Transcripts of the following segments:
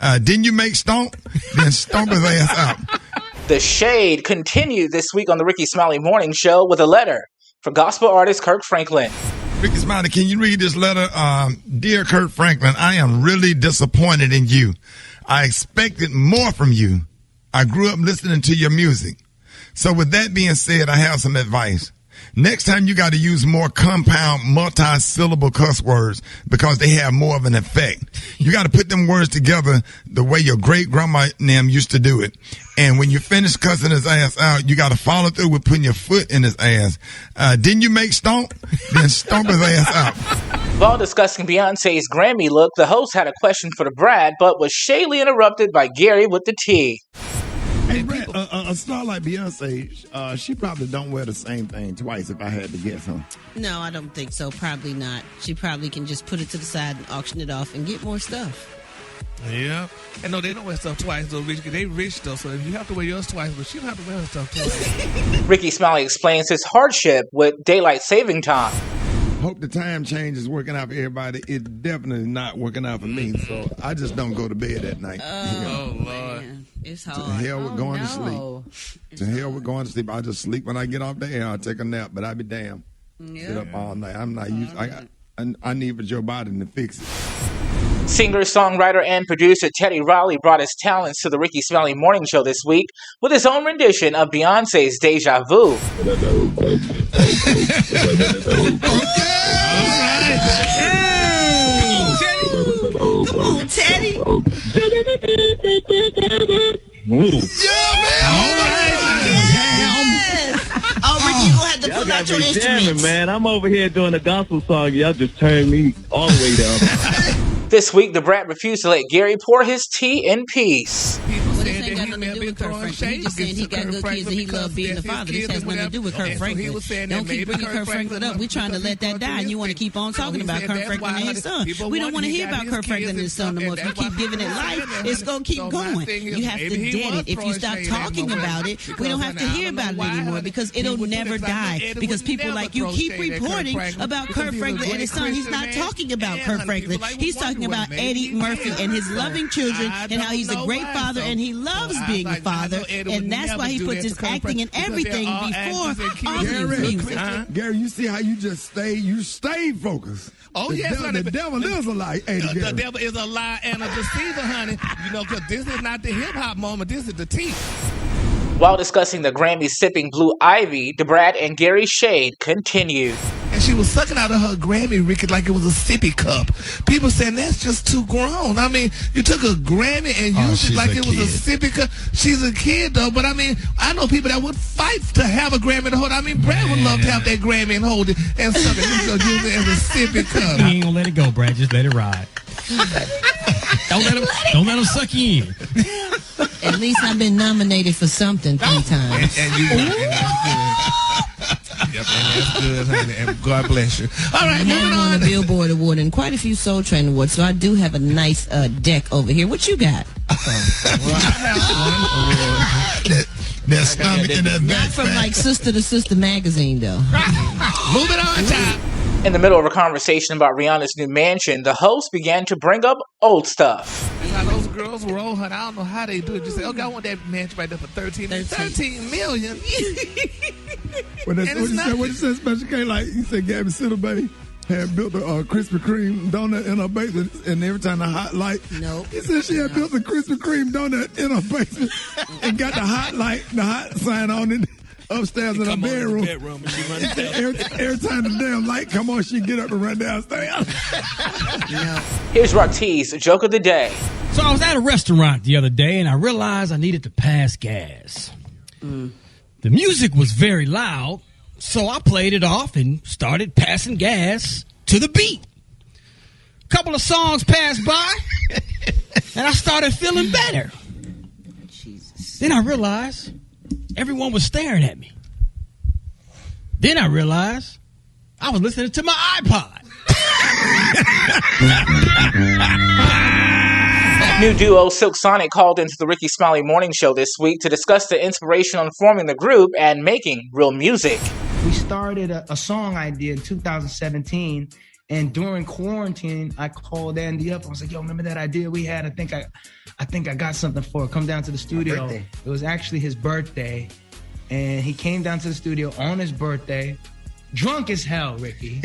Didn't you make Stomp? Then stomp his ass out. The shade continued this week on the Rickey Smiley Morning Show with a letter for gospel artist Kirk Franklin. Rickey Smiley, can you read this letter? Dear Kirk Franklin, I am really disappointed in you. I expected more from you. I grew up listening to your music. So with that being said, I have some advice. Next time you got to use more compound, multi-syllable cuss words because they have more of an effect. You got to put them words together the way your great-grandma them used to do it. And when you finish cussing his ass out, you got to follow through with putting your foot in his ass. Didn't you make Stomp? Then stomp his ass out. While discussing Beyonce's Grammy look, the host had a question for the Brad, but was shadily interrupted by Gary with the T. Hey, Brad, a star like Beyonce, she probably don't wear the same thing twice if I had to guess, huh? No, I don't think so. Probably not. She probably can just put it to the side and auction it off and get more stuff. Yeah. And no, they don't wear stuff twice, though, rich. They rich, though, so if you have to wear yours twice, but she don't have to wear her stuff twice. Rickey Smiley explains his hardship with daylight saving time. Hope the time change is working out for everybody. It's definitely not working out for me, so I just don't go to bed at night. Oh, Lord. Man, it's hard. To hell with going to sleep. To hell with going to sleep. I just sleep when I get off the air. I'll take a nap, but I be damn. Sit up all night. I'm not used. I need for Joe Biden to fix it. Singer, songwriter, and producer Teddy Riley brought his talents to the Rickey Smiley Morning Show this week with his own rendition of Beyonce's Deja Vu. Come on, Teddy. Ricky, you gonna have to pull out your instruments. Man, I'm over here doing a gospel song. Y'all just turned me all the way down. This week, the Brat refused to let Gary pour his tea in peace. Well, this ain't got nothing to do with Kirk Franklin. He just saying he got good kids and he loved being the father. This has nothing to do with Kirk Franklin. Don't keep bringing Kirk Franklin up. We're trying to let that die, and you want to keep on talking about Kirk Franklin and his son. We don't want to hear about Kirk Franklin and his son no more. If you keep giving it life, it's going to keep going. You have to dead it. If you stop talking about it, we don't have to hear about it anymore because it'll never die. Because people like you keep reporting about Kirk Franklin and his son. He's not talking about Kirk Franklin. He's talking about Eddie Murphy and his loving children and how he's a great father and he loves being a father, and that's why he puts his acting and everything before all his music. Gary, you see how you just stay focused. Oh, yes, honey. The devil is a lie. The devil is a lie and a deceiver, honey. You know, because this is not the hip-hop moment. This is the tea. While discussing the Grammy-sipping Blue Ivy, the Brad and Gary shade continued. And she was sucking out of her Grammy, Ricky, like it was a sippy cup. People saying that's just too grown. I mean, you took a Grammy and used it like it was a sippy cup. She's a kid, though. But, I mean, I know people that would fight to have a Grammy to hold. I mean, Brad would love to have that Grammy and hold it and suck it. He's going to use it as a sippy cup. He ain't going to let it go, Brad. Just let it ride. Don't let him suck you in. At least I've been nominated for something 3 times. And you Yep, and that's good, honey. And God bless you. All right, moving on. A Billboard Award and quite a few Soul Train Awards. So I do have a nice deck over here. What you got? Well, I have one award. That stomach in that Not from like Sister to Sister magazine, though. Moving on, time. In the middle of a conversation about Rihanna's new mansion, the host began to bring up old stuff. And how those girls roll, honey, I don't know how they do it. Just say, okay, I want that mansion right there for $13 million. What you said, Special K? Like, he said Gabby Sittlebae had built a Krispy Kreme donut in her basement, and every time the hot light, he said she had built a Krispy Kreme donut in her basement and got the hot sign on it. Upstairs in her bedroom. Every time the damn light come on, she get up and run downstairs. Here's Rakti's joke of the day. So I was at a restaurant the other day, and I realized I needed to pass gas. The music was very loud, so I played it off and started passing gas to the beat. A couple of songs passed by, and I started feeling better. Jesus. Then I realized everyone was staring at me. Then I realized I was listening to my iPod. New duo Silk Sonic called into the Rickey Smiley Morning Show this week to discuss the inspiration on forming the group and making real music. We started a song idea in 2017, And during quarantine, I called Andy up. I was like, yo, remember that idea we had? I think I got something for it. Come down to the studio. It was actually his birthday. And he came down to the studio on his birthday. Drunk as hell, Ricky.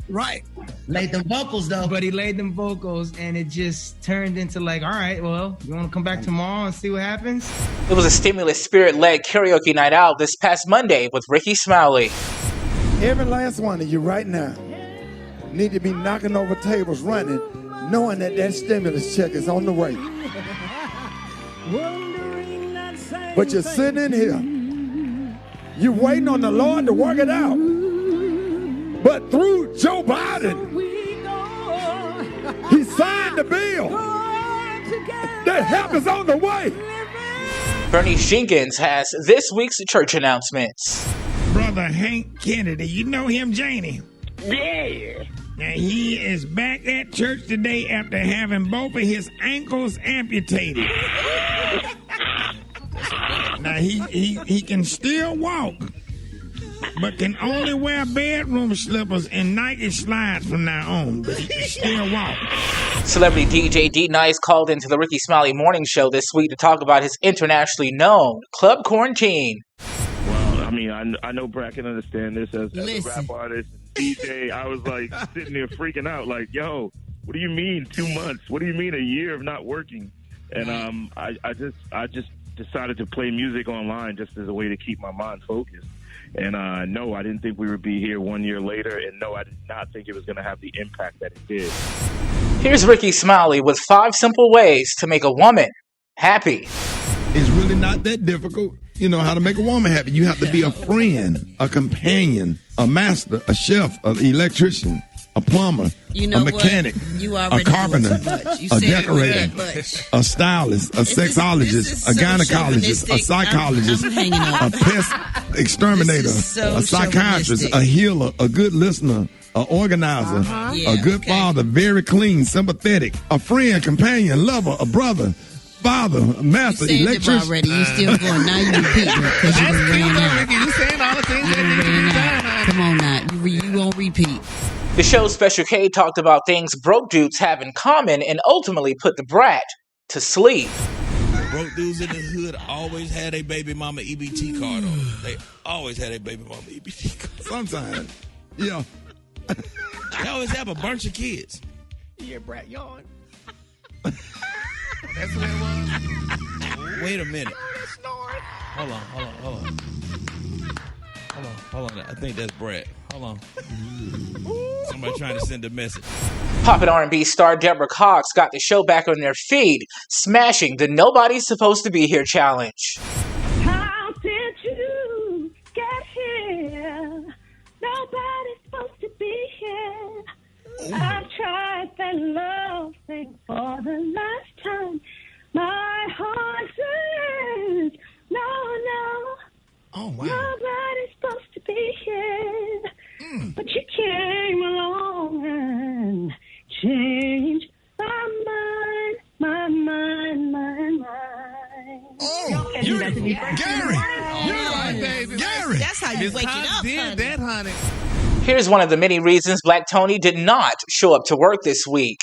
Right. Laid them vocals, though. But he laid them vocals, and it just turned into like, all right, well, you want to come back tomorrow and see what happens? It was a Stimulus Spirit-led karaoke night out this past Monday with Rickey Smiley. Every last one of you right now need to be knocking over tables running, knowing that stimulus check is on the way. But you're sitting in here. You're waiting on the Lord to work it out. But through Joe Biden, he signed the bill. That help is on the way. Bernie Jenkins has this week's church announcements. Brother Hank Kennedy, you know him, Janie? Yeah. Now, he is back at church today after having both of his ankles amputated. Now, he can still walk, but can only wear bedroom slippers and Nike slides from now on, but he can still walk. Celebrity DJ D-Nice called into the Rickey Smiley Morning Show this week to talk about his internationally known Club Quarantine. Well, I mean, I know Brad can understand this as a rap artist and DJ. I was like sitting there freaking out, like, yo, what do you mean 2 months? What do you mean a year of not working? And I just decided to play music online just as a way to keep my mind focused. And no, I didn't think we would be here 1 year later. And no, I did not think it was going to have the impact that it did. Here's Rickey Smiley with 5 simple ways to make a woman happy. It's really not that difficult. You know how to make a woman happy. You have to be a friend, a companion, a master, a chef, an electrician, a plumber, a mechanic, a carpenter, a decorator, a stylist, a sexologist, a gynecologist, a psychologist, a pest exterminator, a psychiatrist, a healer, a good listener, an organizer, a good father, very clean, sympathetic, a friend, companion, lover, a brother, father, master, electrician. Already. You still going. Now you repeat it because you ran out. Ricky. You saying all the things that Come on now. You won't repeat. The show's Special K talked about things broke dudes have in common and ultimately put the brat to sleep. Broke dudes in the hood always had a baby mama EBT card on. They always had a baby mama EBT card. Sometimes. Yeah. They always have a bunch of kids. Yeah, Brat yawn. That's what it was. Wait a minute. Hold on. I think that's Brad. Hold on. Somebody trying to send a message. Pop and R&B star Deborah Cox got the show back on their feed, smashing the Nobody's Supposed to Be Here challenge. How did you get here? Nobody's supposed to be here. I've tried that love thing for the last time. My heart says, no. Oh, wow. Nobody's supposed to be here. But you came along and changed my mind. Oh, Gary. Gary. That's how you wake it up, did that, honey. Here's one of the many reasons Black Tony did not show up to work this week.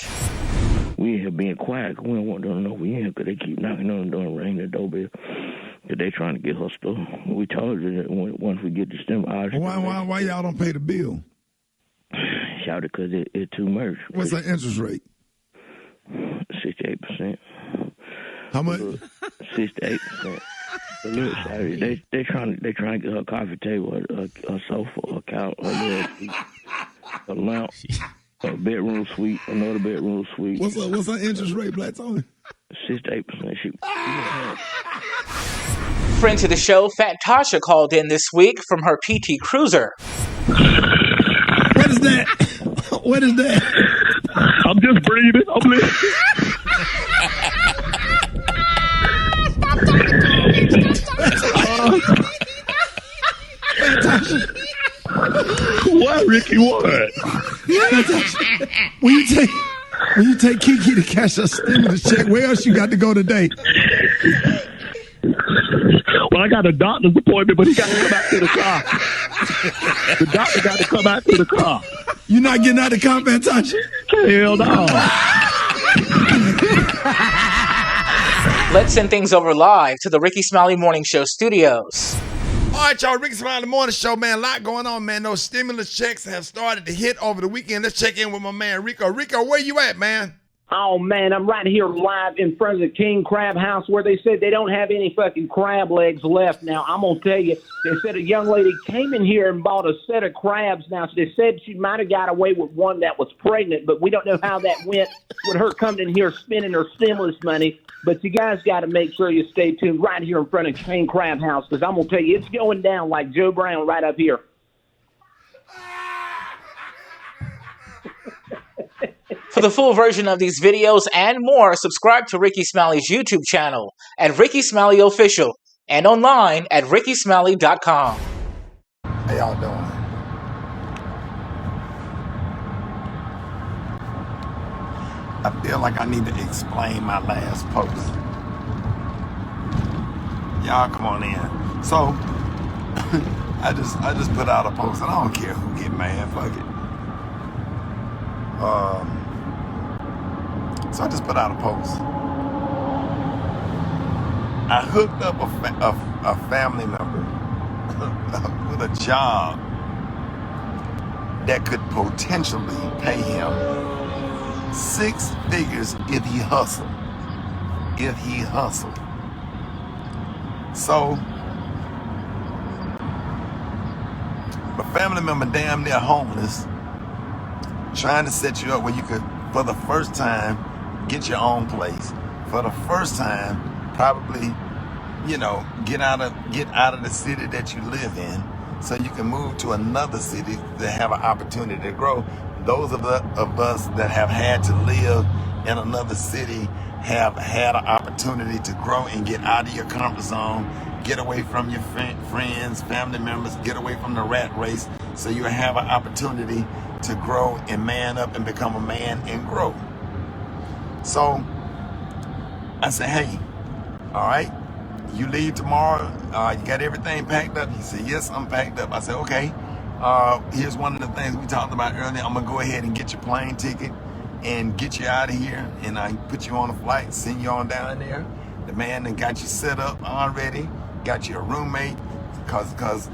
We in here being quiet. We don't want them to know we in here because they keep knocking on the door and ringing the doorbell. Because they trying to get her stuff. We told you that once we get the stimulus. Why y'all don't pay the bill? Shout it because it's too much. What's the interest rate? 68%. How much? 68%. Look, they trying to get her a coffee table, a sofa, a couch, a lamp, a bedroom suite, another bedroom suite. What's her interest rate, Black Tony? 68%. Friend to the show, Fat Tasha called in this week from her PT Cruiser. What is that? What is that? I'm just breathing. I'm listening. What, Ricky? What? When you take Kiki to cash her stimulus check, where else you got to go today? Well, I got a doctor's appointment, but he got to come out to the car. The doctor got to come out to the car. You not getting out of combat, Tasha? Hell no. Let's send things over live to the Rickey Smiley Morning Show studios. All right, y'all, Rickey Smiley Morning Show, man. A lot going on, man. Those stimulus checks have started to hit over the weekend. Let's check in with my man, Rico. Rico, where you at, man? Oh, man, I'm right here live in front of the King Crab House where they said they don't have any fucking crab legs left. Now, I'm going to tell you, they said a young lady came in here and bought a set of crabs. Now, they said she might have got away with one that was pregnant, but we don't know how that went with her coming in here spending her stimulus money. But you guys got to make sure you stay tuned right here in front of King Crab House because I'm going to tell you, it's going down like Joe Brown right up here. For the full version of these videos and more, subscribe to Rickey Smiley's YouTube channel at Rickey Smiley Official and online at RickySmiley.com. How y'all doing? I feel like I need to explain my last post. Y'all come on in. So I just put out a post and I don't care who get mad, fuck it. So I just put out a post. I hooked up a family member with a job that could potentially pay him 6 figures if he hustled. So a family member damn near homeless, trying to set you up where you could, for the first time, get your own place. For the first time, probably, get out of the city that you live in, so you can move to another city to have an opportunity to grow. Those of us that have had to live in another city have had an opportunity to grow and get out of your comfort zone, get away from your friends, family members, get away from the rat race, so you have an opportunity to grow and man up and become a man and grow. So I said, hey, all right, you leave tomorrow, you got everything packed up? He said, yes, I'm packed up. I said, okay, here's one of the things we talked about earlier. I'm gonna go ahead and get your plane ticket and get you out of here, and I put you on a flight, send you on down there. The man that got you set up already, got you a roommate, cause the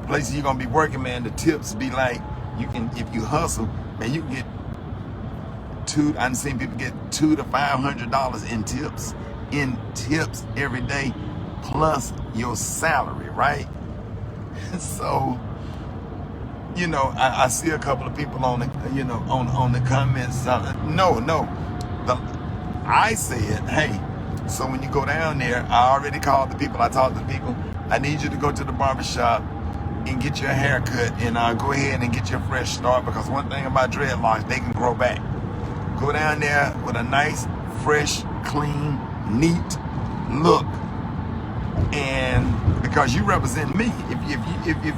places you're gonna be working, man, the tips be like, you can, if you hustle, man, you can get I've seen people get $200 to $500 in tips every day, plus your salary, right? So, I see a couple of people on the, on the comments. I said, hey, so when you go down there, I already called the people. I talked to the people. I need you to go to the barbershop and get your hair cut, and go ahead and get your fresh start, because one thing about dreadlocks, they can grow back. Go down there with a nice, fresh, clean, neat look, and because you represent me, if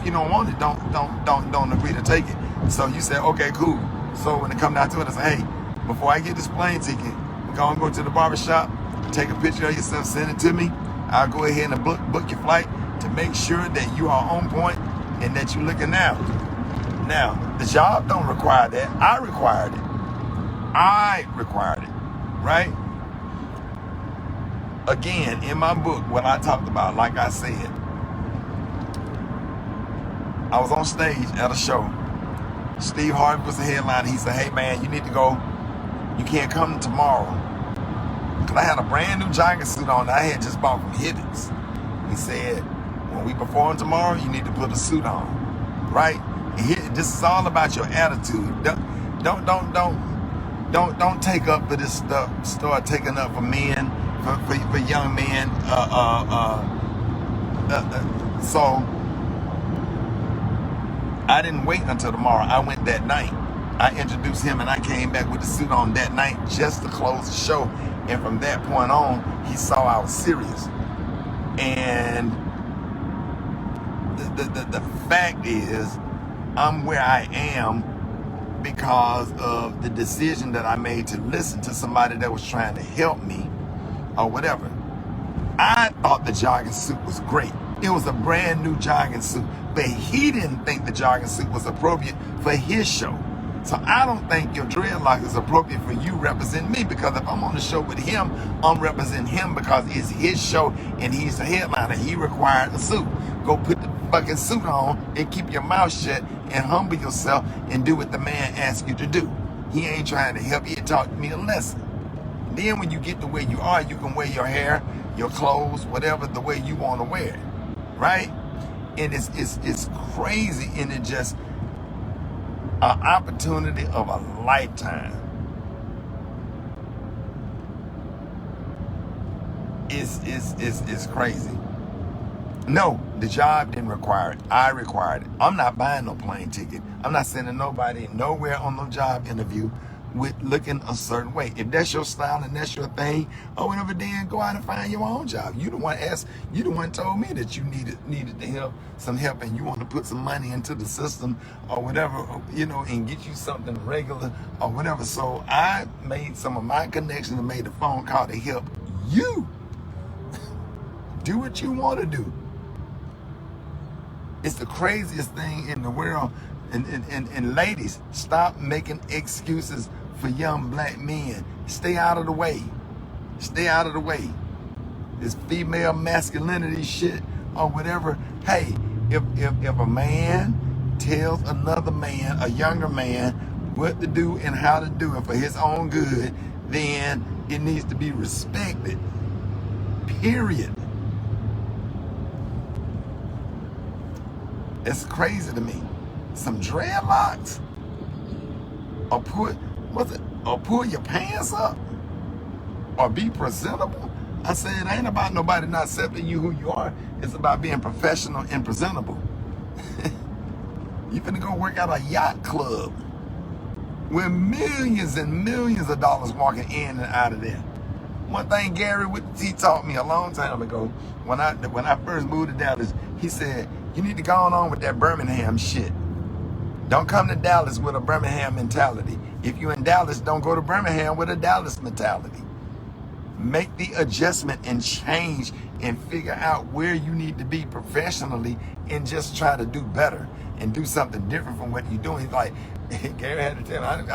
you don't want it, don't agree to take it. So you said, okay, cool. So when it come down to it, I say, hey, before I get this plane ticket, go to the barbershop, take a picture of yourself, send it to me. I'll go ahead and book your flight to make sure that you are on point and that you're looking out. Now, the job don't require that. I required it, right? Again, in my book, what I talked about, like I said, I was on stage at a show. Steve Harvey was the headliner. He said, hey man, you need to go. You can't come tomorrow. Because I had a brand new jogging suit on that I had just bought from Hibbins. He said, when we perform tomorrow, you need to put a suit on, right? And this is all about your attitude. Don't take up for this stuff. Start taking up for men, for young men. So I didn't wait until tomorrow. I went that night. I introduced him, and I came back with the suit on that night just to close the show. And from that point on, he saw I was serious. And the fact is, I'm where I am because of the decision that I made to listen to somebody that was trying to help me or whatever. I thought the jogging suit was great. It was a brand new jogging suit, but he didn't think the jogging suit was appropriate for his show. So I don't think your dreadlock is appropriate for you representing me, because if I'm on the show with him, I'm representing him because it's his show and he's the headliner. He required a suit. Go put the fucking suit on and keep your mouth shut and humble yourself and do what the man asks you to do. He ain't trying to help you. Taught me a lesson. Then when you get the way you are, you can wear your hair, your clothes, whatever, the way you want to wear it, right? And it's crazy, and it just an opportunity of a lifetime. It's crazy. No, the job didn't require it. I required it. I'm not buying no plane ticket. I'm not sending nobody nowhere on no job interview with looking a certain way. If that's your style and that's your thing, or whatever, then go out and find your own job. You the one asked, you the one told me that you needed the help, some help, and you want to put some money into the system or whatever, you know, and get you something regular or whatever. So I made some of my connections and made a phone call to help you do what you want to do. It's the craziest thing in the world. And ladies, stop making excuses for young black men. Stay out of the way. Stay out of the way. This female masculinity shit or whatever. Hey, if a man tells another man, a younger man, what to do and how to do it for his own good, then it needs to be respected. Period. It's crazy to me. Some dreadlocks, or pull your pants up, or be presentable. I said it ain't about nobody not accepting you who you are. It's about being professional and presentable. You finna go work at a yacht club with millions and millions of dollars walking in and out of there. One thing Gary he taught me a long time ago, when I first moved to Dallas, he said, you need to go on with that Birmingham shit. Don't come to Dallas with a Birmingham mentality. If you're in Dallas, don't go to Birmingham with a Dallas mentality. Make the adjustment and change and figure out where you need to be professionally and just try to do better and do something different from what you're doing. Like, Gary had to tell me,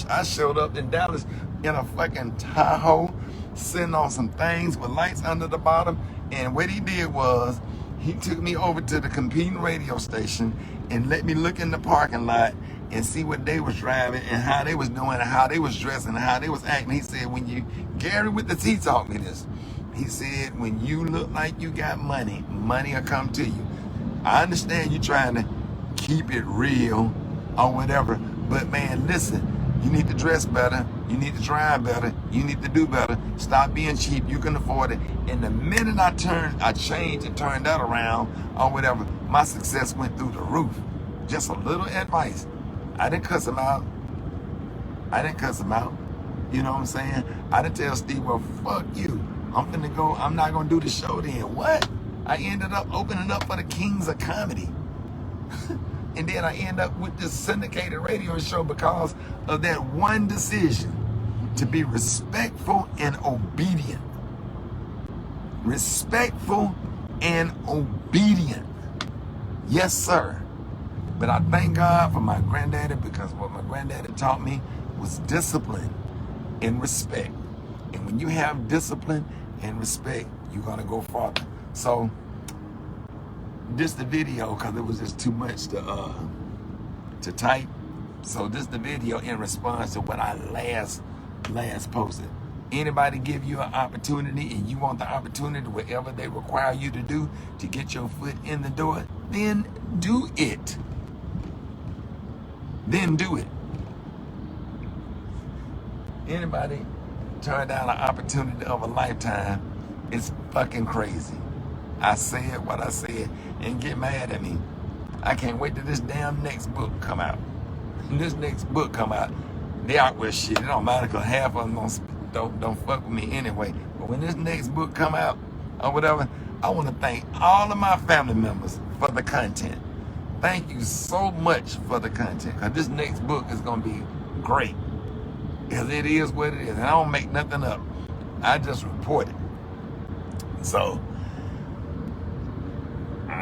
I showed up in Dallas in a fucking Tahoe, sitting on some things with lights under the bottom, and what he did was, he took me over to the competing radio station and let me look in the parking lot and see what they was driving and how they was doing and how they was dressing and how they was acting. He said, Gary with the T taught me this. He said, when you look like you got money, money will come to you. I understand you trying to keep it real or whatever, but man, listen, you need to dress better. You need to drive better. You need to do better. Stop being cheap. You can afford it. And the minute I changed and turned that around or whatever, my success went through the roof. Just a little advice. I didn't cuss him out. You know what I'm saying? I didn't tell Steve, well, fuck you. I'm finna go. I'm not going to do the show then. What? I ended up opening up for the Kings of Comedy. And then I end up with this syndicated radio show because of that one decision to be respectful and obedient. Respectful and obedient. Yes, sir. But I thank God for my granddaddy, because what my granddaddy taught me was discipline and respect. And when you have discipline and respect, you're going to go farther. So, this the video, because it was just too much to type. So this the video in response to what I last posted. Anybody give you an opportunity and you want the opportunity, whatever they require you to do to get your foot in the door, then do it. Then do it. Anybody turn down an opportunity of a lifetime, it's fucking crazy. I said what I said, and get mad at me. I can't wait till this damn next book come out. When this next book come out, they out with shit. It don't matter, because half of them don't fuck with me anyway. But when this next book come out or whatever, I want to thank all of my family members for the content. Thank you so much for the content, because this next book is going to be great. Because it is what it is. And I don't make nothing up. I just report it. So,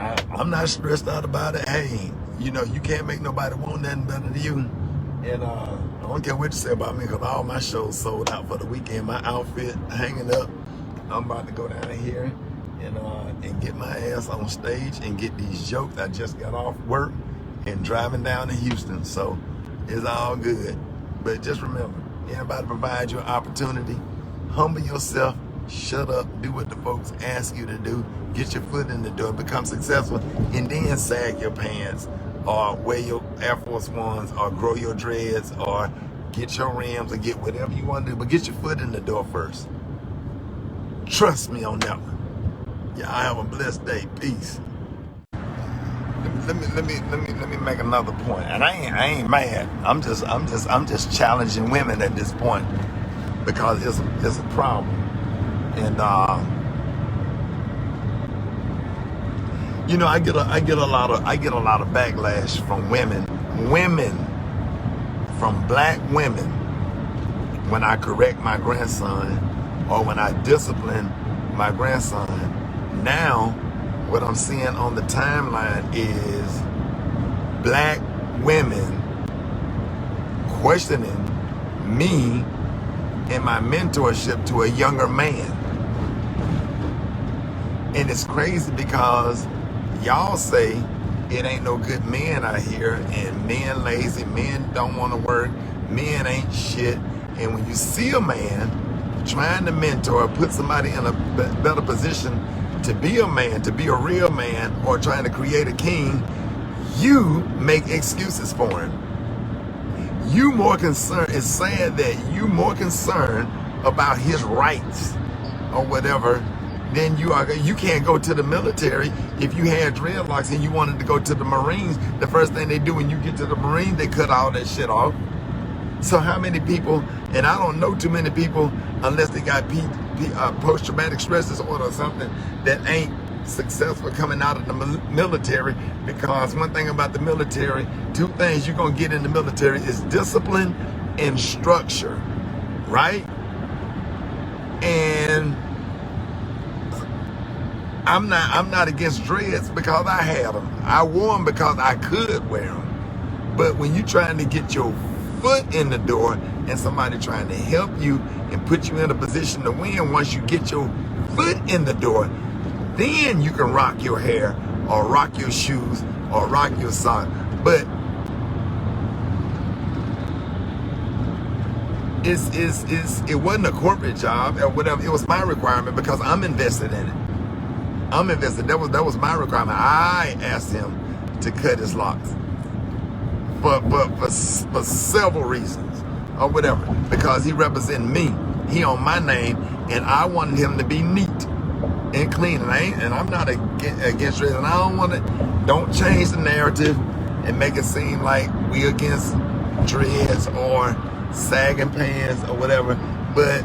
I'm not stressed out about it. Hey, you know, you can't make nobody want nothing better than you. And I don't care what you say about me, because all my shows sold out for the weekend. My outfit hanging up. I'm about to go down here and get my ass on stage and get these jokes. I just got off work and driving down to Houston, so it's all good. But just remember, anybody provide you an opportunity, humble yourself, shut up, do what the folks ask you to do, get your foot in the door, become successful, and then sag your pants, or wear your Air Force Ones, or grow your dreads, or get your rims, or get whatever you want to do, but get your foot in the door first. Trust me on that one. Y'all have a blessed day. Peace. Let me make another point. And I ain't mad. I'm just challenging women at this point, because it's a problem. And you know, I get a lot of backlash from women, from black women, when I correct my grandson or when I discipline my grandson. Now, what I'm seeing on the timeline is black women questioning me and my mentorship to a younger man. And it's crazy because y'all say it ain't no good men out here, and men lazy, men don't want to work, men ain't shit. And when you see a man trying to mentor, put somebody in a better position to be a man, to be a real man, or trying to create a king, you make excuses for him. You more concerned, it's sad that you more concerned about his rights or whatever than you are. You can't go to the military if you had dreadlocks and you wanted to go to the Marines. The first thing they do when you get to the Marines, they cut all that shit off. So how many people, and I don't know too many people, unless they got post-traumatic stress disorder or something, that ain't successful coming out of the military. Because one thing about the military, two things you're gonna get in the military is discipline and structure, right? And I'm not against dreads because I had them. I wore them because I could wear them. But when you're trying to get your foot in the door and somebody trying to help you and put you in a position to win, once you get your foot in the door, then you can rock your hair or rock your shoes or rock your sock. But it wasn't a corporate job or whatever. It was my requirement because I'm invested in it. I'm invested. That was my requirement. I asked him to cut his locks for several reasons or whatever, because he represented me. He on my name, and I wanted him to be neat and clean. And I'm not against it. And I don't change the narrative and make it seem like we against dreads or sagging pants or whatever. But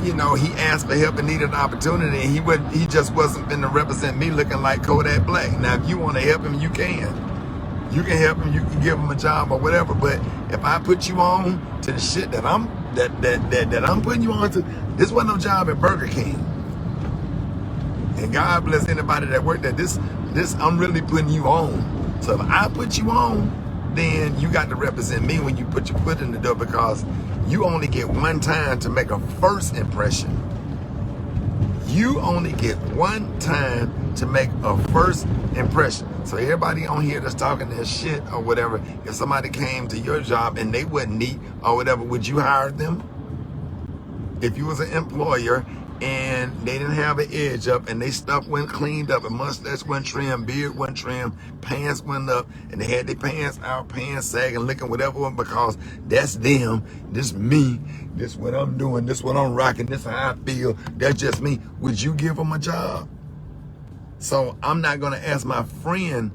you know, he asked for help and needed an opportunity, and he just wasn't going to represent me looking like Kodak Black. Now, if you want to help him, you can. You can help him, you can give him a job or whatever. But if I put you on to the shit that I'm putting you on to, this wasn't no job at Burger King. And God bless anybody that worked at this I'm really putting you on. So if I put you on, then you got to represent me when you put your foot in the door, because you only get one time to make a first impression. You only get one time to make a first impression. So everybody on here that's talking their shit or whatever, if somebody came to your job and they wasn't neat or whatever, would you hire them? If you was an employer and they didn't have an edge up and they stuff went cleaned up, and mustache went trimmed, beard went trimmed, pants went up, and they had their pants out, pants sagging, looking whatever, because that's them, this me, this what I'm doing, this what I'm rocking, this how I feel, that's just me. Would you give them a job? So I'm not gonna ask my friend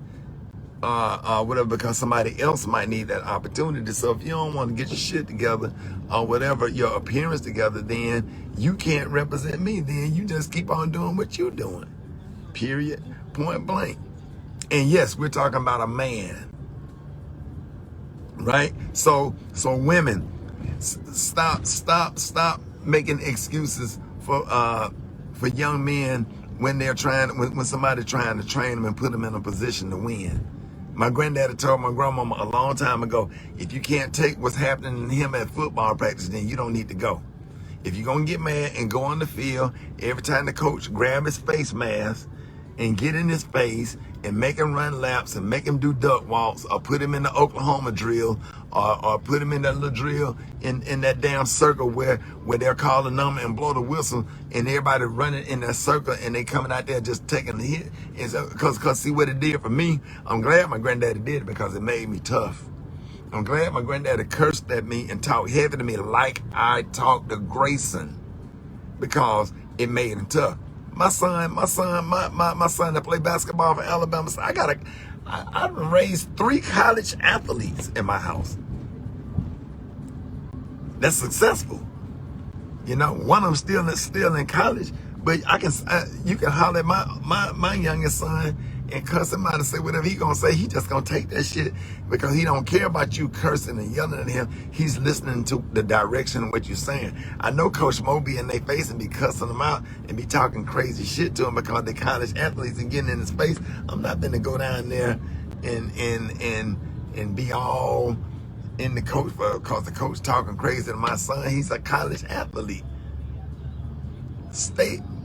whatever, because somebody else might need that opportunity. So if you don't want to get your shit together or whatever, your appearance together, then you can't represent me. Then you just keep on doing what you're doing. Period. Point blank. And yes, we're talking about a man, right? So women, stop making excuses for young men when they're trying, when somebody's trying to train them and put them in a position to win. My granddaddy told my grandmama a long time ago, if you can't take what's happening to him at football practice, then you don't need to go. If you're going to get mad and go on the field, every time the coach grab his face mask and get in his face and make him run laps and make him do duck walks, or put him in the Oklahoma drill, or put him in that little drill in that damn circle where they're calling number and blow the whistle and everybody running in that circle and they coming out there just taking the hit. And so, cause see what it did for me. I'm glad my granddaddy did it because it made me tough. I'm glad my granddaddy cursed at me and talked heavy to me like I talked to Grayson, because it made him tough. My son that played basketball for Alabama, I've raised 3 college athletes in my house. That's successful. You know, one of them still in college, but you can holler at my youngest son and cuss him out and say whatever he gonna say. He just gonna take that shit because he don't care about you cursing and yelling at him. He's listening to the direction of what you're saying. I know Coach Mo be in their face and be cussing them out and be talking crazy shit to them because they're college athletes and getting in his face. I'm not gonna go down there and be all in the coach because the coach talking crazy to my son. He's a college athlete.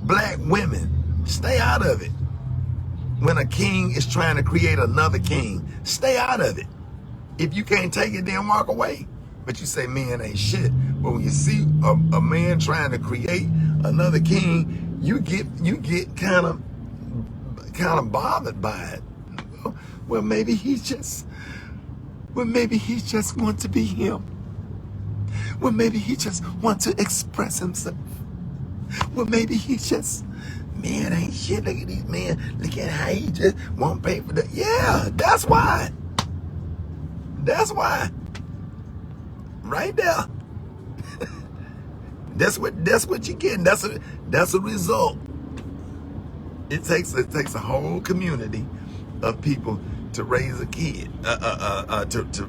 Black women, stay out of it. When a king is trying to create another king, stay out of it. If you can't take it, then walk away. But you say men ain't shit. But when you see a man trying to create another king, you get kind of bothered by it. Well, maybe he just wants to be him. Well, maybe he just wants to express himself. Well, maybe he just, man ain't shit. Look at these men. Look at how he just won't pay for that. Yeah, that's why. That's why. Right there. That's what you're getting. That's a result. It takes a whole community of people to raise a kid. To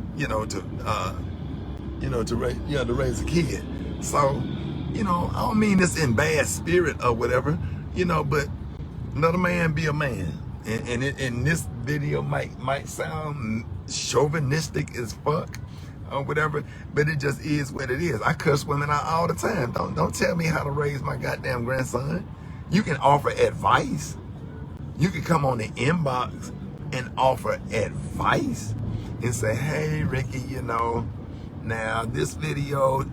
raise a kid. So, I don't mean this in bad spirit or whatever, but let a man be a man. And this video might sound chauvinistic as fuck or whatever, but it just is what it is. I cuss women out all the time. Don't tell me how to raise my goddamn grandson. You can offer advice. You can come on the inbox and offer advice and say, hey, Ricky, now this video,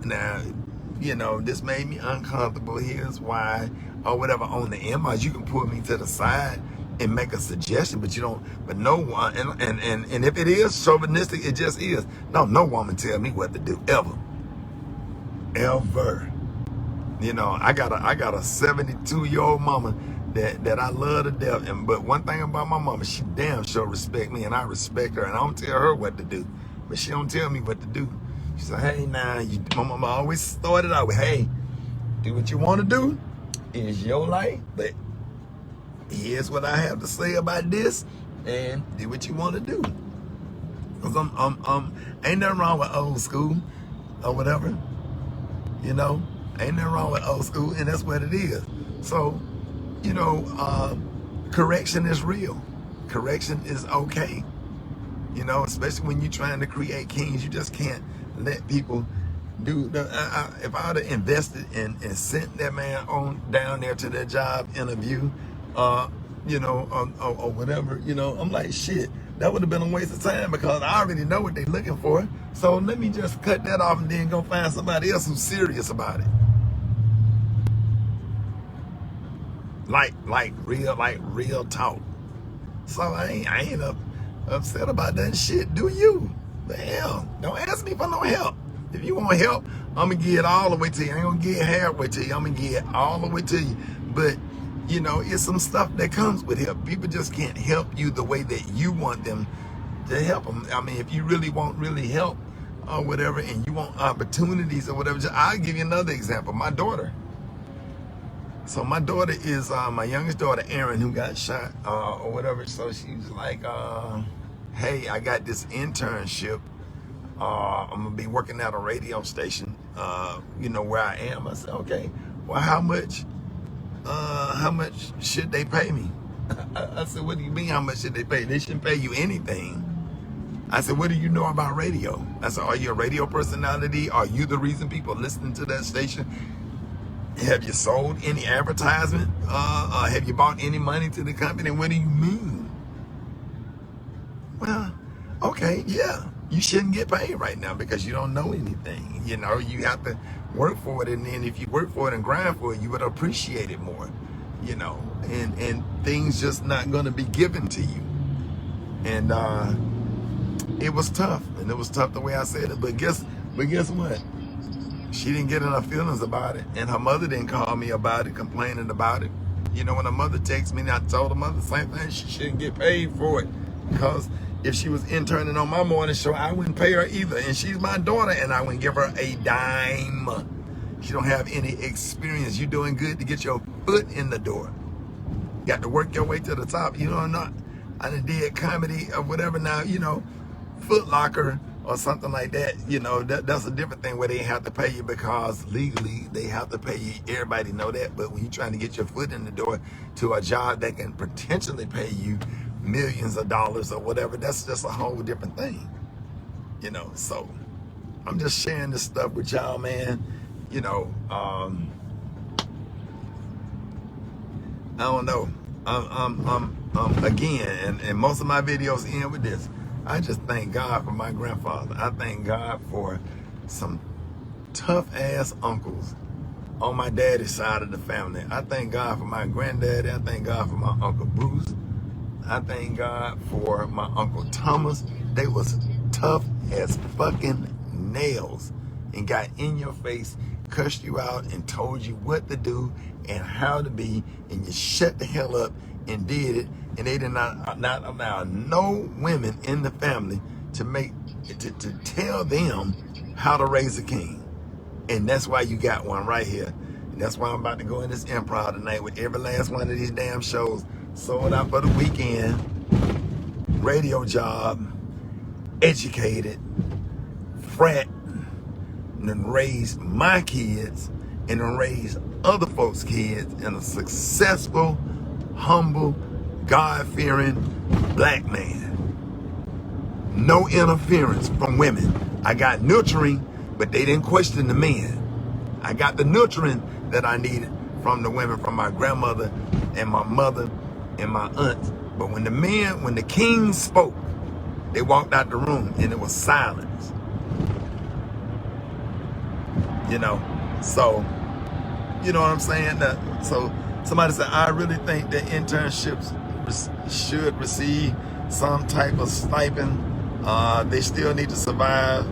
this made me uncomfortable. Here's why, or whatever. On the inbox, you can pull me to the side and make a suggestion, but no one, and if it is chauvinistic, it just is. No woman tell me what to do, ever. I got a 72-year-old mama that I love to death, but one thing about my mama, she damn sure respect me, and I respect her, and I don't tell her what to do, but she don't tell me what to do. She said, hey, my mama always started out with, hey, do what you want to do. It's your life, but here's what I have to say about this, and do what you want to do. Cause ain't nothing wrong with old school or whatever, ain't nothing wrong with old school, and that's what it is. So, correction is real. Correction is okay. Especially when you're trying to create kings, you just can't let people do. If I would have invested and sent that man on down there to their job interview, or whatever, I'm like, shit, that would have been a waste of time because I already know what they're looking for. So let me just cut that off and then go find somebody else who's serious about it. Like real talk. So I ain't upset about that shit. Do you? The hell, don't ask me for no help. If you want help, I'm gonna give it all the way to you. I ain't gonna give it halfway to you. I'm gonna give it all the way to you. But it's some stuff that comes with help. People just can't help you the way that you want them to help them. I mean, if you really want help or whatever, and you want opportunities or whatever, I'll give you another example. My daughter. So my daughter is my youngest daughter, Erin, who got shot or whatever. So she was like, hey, I got this internship. I'm gonna be working at a radio station, where I am. I said, okay, well, how much how much should they pay me? I said, what do you mean, how much should they pay? They shouldn't pay you anything. I said, what do you know about radio? I said, are you a radio personality? Are you the reason people are listening to that station? Have you sold any advertisement? Have you bought any money to the company? What do you mean? Well, okay, yeah. You shouldn't get paid right now because you don't know anything. You know, you have to work for it, and then if you work for it and grind for it, you would appreciate it more. You know, and things just not going to be given to you. And it was tough, and it was tough the way I said it. But guess what? She didn't get enough feelings about it, and her mother didn't call me about it, complaining about it. You know, when her mother texted me, and I told her mother the same thing. She shouldn't get paid for it because if she was interning on my morning show, I wouldn't pay her either. And she's my daughter, and I wouldn't give her a dime. She don't have any experience. You're doing good to get your foot in the door. You got to work your way to the top. You know, I done did comedy or whatever now, you know, Foot Locker or something like that. You know, that's a different thing where they have to pay you because legally they have to pay you. Everybody know that. But when you're trying to get your foot in the door to a job that can potentially pay you millions of dollars or whatever, that's just a whole different thing. You know, so I'm just sharing this stuff with y'all, man. You know, I don't know. Again, and most of my videos end with this. I just thank God for my grandfather. I thank God for some tough ass uncles on my daddy's side of the family. I thank God for my granddaddy. I thank God for my Uncle Bruce. I thank God for my Uncle Thomas. They was tough as fucking nails and got in your face, cussed you out, and told you what to do and how to be, and you shut the hell up and did it. And they did not allow no women in the family to tell them how to raise a king. And that's why you got one right here. And that's why I'm about to go in this improv tonight with every last one of these damn shows sold out for the weekend. Radio job, educated, frat, and then raised my kids and then raised other folks' kids in a successful, humble, God-fearing black man. No interference from women. I got nurturing, but they didn't question the men. I got the nurturing that I needed from the women, from my grandmother and my mother and my aunts. But when the king spoke, they walked out the room and it was silence. You know, so, you know what I'm saying? So somebody said, I really think that internships should receive some type of stipend. They still need to survive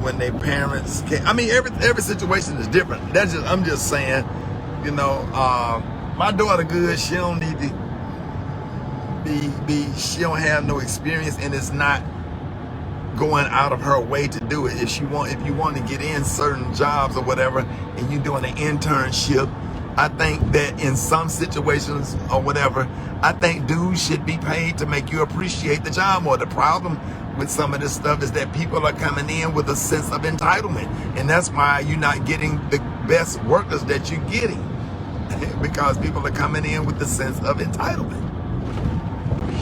when their parents can't. I mean, every situation is different. I'm just saying, you know, my daughter good. She don't need to she don't have no experience, and it's not going out of her way to do it. If you want to get in certain jobs or whatever, and you're doing an internship, I think that in some situations or whatever, I think dudes should be paid to make you appreciate the job more. The problem with some of this stuff is that people are coming in with a sense of entitlement, and that's why you're not getting the best workers that you're getting, because people are coming in with the sense of entitlement.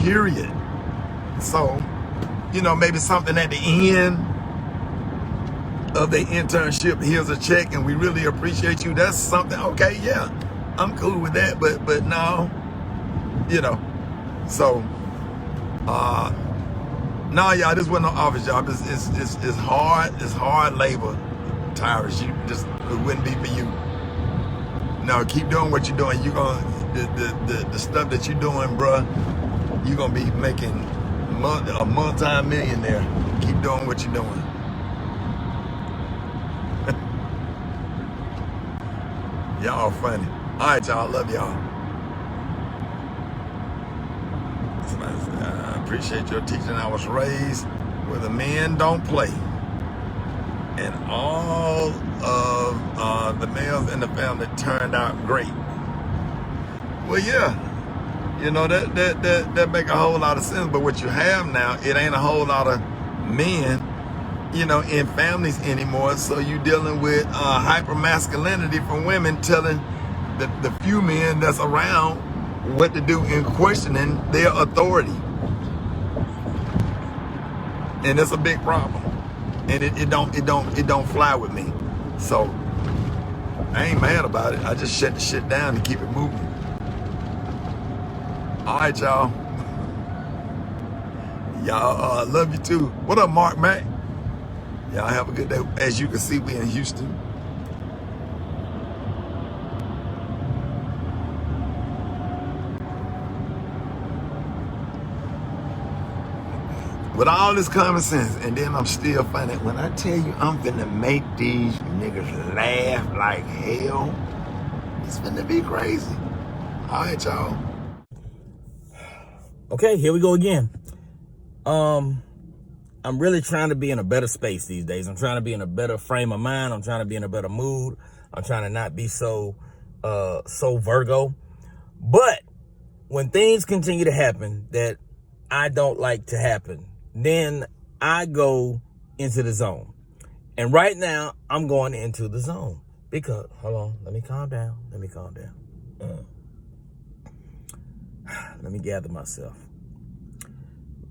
Period. So, you know, maybe something at the end of the internship, here's a check and we really appreciate you. That's something, okay, yeah, I'm cool with that, but no, you know. So, no, y'all, this wasn't an office job. It's hard labor, Tyrus. It wouldn't be for you. No, keep doing what you're doing. You're gonna the stuff that you're doing, bruh. You're gonna be making a multi-millionaire. Keep doing what you're doing. Y'all funny. All right, y'all. Love y'all. Somebody said, I appreciate your teaching. I was raised where the men don't play, and all of the males in the family turned out great. Well, yeah. You know, that make a whole lot of sense. But what you have now, it ain't a whole lot of men, you know, in families anymore. So you're dealing with hyper masculinity from women telling the few men that's around what to do in questioning their authority. And it's a big problem. And it don't fly with me. So I ain't mad about it. I just shut the shit down and keep it moving. All right, y'all. Y'all, love you too. What up, Mark Mac? Y'all have a good day. As you can see, we in Houston. With all this common sense, and then I'm still funny. When I tell you I'm finna make these niggas laugh like hell, it's finna be crazy. All right, y'all. Okay, here we go again. I'm really trying to be in a better space these days. I'm trying to be in a better frame of mind. I'm trying to be in a better mood. I'm trying to not be so Virgo. But when things continue to happen that I don't like to happen, then I go into the zone. And right now, I'm going into the zone. Because, hold on, let me calm down. Let me gather myself.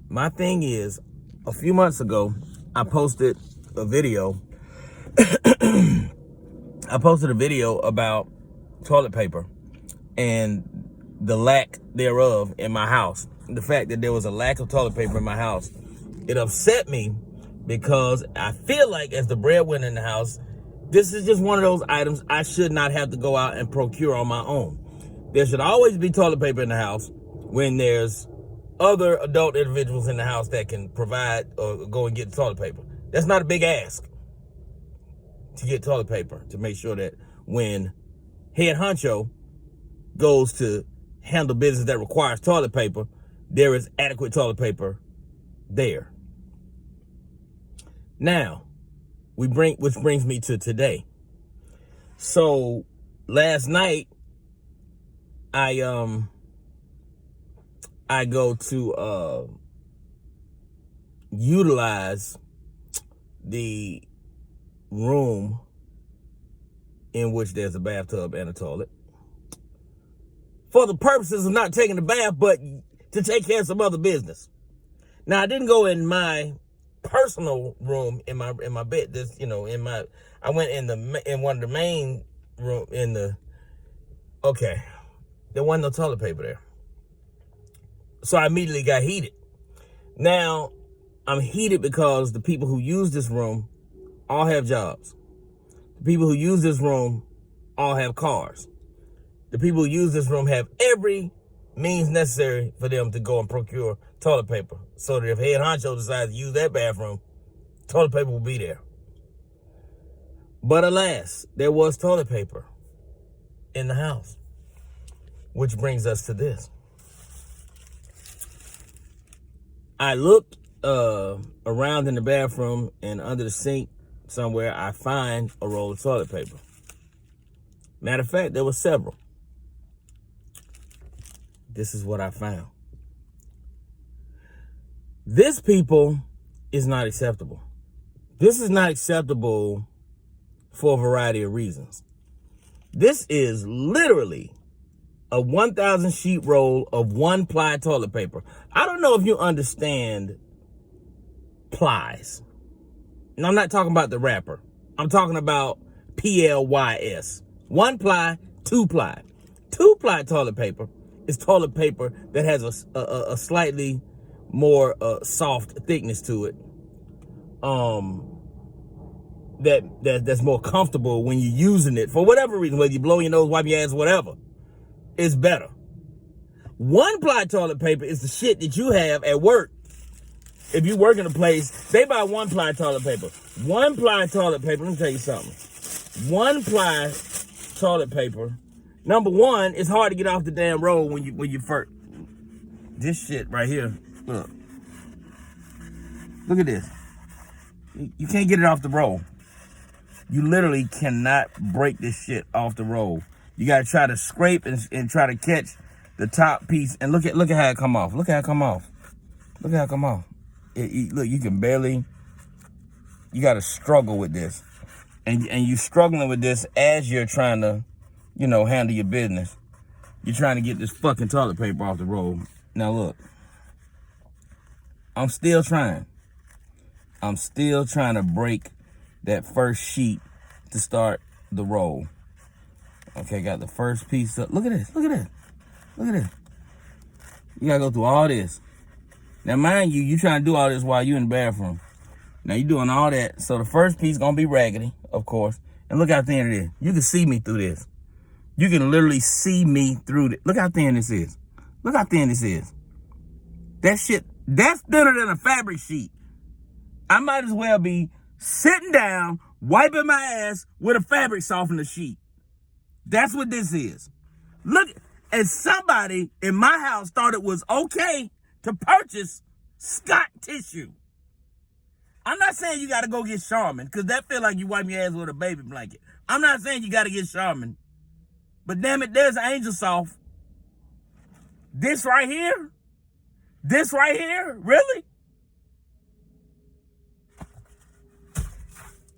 My thing is, a few months ago, I posted a video. I posted a video about toilet paper and the lack thereof in my house. The fact that there was a lack of toilet paper in my house, it upset me because I feel like as the breadwinner in the house, this is just one of those items I should not have to go out and procure on my own. There should always be toilet paper in the house when there's other adult individuals in the house that can provide or go and get toilet paper. That's not a big ask to get toilet paper, to make sure that when head honcho goes to handle business that requires toilet paper, there is adequate toilet paper there. Now, which brings me to today. So last night, I go to utilize the room in which there's a bathtub and a toilet for the purposes of not taking a bath, but to take care of some other business. Now, I didn't go in my personal room in my bed. I went in one of the main room there wasn't no toilet paper there. So I immediately got heated. Now, I'm heated because the people who use this room all have jobs. The people who use this room all have cars. The people who use this room have every means necessary for them to go and procure toilet paper. So that if head honcho decides to use that bathroom, toilet paper will be there. But alas, there was toilet paper in the house. Which brings us to this. I looked around in the bathroom, and under the sink somewhere, I find a roll of toilet paper. Matter of fact, there were several. This is what I found. This, people, is not acceptable. This is not acceptable for a variety of reasons. This is literally a 1,000 sheet roll of 1-ply toilet paper. I don't know if you understand plies. And I'm not talking about the wrapper. I'm talking about PLYS. 1-ply, 2-ply. 2-ply toilet paper is toilet paper that has a slightly more soft thickness to it. That's more comfortable when you're using it for whatever reason, whether you blow your nose, wipe your ass, whatever. It's better. 1-ply toilet paper is the shit that you have at work. If you work in a place, they buy 1-ply toilet paper. 1-ply toilet paper, let me tell you something. 1-ply toilet paper, number one, it's hard to get off the damn roll when you first. This shit right here, look. Look at this. You can't get it off the roll. You literally cannot break this shit off the roll. You gotta try to scrape and try to catch the top piece. And look at how it come off. Look how it come off. Look how it come off. Look, you can barely. You gotta struggle with this, and you struggling with this as you're trying to, you know, handle your business. You're trying to get this fucking toilet paper off the roll. Now look, I'm still trying to break that first sheet to start the roll. Okay, got the first piece up. Look at this, look at this, look at this. You gotta go through all this. Now mind you, you trying to do all this while you in the bathroom. Now you doing all that, so the first piece gonna be raggedy, of course. And look how thin it is. You can see me through this. You can literally see me through this. Look how thin this is. Look how thin this is. That shit, that's thinner than a fabric sheet. I might as well be sitting down, wiping my ass with a fabric softener sheet. That's what this is. Look, and somebody in my house thought it was okay to purchase Scott tissue. I'm not saying you got to go get Charmin, because that feel like you wipe your ass with a baby blanket. I'm not saying you got to get Charmin. But damn it, there's Angel Soft. This right here? This right here? Really?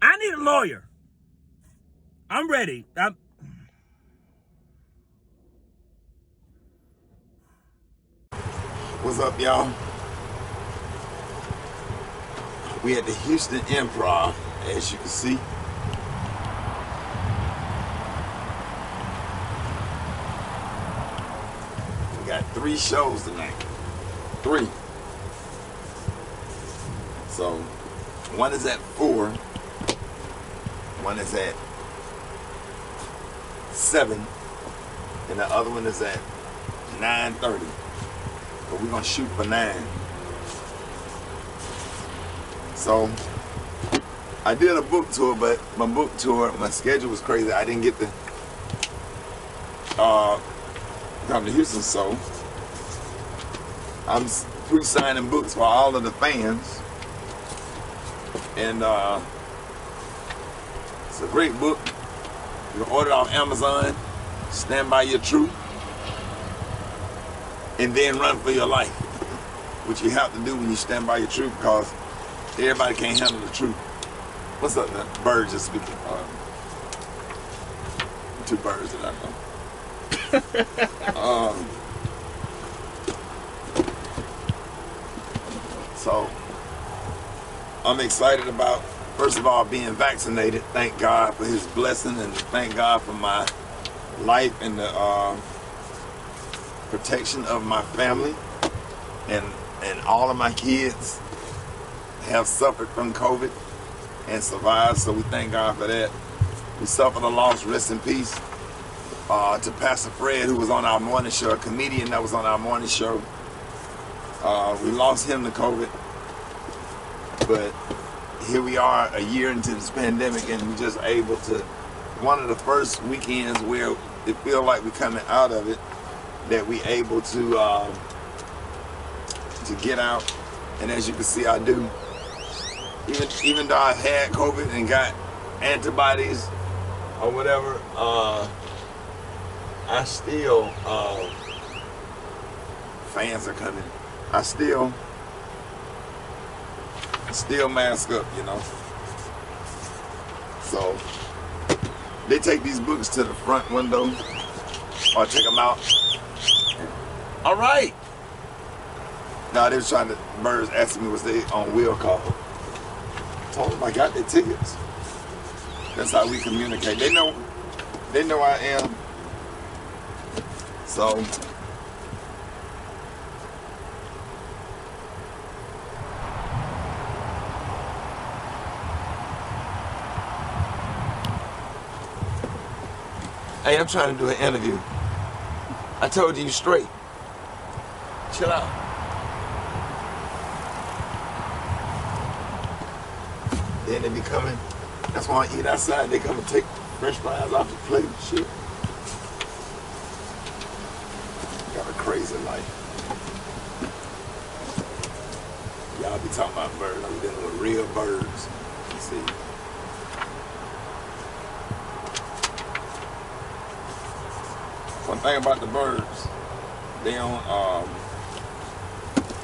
I need a lawyer. I'm ready. What's up, y'all? We at the Houston Improv, as you can see. We got 3 shows tonight. 3. So, one is at 4. One is at 7. And the other one is at 9:30. But we're gonna shoot for 9. So I did a book tour, but my schedule was crazy. I didn't get to come to Houston, so I'm pre-signing books for all of the fans. And it's a great book. You can order it off Amazon. Stand by your truth. And then run for your life. Which you have to do when you stand by your truth, because everybody can't handle the truth. What's up, man? Birds just speaking. 2 birds that I know. So, I'm excited about, first of all, being vaccinated. Thank God for his blessing, and thank God for my life and the protection of my family. And all of my kids have suffered from COVID and survived, so we thank God for that. We suffered a loss, rest in peace, to Pastor Fred, who was on our morning show, a comedian that was on our morning show. We lost him to COVID, but here we are a year into this pandemic, and we're just able to, one of the first weekends where it feels like we're coming out of it, that we able to get out. And as you can see, I do. Even though I had COVID and got antibodies or whatever, I still, fans are coming. I still mask up, you know. So they take these books to the front window or take them out. All right. Now they was trying to, birds asking me was they on wheel call. Told them I got their tickets. That's how we communicate. They know I am. So hey, I'm trying to do an interview. I told you straight. Chill out. Then they be coming. That's why I eat outside. They come and take French fries off the plate and shit. Got a crazy life. Y'all be talking about birds. I'm dealing with real birds. You see. One thing about the birds, they don't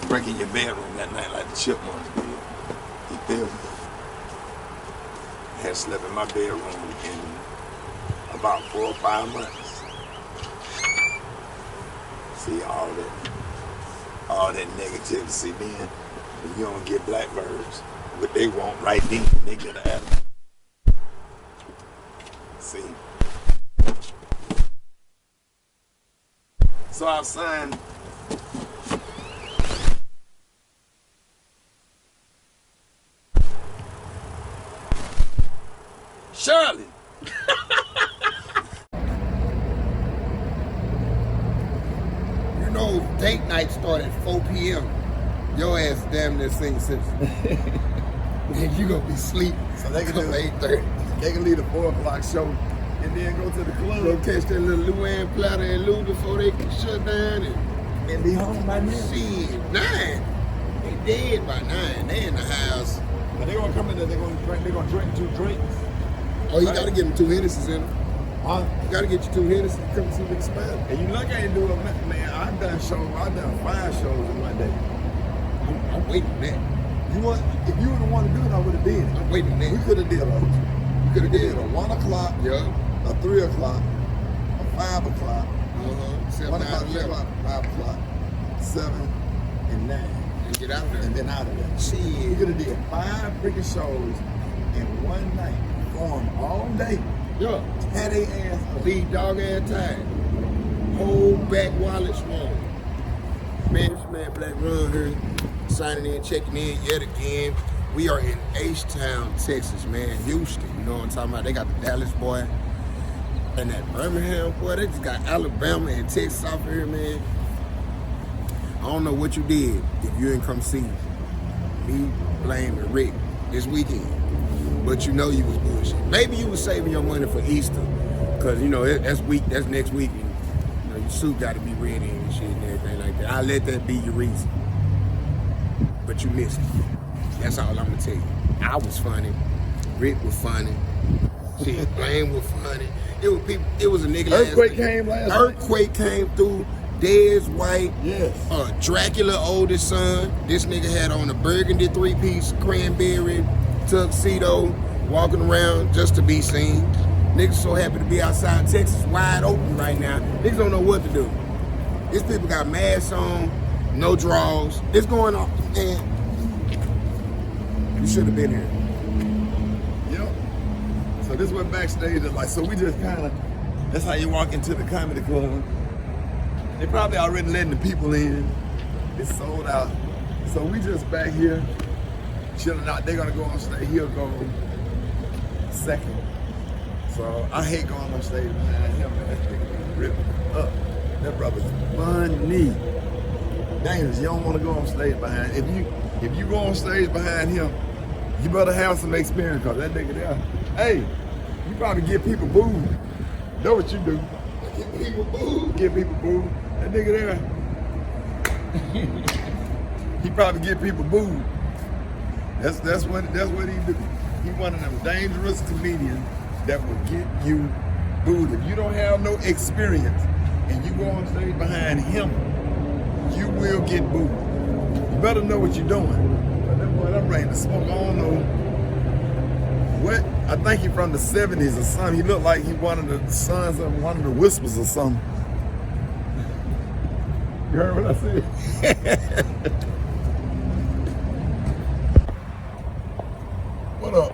break in your bedroom that night like the chipmunks did. You feel me? I had slept in my bedroom in about 4 or 5 months. See all that negativity then, and you don't get blackbirds. What they want right then, they get an apple. See? So I've signed Shirley. You know, date night start at 4 p.m. Your ass damn near sing Simpson. And you gonna be sleeping. So they can do 8:30. They can leave the 4 o'clock show and then go to the club. Go catch that little Luann Platter and Lou before they can shut down and be home by 9. Shit, 9. They dead by 9. They in the house. But they gonna come in there, they're gonna drink 2 drinks. Oh, you gotta give them 2 Hennessy's in them. Huh? You gotta get you 2 Hennessy's, come see Rickey Smiley. And you look at it, do a man, I've done 5 shows in my day. I'm waiting on that. You want, if you would have wanted to do it, I would have did it. I'm waiting on that. We could have did it. You could have did a 1 o'clock, yeah, a 3 o'clock, a 5 o'clock, 7, 1 o'clock, 3 o'clock, 5 o'clock, 7, and 9. And get out of there. And then out of there. Shit. We could have did 5 freaking shows in one night. Perform all day. Yeah. Had a ass up. Lead dog ass time. Whole back wallet swung. Man, this man Black Run here, signing in, checking in yet again. We are in H-Town, Texas, man. Houston, you know what I'm talking about? They got the Dallas boy and that Birmingham boy. They just got Alabama and Texas off here, man. I don't know what you did if you didn't come see me, Blame, and Rick this weekend. But you know you was bullshit. Maybe you was saving your money for Easter, cause you know that's next week. And, you know your suit got to be ready and shit and everything like that. I'll let that be your reason. But you missed it. That's all I'm gonna tell you. I was funny. Rick was funny. Shit, Blame was funny. It was a nigga. Earthquake came last. Earthquake came through. Dez White. Yes. Dracula oldest son. This nigga had on a burgundy 3-piece cranberry tuxedo, walking around just to be seen. Niggas so happy to be outside Texas, wide open right now. Niggas don't know what to do. These people got masks on, no draws. It's going on, man. You should have been here. Yep. So this is what backstage is like. So we just kind of, that's how you walk into the comedy club. They probably already letting the people in. It's sold out. So we just back here, chilling out. They're gonna go on stage. He'll go second. So I hate going on stage behind him, man. That nigga rip up. That brother's funny. Dangerous. You don't want to go on stage behind. If you go on stage behind him, you better have some experience, cause that nigga there, hey, you probably give people booed. Know what you do? Give people booed. Give people booed. That nigga there, he probably give people booed. That's what he do. He one of them dangerous comedians that will get you booed. If you don't have no experience and you go on stage behind him, you will get booed. You better know what you're doing. But that boy, I'm ready to smoke. I don't know what. I think he from the 70s or something. He looked like he one of the sons of one of the Whispers or something. You heard what I said? What up?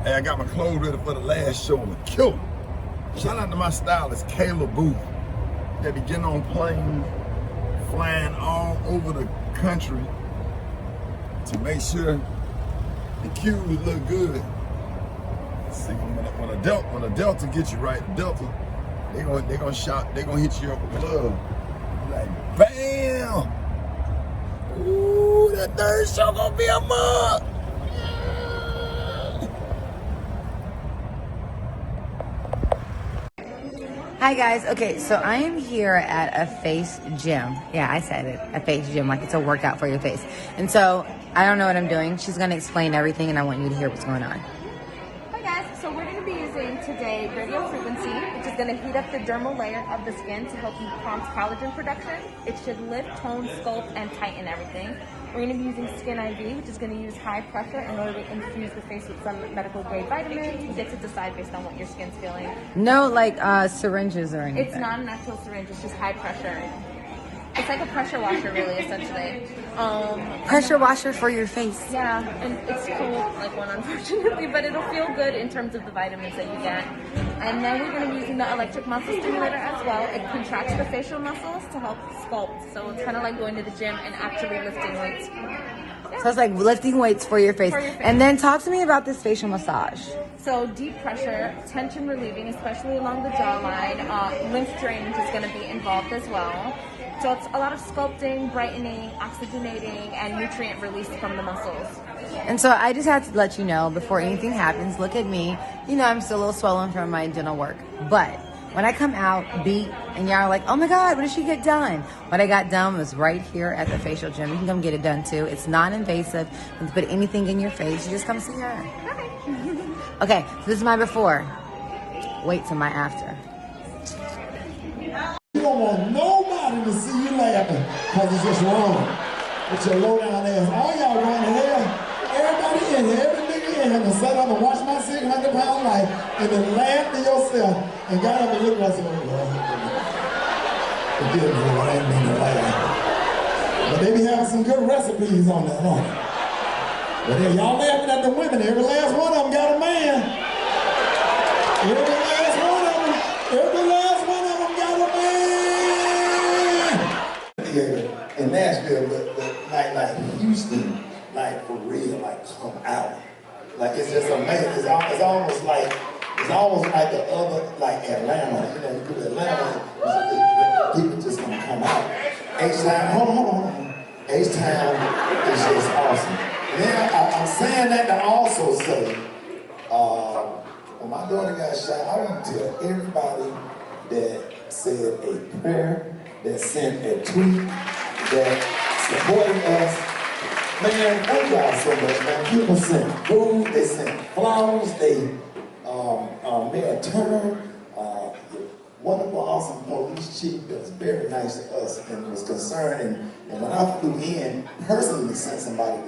Hey, I got my clothes ready for the last show. I'm a killer. Shout out to my stylist, Kayla Booth. They be getting on planes, flying all over the country to make sure the cues look good. See, when a Delta gets you right, the Delta, they gonna shout, they gonna hit you up with love. Like, bam! Ooh, that third show gonna be a mug! Hi guys, okay, so I am here at a face gym. Yeah, I said it, a face gym, like it's a workout for your face. And so, I don't know what I'm doing. She's gonna explain everything and I want you to hear what's going on. Hi guys, so we're gonna be using today radio frequency, which is gonna heat up the dermal layer of the skin to help you prompt collagen production. It should lift, tone, sculpt, and tighten everything. We're going to be using Skin IV, which is going to use high pressure in order to infuse the face with some medical grade vitamins. You get to decide based on what your skin's feeling. No, like syringes or anything. It's not an actual syringe, it's just high pressure. It's like a pressure washer, really, essentially. Pressure washer for your face. Yeah, and it's cold, like one, unfortunately, but it'll feel good in terms of the vitamins that you get. And then we're going to be using the electric muscle stimulator as well. It contracts the facial muscles to help sculpt. So it's kind of like going to the gym and actually lifting weights. So it's like lifting weights for your face. And then talk to me about this facial massage. So deep pressure, tension relieving, especially along the jawline. Lymph drainage is going to be involved as well. So it's a lot of sculpting, brightening, oxygenating, and nutrient release from the muscles. And so I just have to let you know before anything happens, look at me. You know, I'm still a little swollen from my dental work. But when I come out, beat, and y'all are like, oh my God, what did she get done? What I got done was right here at the facial gym. You can come get it done too. It's non-invasive. You can put anything in your face. You just come see her. Okay, so this is my before. Wait till my after. You don't want nobody to see you laughing because it's just wrong. With your low down ass. All y'all going to hell. Everybody in here, every nigga in here, and sat up and watched my 600-pound life and then laughed to yourself and got up and looked at us and said, forgive me, I ain't mean to laugh. But they be having some good recipes on that, huh? But then y'all laughing at the women. Every last one of them got a man. Every last one of them. Every last one of them got a man. Yeah, in Nashville, like Houston, like for real, like come out. Like it's just amazing. It's almost like the other, like Atlanta. You know, you go to Atlanta, people just gonna come out. H-Town, hold on. H-Town is just awesome. And then I'm saying that to also say, when my daughter got shot, I want to tell everybody that said a prayer, that sent a tweet, that supported us. Man, thank y'all so much, man. People sent food, they sent flowers, they made a turn. Wonderful, awesome police chief that was very nice to us and was concerned. And when I flew in, personally sent somebody,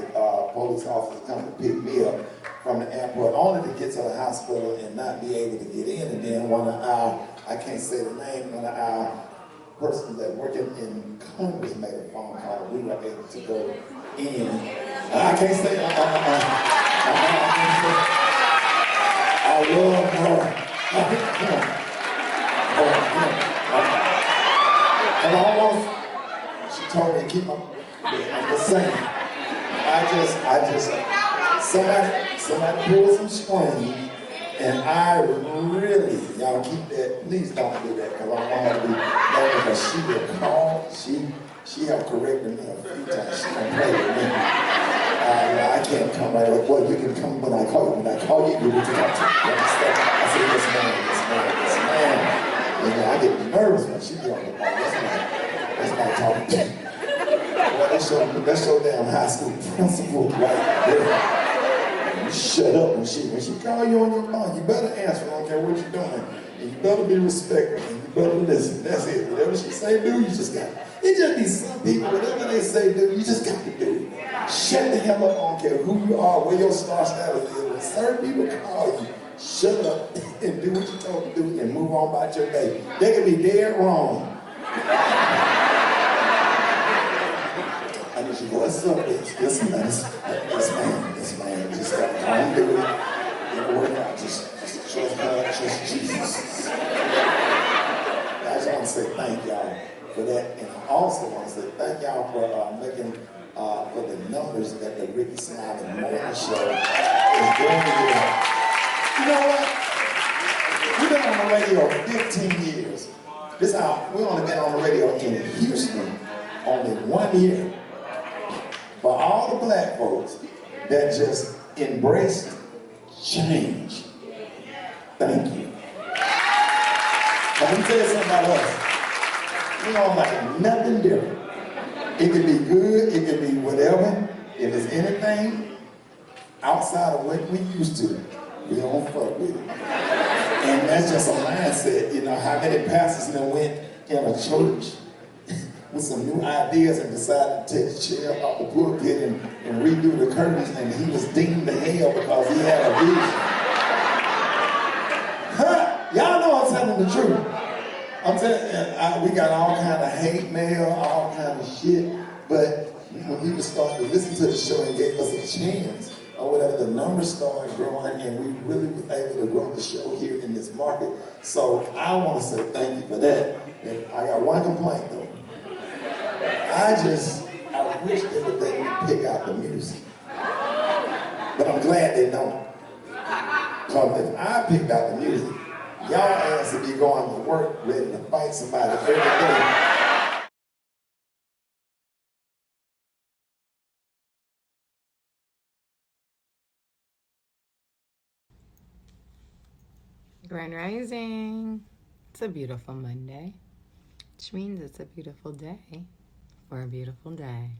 police officer, come to pick me up from the airport, only to get to the hospital and not be able to get in. And then one of our, I can't say the name, one of our persons that working in Congress made a phone call. We were able to go in. I can't say, I love her. And almost, she told me to keep I'm just saying. Somebody pulled some strings, and I really, y'all keep that, please don't do that, because I want her to be mad because she will call, she have corrected me a few times, she don't play with me. I can't come right away. Well, you can come when I call you. When I call you, you need to talk to me. I say, yes ma'am. And I get nervous when she be on the phone. That's not talking to me. Well, that's your damn high school principal right there. You shut up when she call you on your phone. You better answer. I don't care what you're doing. And you better be respectful. And you better listen. That's it. Whatever she say do, you just got it. It just be some people, whatever they say do, you just got to do it. Shut the hell up. I don't care who you are, where your star status is. When certain people call you, shut up and do what you're told to do and move on about your day. They can be dead wrong. I need you to go, what's up, bitch? Yes, man. Just don't do it. It'll work out. Just trust God, trust Jesus. I just want to say thank y'all for that. And I also want to say thank y'all for making, for the numbers that the Rickey Smiley Morning Show is doing here. You know what? We've been on the radio 15 years. We've only been on the radio in Houston only 1 year. For all the black folks that just embraced change, thank you. Let me tell you something about us. We don't like nothing different. It can be good, it can be whatever. If it's anything outside of what we used to, we don't fuck with it. And that's just a mindset. You know, how many pastors that went in a church with some new ideas and decided to take the chair off the pulpit and redo the curtains, and he was deemed to hell because he had a vision. Huh? Y'all know I'm telling the truth. I'm telling you, we got all kind of hate mail, all kind of shit. But when people started to listen to the show and gave us a chance, or whatever, the numbers started growing, and we really were able to grow the show here in this market. So I want to say thank you for that. And I got one complaint though. I wish they would let me pick out the music. But I'm glad they don't. Because if I picked out the music, y'all ass would be going to work ready to fight somebody every day. Grand Rising. It's a beautiful Monday, which means it's a beautiful day for a beautiful day.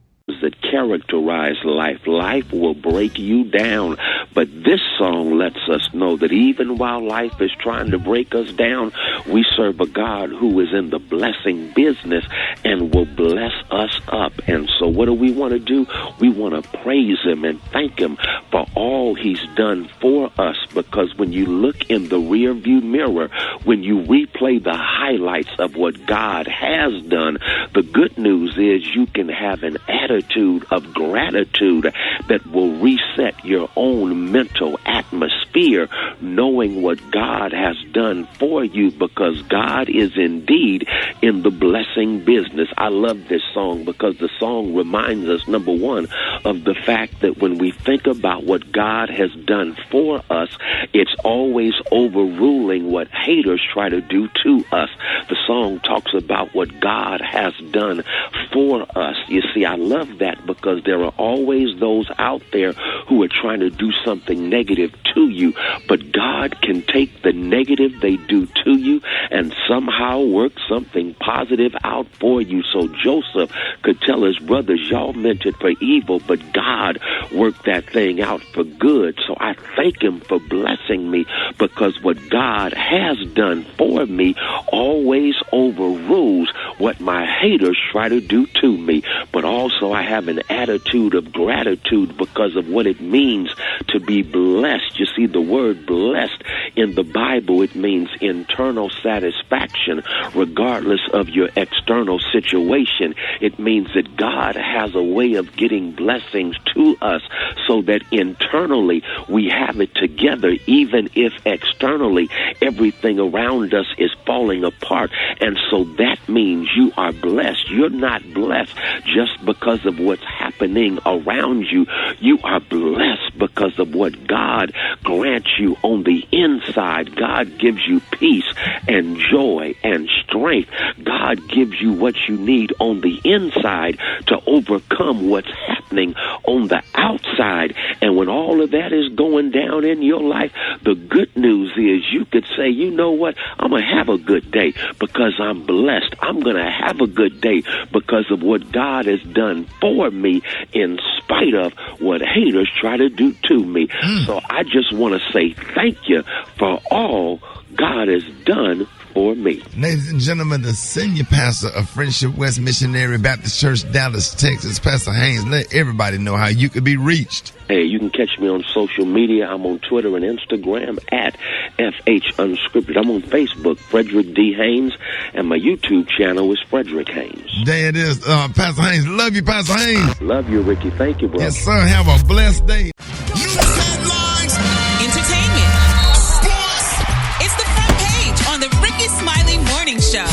That characterize life. Life will break you down, but this song lets us know that even while life is trying to break us down, we serve a God who is in the blessing business and will bless us up. And so what do we want to do? We want to praise him and thank him for all he's done for us, because when you look in the rear view mirror, when you replay the highlights of what God has done, the good news is you can have an attitude of gratitude that will reset your own mental atmosphere, knowing what God has done for you, because God is indeed in the blessing business. I love this song because the song reminds us, number one, of the fact that when we think about what God has done for us, it's always overruling what haters try to do to us. The song talks about what God has done for us. You see, I love that because there are always those out there who are trying to do something negative to you, but God can take the negative they do to you and somehow work something positive out for you. So Joseph could tell his brothers, y'all meant it for evil, but God worked that thing out for good. So I thank him for blessing me, because what God has done for me always overrules what my haters try to do to me. But also I have an attitude of gratitude because of what it means to be blessed. You see, the word blessed in the Bible, it means internal satisfaction regardless of your external situation. It means that God has a way of getting blessings to us so that internally we have it together, even if externally everything around us is falling apart. And so that means you are blessed. You're not blessed just because of what's happening around you. You are blessed because of what God grants you on the inside. God gives you peace and joy and strength. God gives you what you need on the inside to overcome what's happening on the outside. And when all of that is going down in your life, the good news is you could say, you know what, I'm going to have a good day because I'm blessed. I'm going to have a good day because of what God has done for me in spite of what haters try to do to me. So I just want to say thank you for all God has done for me. Ladies and gentlemen, the senior pastor of Friendship West Missionary Baptist Church, Dallas, Texas, Pastor Haynes, let everybody know how you could be reached. Hey, you can catch me on social media. I'm on Twitter and Instagram at FH Unscripted. I'm on Facebook, Frederick D. Haynes, and my YouTube channel is Frederick Haynes. There it is. Pastor Haynes, love you, Pastor Haynes. Love you, Ricky. Thank you, bro. Yes, sir. Have a blessed day. News headlines, entertainment, sports. It's the front page on the Rickey Smiley Morning Show.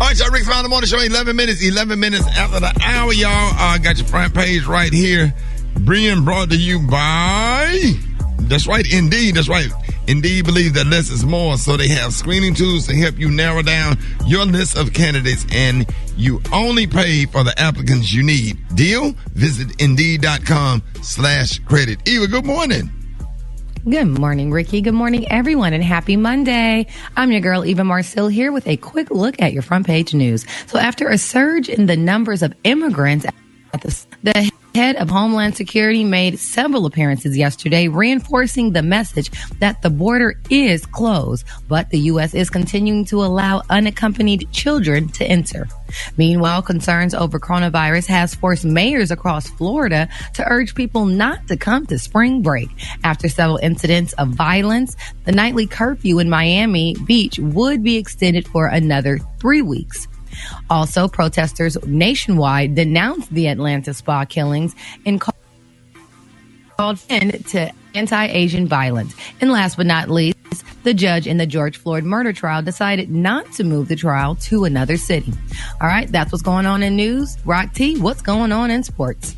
All right, y'all, Rickey Smiley Morning Show, 11 minutes after the hour, y'all. Got your front page right here. Being brought to you by, that's right, Indeed. That's right. Indeed believes that less is more, so they have screening tools to help you narrow down your list of candidates, and you only pay for the applicants you need. Deal? Visit Indeed.com/credit. Eva, good morning. Good morning, Ricky. Good morning, everyone, and happy Monday. I'm your girl, Eva Marcel, here with a quick look at your front page news. So after a surge in the numbers of immigrants at the Head of Homeland Security made several appearances yesterday, reinforcing the message that the border is closed, but the U.S. is continuing to allow unaccompanied children to enter. Meanwhile, concerns over coronavirus has forced mayors across Florida to urge people not to come to spring break. After several incidents of violence, the nightly curfew in Miami Beach would be extended for another 3 weeks. Also, protesters nationwide denounced the Atlanta spa killings and called to anti-Asian violence. And last but not least, the judge in the George Floyd murder trial decided not to move the trial to another city. All right, that's what's going on in news. Rock T, what's going on in sports?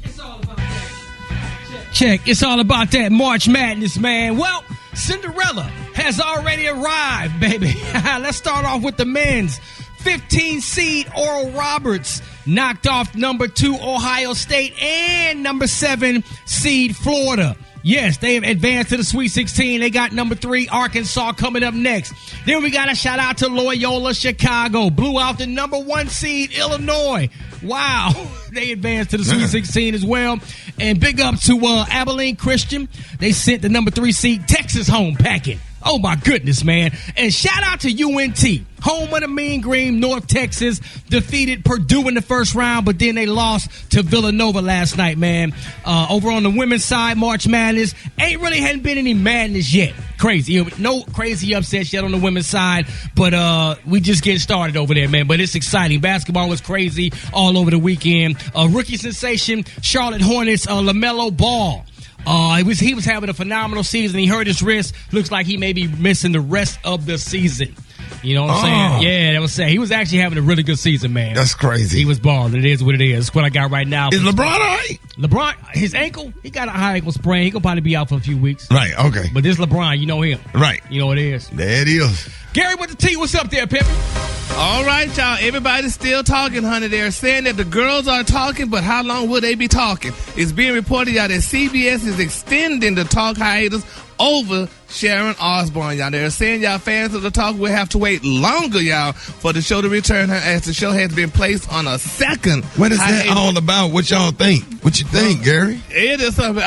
Check. It's all about that March Madness, man. Well, Cinderella has already arrived, baby. Let's start off with the men's. 15 seed Oral Roberts knocked off number 2 Ohio State and number 7 seed Florida. Yes, they have advanced to the Sweet 16. They got number 3 Arkansas coming up next. Then we got a shout out to Loyola Chicago. Blew out the number 1 seed Illinois. Wow. They advanced to the Sweet 16 as well. And big up to Abilene Christian. They sent the number 3 seed Texas home packing. Oh, my goodness, man. And shout out to UNT, home of the Mean Green, North Texas, defeated Purdue in the first round, but then they lost to Villanova last night, man. Over on the women's side, March Madness, hadn't been any madness yet. Crazy. No crazy upsets yet on the women's side, but we just getting started over there, man. But it's exciting. Basketball was crazy all over the weekend. Rookie sensation, Charlotte Hornets, Lamellar Ball. He was having a phenomenal season. He hurt his wrist. Looks like he may be missing the rest of the season. You know what I'm saying? Yeah, that was sad. He was actually having a really good season, man. That's crazy. He was balling. It is what it is. It's what I got right now. Is LeBron all right? LeBron, his ankle, he got a high ankle sprain. He could probably be out for a few weeks. Right, okay. But this LeBron, you know him. Right. You know what it is. There it is. Gary with the T, what's up there, Pimpin'? All right, y'all. Everybody's still talking, honey. They're saying that the girls are talking, but how long will they be talking? It's being reported, y'all, that CBS is extending the talk hiatus over Sharon Osbourne, y'all. They're saying y'all fans of the talk will have to wait longer, y'all, for the show to return as the show has been placed on a second. What is that all about? What y'all think? What you think, Gary? It is something.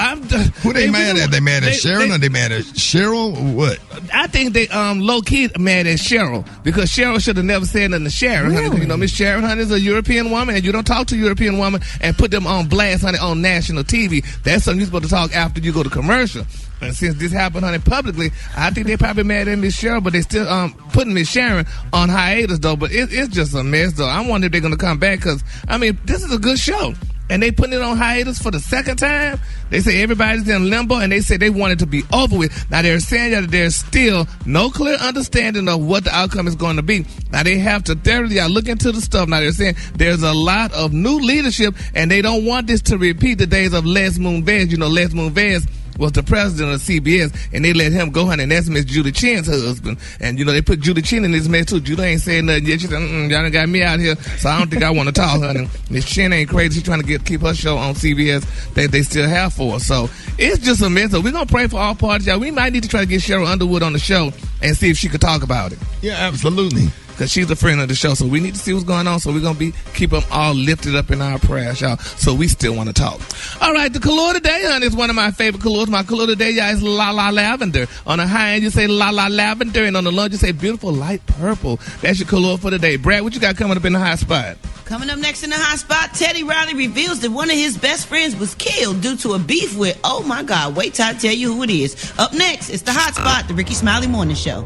Who they mad at? They mad at Sharon or they mad at Cheryl or what? I think they low-key mad at Cheryl because Cheryl should have never said nothing to Sharon. Really? Honey. You know, Miss Sharon, honey, is a European woman, and you don't talk to a European woman and put them on blast, honey, on national TV. That's something you're supposed to talk after you go to commercial. And since this happened, honey, publicly, I think they probably mad at Miss Cheryl, but they still putting Miss Sharon on hiatus, though. But it's just a mess, though. I wonder if they're going to come back because, I mean, this is a good show. And they putting it on hiatus for the second time. They say everybody's in limbo, and they say they want it to be over with. Now, they're saying that there's still no clear understanding of what the outcome is going to be. Now, they have to thoroughly look into the stuff. Now, they're saying there's a lot of new leadership, and they don't want this to repeat the days of Les Moonves. You know, Les Moonves was the president of CBS, and they let him go, honey, and that's Miss Judy Chen's husband. And, you know, they put Judy Chen in this mess, too. Judy ain't saying nothing yet. She said, y'all done got me out here, so I don't think I want to talk, honey. Miss Chen ain't crazy. She's trying to keep her show on CBS that they still have for her. So it's just a mess. So we're going to pray for all parties, y'all. We might need to try to get Cheryl Underwood on the show and see if she could talk about it. Yeah, absolutely. Because she's a friend of the show, so we need to see what's going on. So we're going to keep them all lifted up in our prayers, y'all. So we still want to talk. All right, the color today, honey, is one of my favorite colors. My color today, y'all, is La La Lavender. On the high end, you say La La Lavender, and on the low, you say beautiful light purple. That's your color for today. Brad, what you got coming up in the hot spot? Coming up next in the hot spot, Teddy Riley reveals that one of his best friends was killed due to a beef with, oh my God, wait till I tell you who it is. Up next, it's the hot spot, the Rickey Smiley Morning Show.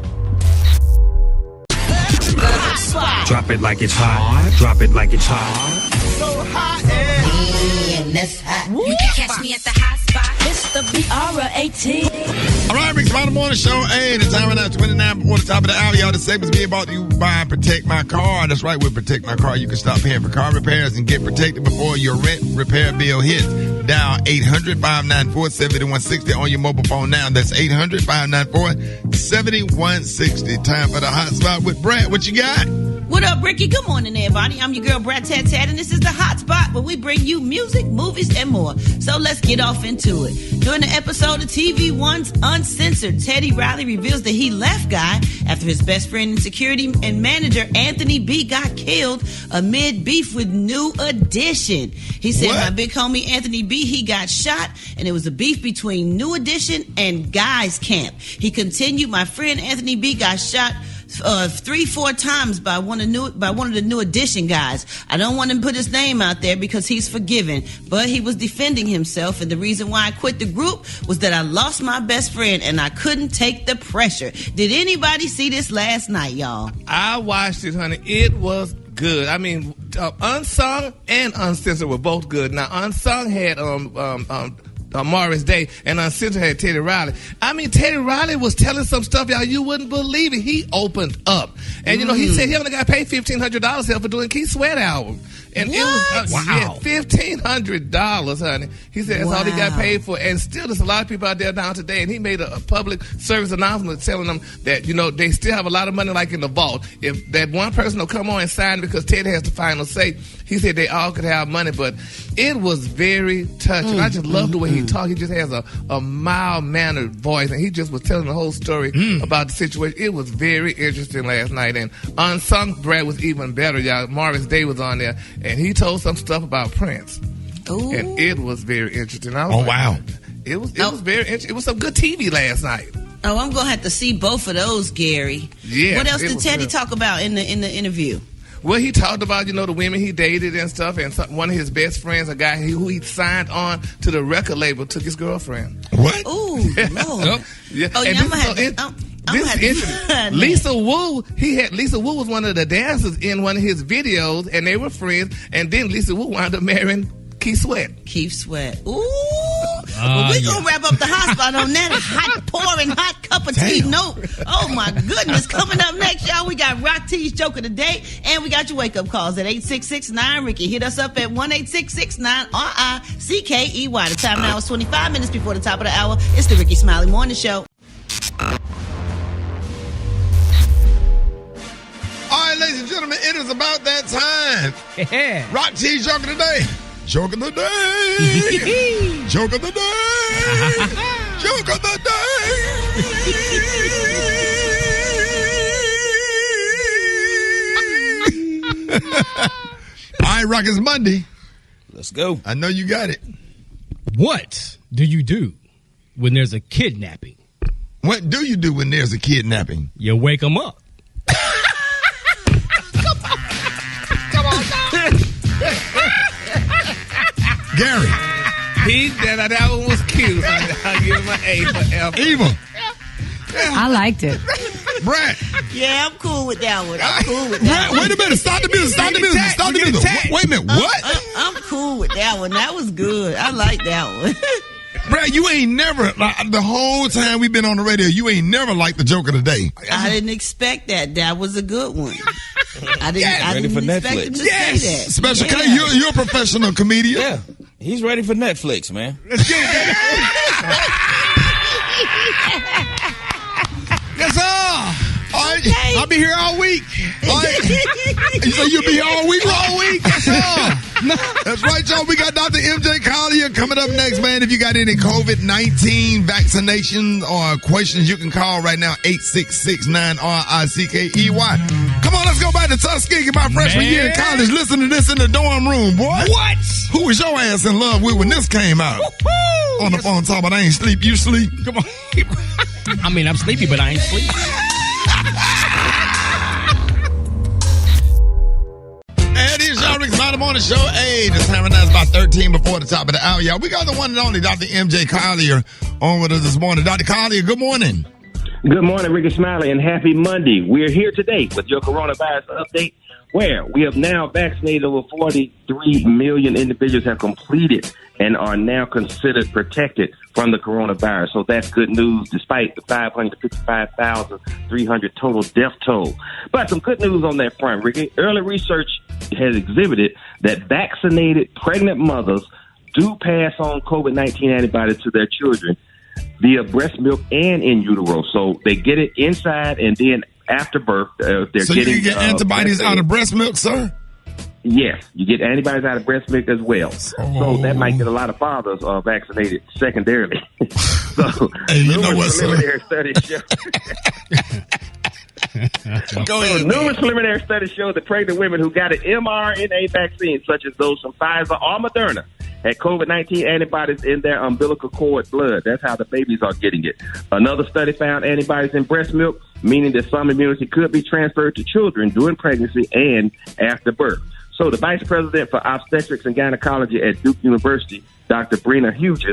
Drop it like it's hot. Drop it like it's hot. So hot and that's hot. You can catch me at the hot spot. It's the BR18. All right, Rickey Smiley Morning Show. Hey, the time right now, 29 before the top of the hour. Y'all, the segment's being brought to you by Protect My Car. That's right, with Protect My Car, you can stop paying for car repairs and get protected before your rent repair bill hits. Dial 800-594-7160 on your mobile phone now. That's 800-594-7160. Time for the hot spot with Brad. What you got? What up, Ricky? Good morning, everybody. I'm your girl, Brad Tat Tat, and this is the Hot Spot where we bring you music, movies, and more. So let's get off into it. During the episode of TV One's Uncensored, Teddy Riley reveals that he left Guy after his best friend and security and manager, Anthony B, got killed amid beef with New Edition. He said, my big homie, Anthony B, he got shot, and it was a beef between New Edition and Guy's camp. He continued, my friend Anthony B got shot 3-4 times by one of the New Edition guys. I don't want to put his name out there because he's forgiven, but he was defending himself, and the reason why I quit the group was that I lost my best friend and I couldn't take the pressure. Did anybody see this last night, y'all? I watched it, honey. It was good. I mean, Unsung and Uncensored were both good. Now, Unsung had Morris Day, and Uncensored had Teddy Riley. I mean, Teddy Riley was telling some stuff, y'all, you wouldn't believe it. He opened up. And, he said he only got paid $1,500 for doing Keith Sweat album. And it was $1,500, honey. He said that's all he got paid for. And still, there's a lot of people out there now today. And he made a public service announcement telling them that, they still have a lot of money like in the vault. If that one person will come on and sign because Teddy has the final say, he said they all could have money. But it was very touching. I just love the way he talked. He just has a mild-mannered voice. And he just was telling the whole story about the situation. It was very interesting last night. And Unsung Brad was even better, y'all. Morris Day was on there. And he told some stuff about Prince. Ooh. And it was very interesting. Wow. It was very interesting. It was some good TV last night. Oh, I'm going to have to see both of those, Gary. Yeah. What else did Teddy talk about in the interview? Well, he talked about, the women he dated and stuff, and one of his best friends, a guy who he signed on to the record label, took his girlfriend. What? Ooh, Lord. Yeah. Oh, yeah, This is interesting. Lisa Wu was one of the dancers in one of his videos, and they were friends. And then Lisa Wu wound up marrying Keith Sweat. Ooh. Well, we're going to wrap up the hot spot on that pouring hot cup of tea note. Oh, my goodness. Coming up next, y'all, we got Rock T's Joke of the Day, and we got your wake-up calls at 866-9-RICKY. Hit us up at 1-866-9-RICKEY. The time now is 25 minutes before the top of the hour. It's the Rickey Smiley Morning Show. All right, ladies and gentlemen, it is about that time. Rock T's Joke of the Day. Joke of the Day. Joke of the Day. Joke of the Day. All right, Rock, it's Monday. Let's go. I know you got it. What do you do when there's a kidnapping? What do you do when there's a kidnapping? You wake them up. Gary. That one was cute. I'll give him an A for effort. Eva. I liked it. Brad. Yeah, I'm cool with that one. Brad, wait a minute. Stop the music. Wait a minute. What? I'm cool with that one. That was good. I like that one. Brad, you ain't never, the whole time we've been on the radio, you ain't never liked the Joke of the Day. I didn't expect that. That was a good one. I didn't expect him to say that. Special K, you're a professional comedian. Yeah. He's ready for Netflix, man. Let's get it. Yes, sir. All right. Okay. I'll be here all week. All right. You say you'll be here all week? All week. Yes, sir. That's right, y'all. We got Dr. MJ Collier coming up next, man. If you got any COVID-19 vaccinations or questions, you can call right now, 866-9-RICKEY. Come on, let's go back to Tuskegee, my freshman year in college. Listen to this in the dorm room, boy. What? Who was your ass in love with when this came out? Woo-hoo! On the phone talking about I ain't sleep, you sleep. Come on. I mean, I'm sleepy, but I ain't sleepy. And it is y'all, Rickey Smiley Morning Show. Hey, the time now is about 13 before the top of the hour, y'all. We got the one and only Dr. MJ Collier on with us this morning. Dr. Collier, good morning. Good morning, Rickey Smiley, and happy Monday. We're here today with your coronavirus update, where we have now vaccinated over 43 million individuals have completed and are now considered protected from the coronavirus. So that's good news, despite the 555,300 total death toll. But some good news on that front, Ricky. Early research has exhibited that vaccinated pregnant mothers do pass on COVID-19 antibodies to their children via breast milk and in utero. So they get it inside, and then after birth. They're so getting, you can get antibodies out of breast milk, sir? Yes, you get antibodies out of breast milk as well. So that might get a lot of fathers vaccinated secondarily. So hey, you know what, preliminary studies show. Numerous preliminary studies show that pregnant women who got an mRNA vaccine, such as those from Pfizer or Moderna, had COVID-19 antibodies in their umbilical cord blood. That's how the babies are getting it. Another study found antibodies in breast milk, meaning that some immunity could be transferred to children during pregnancy and after birth. So the vice president for obstetrics and gynecology at Duke University, Dr. Brina Hughes,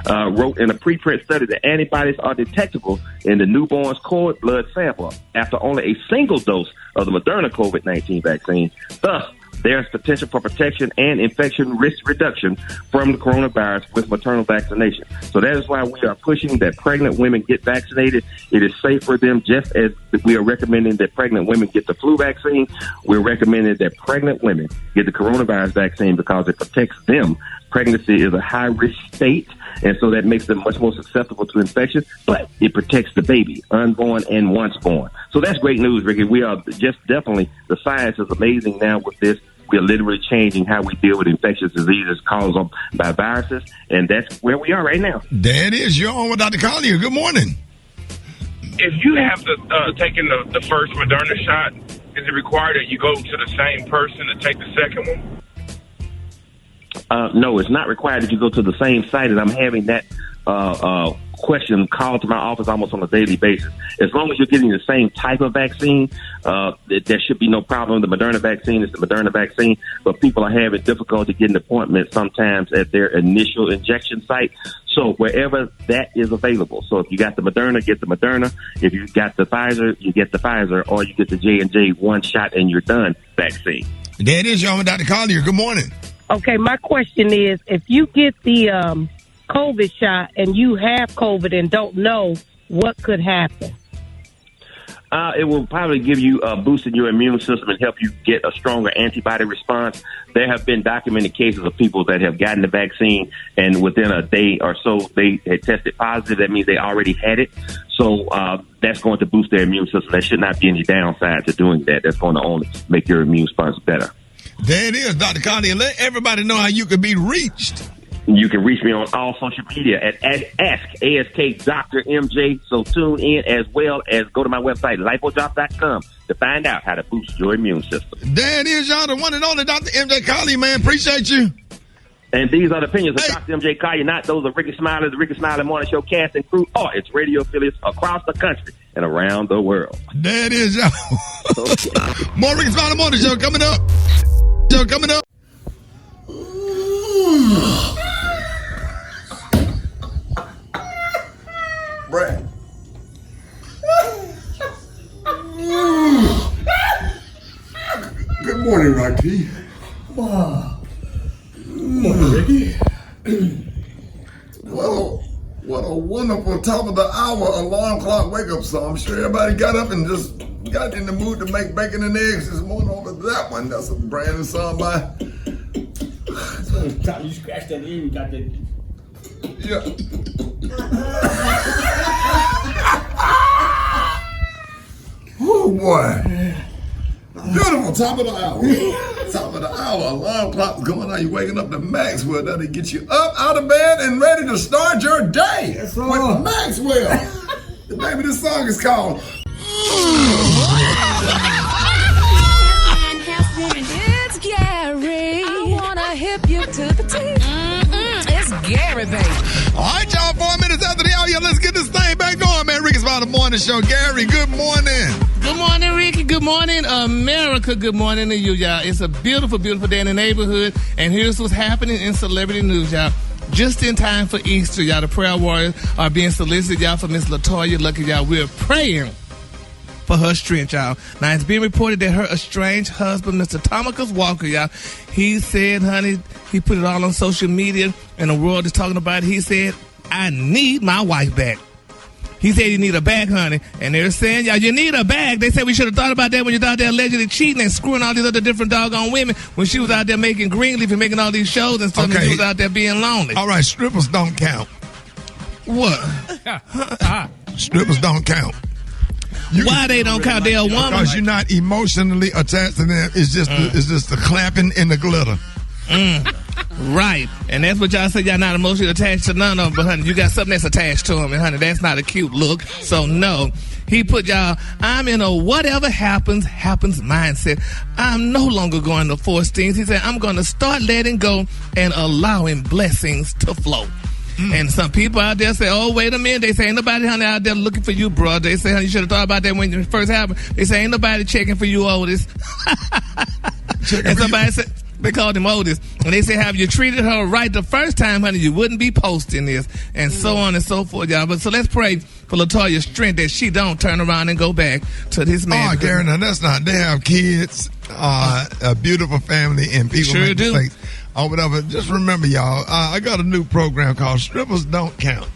wrote in a preprint study that antibodies are detectable in the newborn's cord blood sample after only a single dose of the Moderna COVID-19 vaccine. Thus, there's potential for protection and infection risk reduction from the coronavirus with maternal vaccination. So that is why we are pushing that pregnant women get vaccinated. It is safe for them, just as we are recommending that pregnant women get the flu vaccine. We're recommending that pregnant women get the coronavirus vaccine because it protects them. Pregnancy is a high-risk state, and so that makes them much more susceptible to infection, but it protects the baby, unborn and once born. So that's great news, Ricky. We are just definitely, the science is amazing now with this. We are literally changing how we deal with infectious diseases caused by viruses, and that's where we are right now. There it is. You're on with Dr. Collier. Good morning. If you have taken the first Moderna shot, is it required that you go to the same person to take the second one? No, it's not required that you go to the same site, and I'm having that question called to my office almost on a daily basis. As long as you're getting the same type of vaccine, there should be no problem. The Moderna vaccine is the Moderna vaccine, but people are having difficulty getting appointments sometimes at their initial injection site. So wherever that is available. So if you got the Moderna, get the Moderna. If you got the Pfizer, you get the Pfizer, or you get the J&J one shot and you're done vaccine. There it is. You're on with Dr. Collier. Good morning. Okay, my question is, if you get the COVID shot and you have COVID and don't know, what could happen? It will probably give you a boost in your immune system and help you get a stronger antibody response. There have been documented cases of people that have gotten the vaccine and within a day or so they had tested positive. That means they already had it. So that's going to boost their immune system. There should not be any downside to doing that. That's going to only make your immune response better. There it is, Dr. Collier. Let everybody know how you can be reached. You can reach me on all social media at Ask Dr. MJ. So tune in, as well as go to my website, lipodrop.com, to find out how to boost your immune system. There it is, y'all. The one and only Dr. MJ Collier, man. Appreciate you. And these are the opinions of Dr. MJ Collier, not those of Rickey Smiley, the Rickey Smiley Morning Show cast and crew, or its radio affiliates across the country and around the world. There it is, y'all. More Rickey Smiley Morning Show coming up. Brad. Good morning, Rocky. Wow. Good morning, Ricky. What a wonderful top of the hour alarm clock wake up song. I'm sure everybody got up and just got in the mood to make bacon and eggs this morning over that one. That's a brand new song by. So you scratched that in, you got that. Yeah. Oh boy. Beautiful top of the hour. Top of the hour. Alarm clock's going on. You waking up to Maxwell. That'll get you up out of bed and ready to start your day with Maxwell. Maybe this song is called. It's Gary. I wanna hip you to the teeth. It's Gary, baby. All right, y'all. 4 minutes after the hour, let's get this thing back going, man. Ricky's about the morning show. Gary, good morning. Good morning, Ricky. Good morning, America. Good morning to you, y'all. It's a beautiful, beautiful day in the neighborhood, and here's what's happening in celebrity news, y'all. Just in time for Easter, y'all. The prayer warriors are being solicited, y'all, for Miss LaToya Lucky, y'all. We're praying for her strength, y'all. Now, it's being reported that her estranged husband, Mr. Tomicus Walker, y'all, he said, honey, he put it all on social media, and the world is talking about it. He said, I need my wife back. He said you need a bag, honey. And they're saying, y'all, you need a bag. They said we should have thought about that when you're out there allegedly cheating and screwing all these other different doggone women when she was out there making Greenleaf and making all these shows and stuff, and she was out there being lonely. All right, strippers don't count. What? Strippers don't count. Why they don't count? They're a woman. Because you're not emotionally attached to them. It's just the clapping and the glitter. Right. And that's what y'all say. Y'all not emotionally attached to none of them. But, honey, you got something that's attached to them. And, honey, that's not a cute look. So, no. He put y'all, I'm in a whatever happens mindset. I'm no longer going to force things. He said, I'm going to start letting go and allowing blessings to flow. And some people out there say, oh, wait a minute. They say, ain't nobody, honey, out there looking for you, bro. They say, honey, you should have thought about that when it first happened. They say, ain't nobody checking for you, Otis. And somebody said, they called him Otis. And they say, have you treated her right the first time, honey, you wouldn't be posting this. And so on and so forth, y'all. But so let's pray for LaToya's strength that she don't turn around and go back to this man. Oh, Gary, now that's not. They have kids, a beautiful family, and people Sure make do. mistakes. Or whatever. Just remember, y'all, I got a new program called Strippers Don't Count.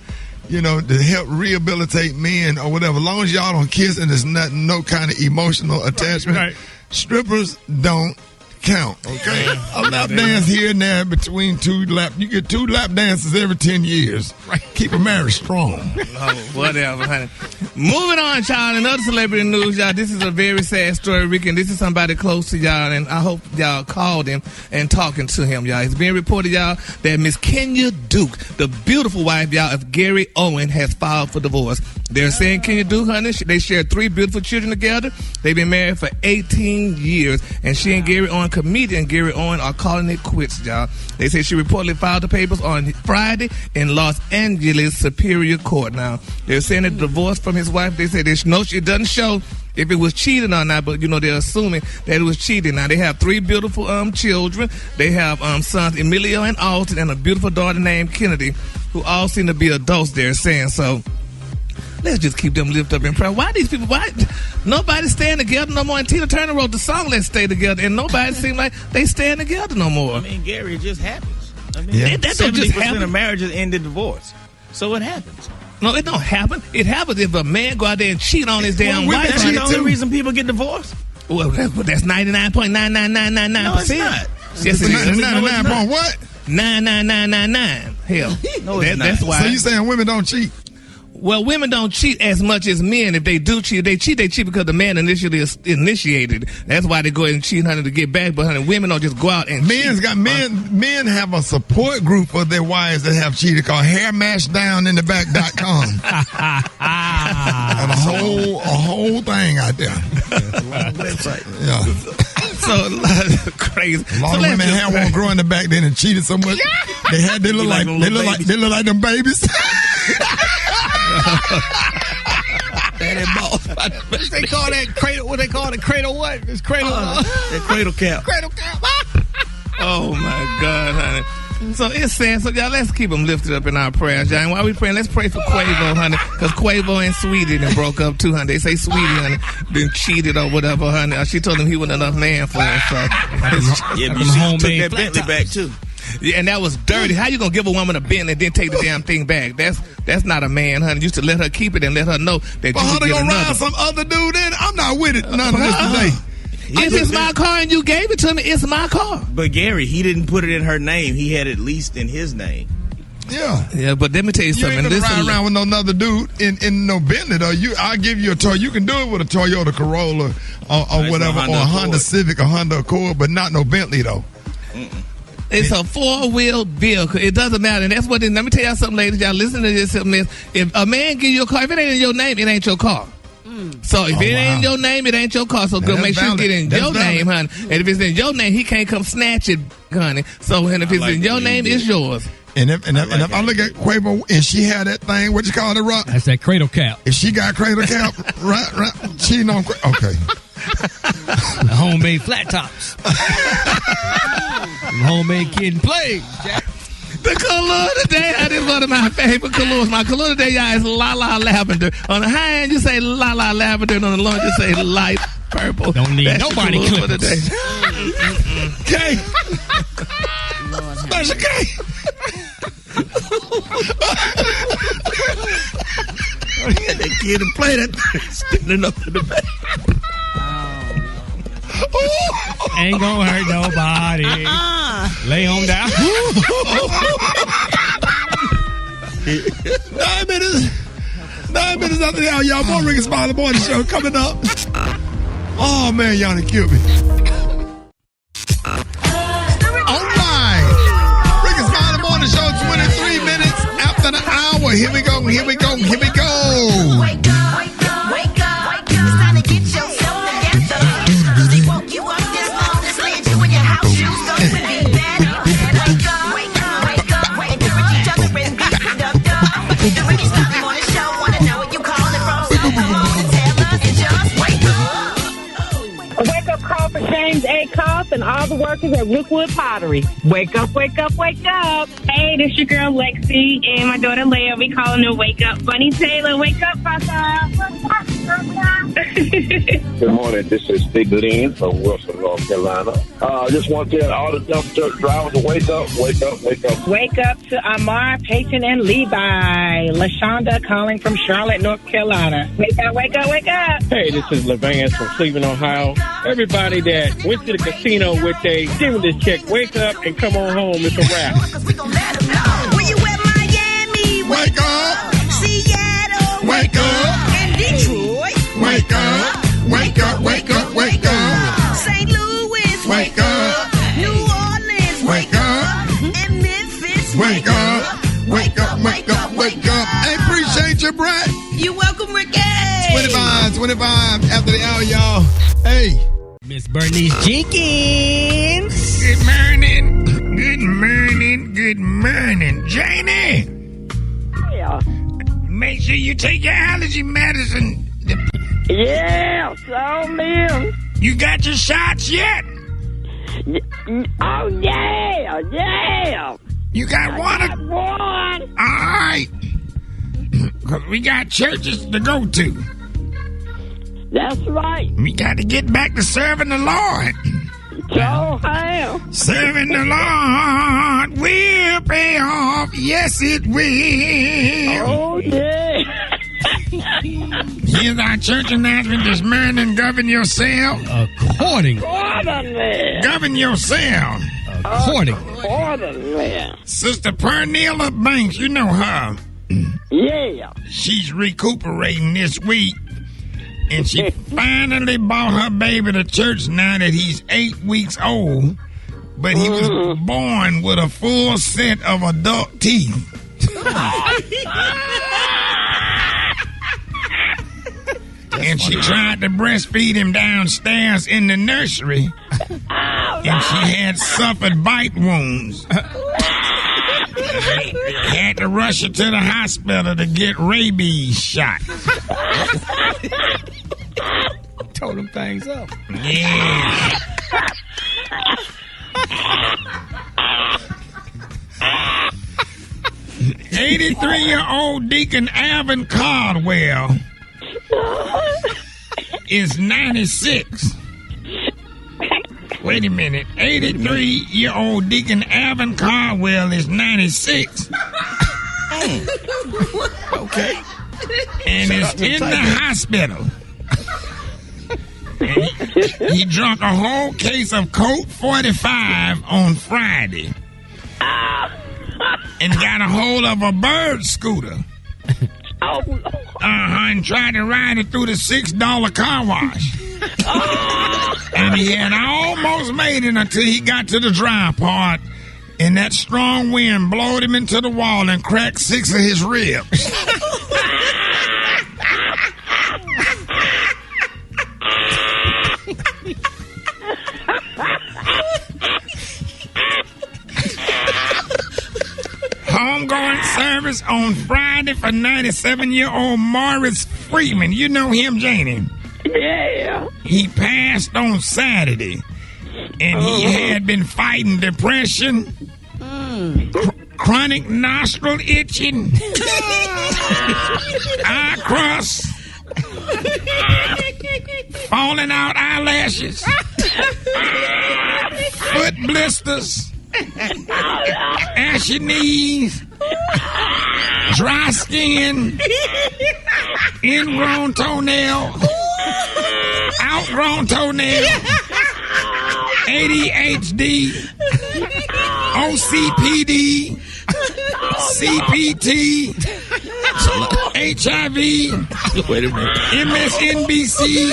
You know, to help rehabilitate men or whatever. As long as y'all don't kiss and there's no kind of emotional attachment, Right. strippers don't count. Okay, a lap dance here and there between you get 2 lap dances every 10 years. Right. Keep a marriage strong. Oh, whatever, honey. Moving on, y'all. In other celebrity news, y'all, this is a very sad story, Ricky, and this is somebody close to y'all, and I hope y'all called him and talking to him, y'all. It's being reported, y'all, that Miss Kenya Duke, the beautiful wife, y'all, of Gary Owen, has filed for divorce. They're saying Kenya Duke, honey, they share 3 beautiful children together. They've been married for 18 years, and she and Gary Owen, comedian Gary Owen, are calling it quits, y'all. They say she reportedly filed the papers on Friday in Los Angeles Superior Court. Now, they're saying that the divorce from his wife, they say it doesn't show if it was cheating or not, but, you know, they're assuming that it was cheating. Now, they have 3 beautiful children. They have sons, Emilio and Alton, and a beautiful daughter named Kennedy, who all seem to be adults, they're saying. So, let's just keep them lifted up in prayer. Why nobody's staying together no more? And Tina Turner wrote the song Let's Stay Together, and nobody seems like they staying together no more. I mean, Gary, it just happens. I mean, that don't just 70% happen. of marriages end in divorce. So it happens. No, it don't happen. It happens if a man go out there and cheat on his damn wife. That's the only reason people get divorced. Well, that's 99.99999%. No, it's not. Yes, it is. 99 point what? 99999. Hell, no, it's not. That's why. So you saying women don't cheat? Well, women don't cheat as much as men. If they do cheat, they cheat because the man initially initiated. That's why they go ahead and cheat, honey, to get back. But, honey, women don't just go out and cheat. Men have a support group for their wives that have cheated called hairmashdownintheback.com. And a whole thing out there. Website. Yeah. So crazy. A lot of women hair won't grow in the back then and cheated so much. They look like them babies. They call that cradle. What they call it? Cradle what? It's cradle. That cradle cap. Cradle cap. Oh my God, honey. So it's sad. So y'all, let's keep them lifted up in our prayers, y'all. And while we praying, let's pray for Quavo, honey, because Quavo and Sweetie then broke up too, honey. They say Sweetie, honey, been cheated or whatever, honey. She told him he wasn't enough man for her. So yeah, but she took that Bentley back too. Yeah, and that was dirty. How you gonna give a woman a Bentley and then take the damn thing back? That's not a man, honey. You used to let her keep it and let her know that well, you how could they get gonna another. ride some other dude in? I'm not with it. None of this today. If it's my car and you gave it to me, it's my car. But Gary, he didn't put it in her name. He had it leased in his name. Yeah, but let me tell you something. You ain't gonna ride around with no other dude in no Bentley though. I'll give you a toy. You can do it with a Toyota Corolla or whatever, or a Honda Civic or Honda Accord, but not no Bentley though. It's a 4-wheel vehicle. It doesn't matter. And that's what let me tell y'all something, ladies. Y'all listen to this. If a man give you a car, if it ain't in your name, it ain't your car. So if it ain't in your name, it ain't your car. So girl, make sure you get in your name, honey. And if it's in your name, he can't come snatch it, honey. So and if it's in your name, it's yours. And if I look at Quavo and she had that thing, what you call it, Rock? That's that cradle cap. If she got cradle cap, right, cheating on okay. The homemade flat tops. The homemade kid and play. The color of the day, that is one of my favorite colors. My color of the day, y'all, is La Lavender. On the high end, you say La Lavender, and on the low end, you say light purple. Don't need That's nobody the color of the day. K. Special K. That kid and play that thing standing up in the back. Ain't gonna hurt nobody. Lay on down. 9 minutes after the hour, y'all. More Rickey Smiley Morning Show coming up. Oh, man, y'all done killed me. All right. Rickey Smiley Morning Show, 23 minutes after the hour. Here we go, here we go, here we go. Wake up, wake up, wake up. It's time to get yourself together. They woke you up this morning, slid you in your house shoes, go to be better. Wake up, wake up, wake up. Encourage each other and be productive. The Rickey Smiley Morning Show, wanna know where you calling from? So come on and tell us and just wake up. A wake-up call for James A. Koff and all the workers at Rookwood Pottery. Wake up, wake up, wake up. Hey, this your girl Lexi and my daughter Leah. We calling her Wake Up. Bunny Taylor, wake up, Papa. Good morning. This is Big Lynn from Wilson, North Carolina. I just want to tell all the dump truck drivers to wake up, wake up, wake up. Wake up to Amar, Peyton, and Levi. LaShonda calling from Charlotte, North Carolina. Wake up, wake up, wake up. Hey, this is LeVance from Cleveland, Ohio. Everybody that went to the casino with a stimulus check, wake up and come on home. It's a wrap. Where you at, Miami? Wake up. Seattle. Wake up. And Detroit. Wake up. Wake up, wake up, wake up. St. Louis. Wake up. New Orleans. Wake up. And Memphis. Wake up. Wake up, wake up, wake up. I appreciate you, Brett. You welcome, Rickey. 25 after the hour, y'all. Hey. Miss Bernice Jenkins. Good morning. Good morning. Good morning. Janie. Yeah. Make sure you take your allergy medicine. Yeah, so live. You got your shots yet? Oh, yeah, yeah. You got one? I got one. All right. Because we got churches to go to. That's right. We got to get back to serving the Lord. So have. Serving the Lord will pay off. Yes, it will. Oh, yeah. Here's our church announcement this morning. Govern yourself. Accordingly. Govern yourself. Accordingly. Sister Pernilla Banks, you know her. Yeah. She's recuperating this week. And she finally brought her baby to church now that he's 8 weeks old. But he was born with a full set of adult teeth. And she tried to breastfeed him downstairs in the nursery. And she had suffered bite wounds. Had to rush her to the hospital to get rabies shot. Told them things up. Yeah. "83-year-old Deacon Alvin Caldwell is 96. Wait a minute. 83-year-old Deacon Alvin Caldwell is 96. Okay. And is in the hospital. And he drunk a whole case of Colt 45 on Friday. And got a hold of a bird scooter. And tried to ride it through the $6 car wash. And he had almost made it until he got to the dry part. And that strong wind blowed him into the wall and cracked 6 of his ribs. Homegoing service on Friday for 97-year-old Morris Freeman. You know him, Janie? Yeah. He passed on Saturday, and he had been fighting depression, chronic nostril itching, eye crust, falling out eyelashes, foot blisters, ashy knees, dry skin, ingrown toenail, outgrown toenail, ADHD, OCPD, CPT, HIV, Wait a minute. MSNBC,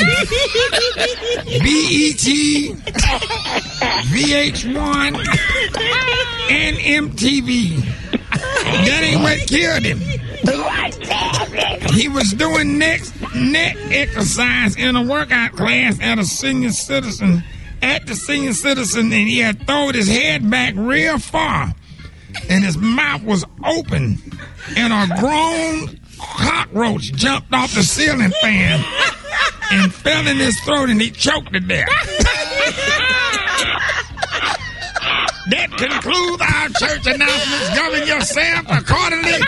BET, VH1, and MTV. That ain't what killed him. He was doing neck exercise in a workout class at the senior citizen, and he had thrown his head back real far, and his mouth was open, and a grown cockroach jumped off the ceiling fan and fell in his throat, and he choked to death. That concludes our church announcements. Govern yourself accordingly.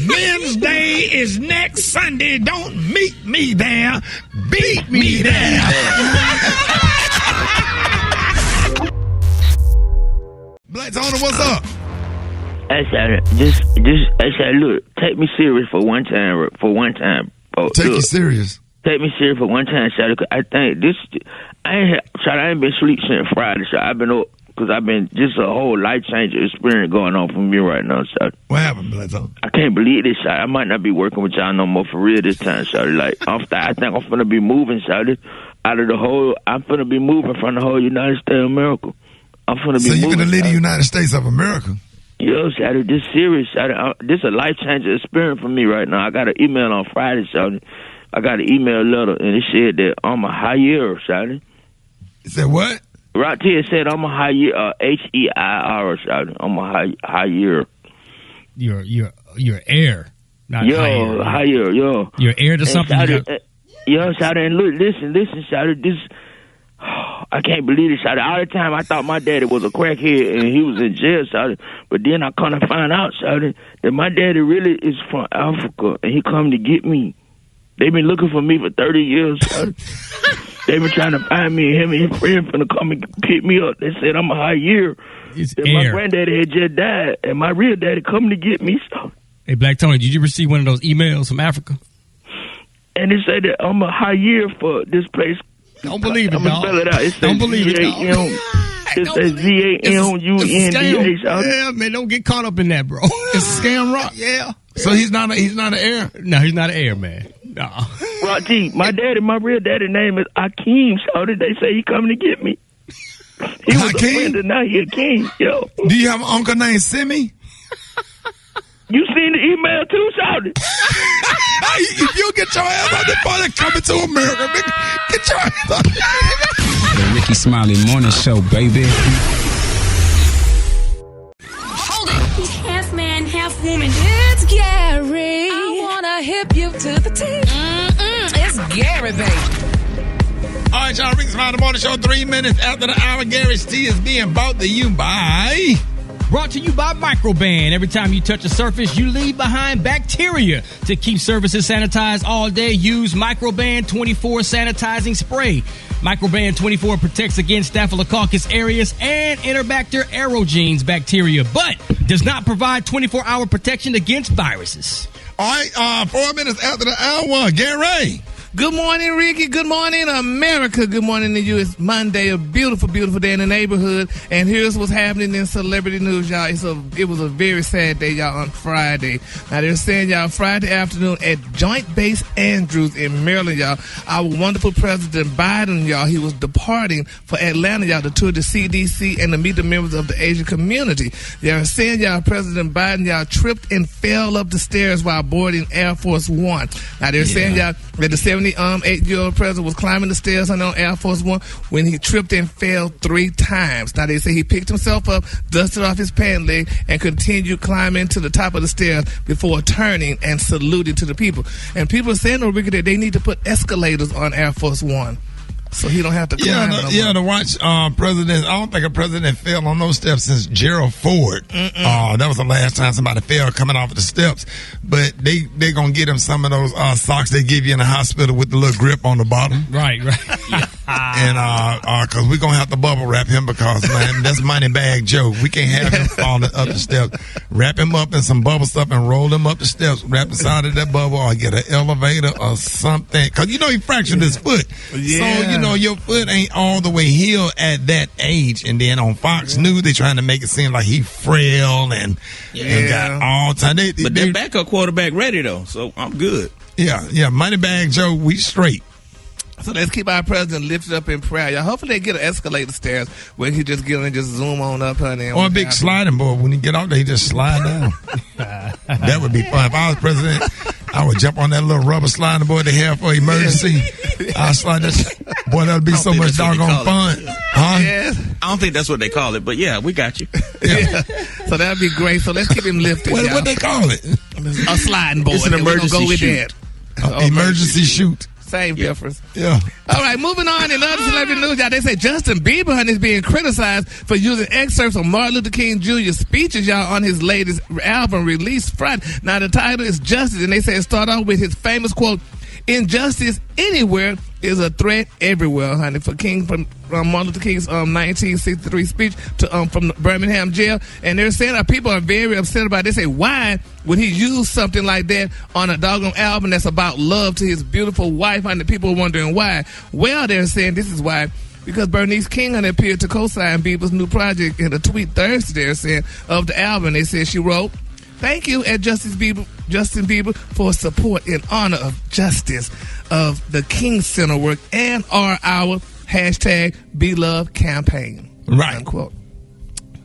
Men's Day is next Sunday. Don't meet me there. Beat me there. Black Tony, what's up? I said, look, take me serious for one time. Take you serious. Take me serious for one time, Shawty. I think I ain't been sleep since Friday, so I've been up. Because I've been just a whole life-changing experience going on for me right now, Shawty. What happened, Bledsoe? I can't believe this, Shawty. I might not be working with y'all no more for real this time, Shawty. Like, I think I'm finna be moving, Shawty, I'm finna be moving from the whole United States of America. I'm finna be moving. So you're gonna leave the United States of America? Yo, Shawty, this serious, Shawty. This is a life-changing experience for me right now. I got an email on Friday, Shawty. I got an email letter, and it said that I'm a higher, Shawty. It said what? Right here said I'm a higher, HEIR, Shawty. I'm a higher. You're heir, not higher. Higher, yo. You're heir to something. Yo, Shawty, and look, listen, Shawty. This, I can't believe this, Shawty. All the time I thought my daddy was a crackhead and he was in jail, Shawty. But then I kind of find out, Shawty, that my daddy really is from Africa and he come to get me. They've been looking for me for 30 years, Shawty. They been trying to find me, and him and his friend finna come and pick me up. They said I'm a high year. My granddaddy had just died, and my real daddy coming to get me. So. Hey, Black Tony, did you receive one of those emails from Africa? And they said that I'm a high year for this place. Don't believe it, I'm gonna spell it out. Don't believe it, dog. It says ZAMUNDA. Yeah, man, don't get caught up in that, bro. It's a scam rock. Yeah. So he's not an heir? No, he's not an heir, man. No. Right, G, my real daddy name is Akeem, so they say he coming to get me. He was a friend and now he a king, yo. Do you have an uncle named Simi? You seen the email too, Shawty? If you get your ass on the phone and coming to America, nigga, get your ass on the Rickey Smiley Morning Show, baby. Hold it. He's half man, half woman. It's Gary. I wanna hip you to the teeth. It's Gary, baby. All right, y'all. Rickey Smiley Morning Show. 3 minutes after the hour. Gary's tea is being brought to you by... Brought to you by Microban. Every time you touch a surface, you leave behind bacteria. To keep surfaces sanitized all day, use Microban 24 sanitizing spray. Microban 24 protects against Staphylococcus aureus and Enterobacter aerogenes bacteria, but does not provide 24-hour protection against viruses. All right, 4 minutes after the hour, Gary. Good morning, Ricky. Good morning, America. Good morning to you. It's Monday, a beautiful, beautiful day in the neighborhood. And here's what's happening in celebrity news, y'all. It was a very sad day, y'all, on Friday. Now, they're saying, y'all, Friday afternoon at Joint Base Andrews in Maryland, y'all, our wonderful President Biden, y'all, he was departing for Atlanta, y'all, to tour the CDC and to meet the members of the Asian community. They're saying, y'all, President Biden, y'all, tripped and fell up the stairs while boarding Air Force One. Now, they're saying, y'all, that the 78-year-old president was climbing the stairs on Air Force One when he tripped and fell 3 times. Now, they say he picked himself up, dusted off his pant leg, and continued climbing to the top of the stairs before turning and saluting to the people. And people are saying, Ricky, that they need to put escalators on Air Force One so he don't have to climb. To watch president. I don't think a president fell on those steps since Gerald Ford. That was the last time somebody fell coming off of the steps. But they gonna get him some of those socks they give you in the hospital with the little grip on the bottom. Right. And because we're gonna have to bubble wrap him because man, that's money bag Joe. We can't have him falling up the steps. Wrap him up in some bubble stuff and roll him up the steps. Wrap inside of that bubble or get an elevator or something. Because you know he fractured his foot. Yeah. So know, your foot ain't all the way healed at that age. And then on Fox News, they trying to make it seem like he frail and got all time. But that backup quarterback ready, though, so I'm good. Yeah, Moneybag Joe, we straight. So let's keep our president lifted up in prayer, y'all. Hopefully they get an escalator stairs where he just get on and just zoom on up, honey. Or a big sliding board. When he get off there, he just slide down. That would be fun. If I was president, I would jump on that little rubber sliding board they have for emergency. I'll slide that. Boy, that would be so much doggone fun. Huh? Yes. I don't think that's what they call it, but yeah, we got you. Yeah. So that would be great. So let's keep him lifted. What they call it? A sliding board. It's an emergency shoot. Emergency shoot. Same difference. Yeah. All right, moving on in other celebrity news, y'all. They say Justin Bieber honey, is being criticized for using excerpts of Martin Luther King Jr.'s speeches, y'all, on his latest album released Friday. Now, the title is Justice, and they say it started off with his famous quote, "Injustice anywhere is a threat everywhere," honey, for King from Martin Luther King's 1963 speech to from the Birmingham jail. And they're saying people are very upset about it. They say, why would he use something like that on a doggone album that's about love to his beautiful wife? And people are wondering why. Well, they're saying this is why. Because Bernice King appeared to co-sign Bieber's new project in a tweet Thursday, they're saying, of the album. They said she wrote, "Thank you at Justin Bieber for support in honor of justice of the King Center work and our hashtag #BeLove campaign." Right. Unquote.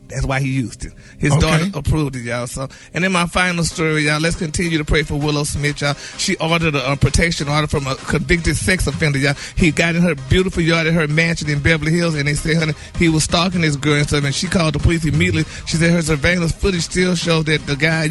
That's why he used it. His daughter approved it, y'all. So, and then my final story, y'all. Let's continue to pray for Willow Smith, y'all. She ordered a protection order from a convicted sex offender, y'all. He got in her beautiful yard at her mansion in Beverly Hills, and they said, honey, he was stalking this girl and stuff. And she called the police immediately. She said her surveillance footage still showed that the guy,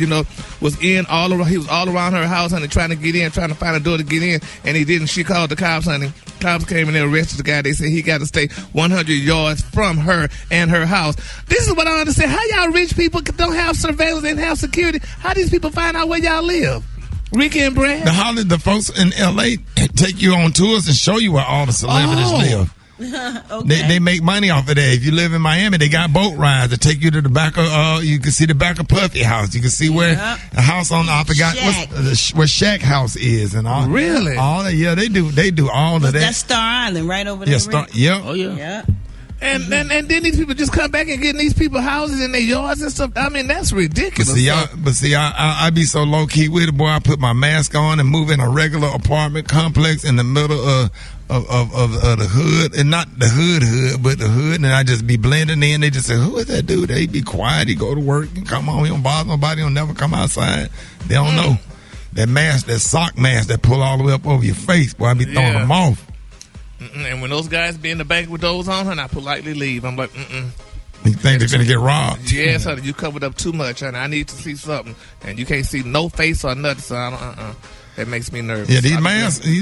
was in all around. He was all around her house, honey, trying to get in, trying to find a door to get in, and he didn't. She called the cops, honey. Cops came and they arrested the guy. They said he got to stay 100 yards from her and her house. This is what I don't understand. How y'all rich people don't have surveillance and have security? How these people find out where y'all live? Ricky and Brad? The folks in L.A. take you on tours and show you where all the celebrities live. Okay. They make money off of that. If you live in Miami, they got boat rides to take you to the back of. You can see the back of Puffy house. You can see where the house on. I forgot where Shaq house is and all. Really? All that. Yeah, they do. They do all of that. That's Star Island right over there. Yeah. Oh yeah. Yeah. And then these people just come back and get in these people's houses and their yards and stuff. I mean, that's ridiculous. But see, I be so low key with it, boy. I put my mask on and move in a regular apartment complex in the middle of the hood, and not the hood, but the hood, and I just be blending in. They just say, "Who is that dude?" They be quiet. He go to work and come home. He don't bother nobody. He'll never come outside. They don't know that mask, that sock mask that pull all the way up over your face. Boy, I be throwing them off. And when those guys be in the bank with those on, honey, I politely leave. I'm like, You think they're gonna get robbed? Yes, honey, you covered up too much, honey. I need to see something, and you can't see no face or nothing. So I don't. That makes me nervous. Yeah, these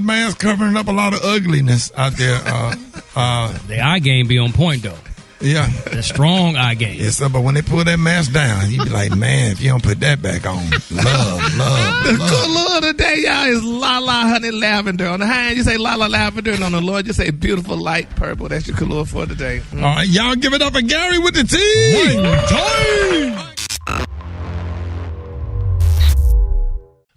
masks covering up a lot of ugliness out there. The eye game be on point though. Yeah, the strong eye game. Yes, sir. But when they pull that mask down, you be like, man, if you don't put that back on, love. The color of the day, y'all, is La Honey Lavender. On the high end, you say La Lavender, and on the low, you say beautiful light purple. That's your color for today. All right, y'all give it up for Gary with the T.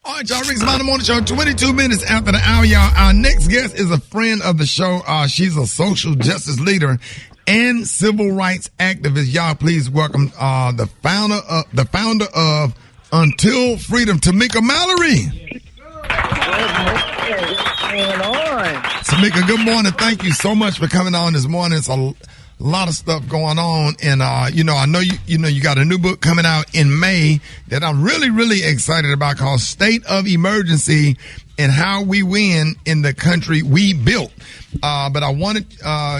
All right, y'all, Rickey Smiley Morning Show, 22 minutes after the hour, y'all. Our next guest is a friend of the show. She's a social justice leader and civil rights activist. Y'all, please welcome the founder of Until Freedom, Tamika Mallory. What's going on? Tamika, good morning. Thank you so much for coming on this morning. It's a lot of stuff going on, and I know you got a new book coming out in May that I'm really, really excited about, called State of Emergency and How We Win in the Country We Built. But I wanted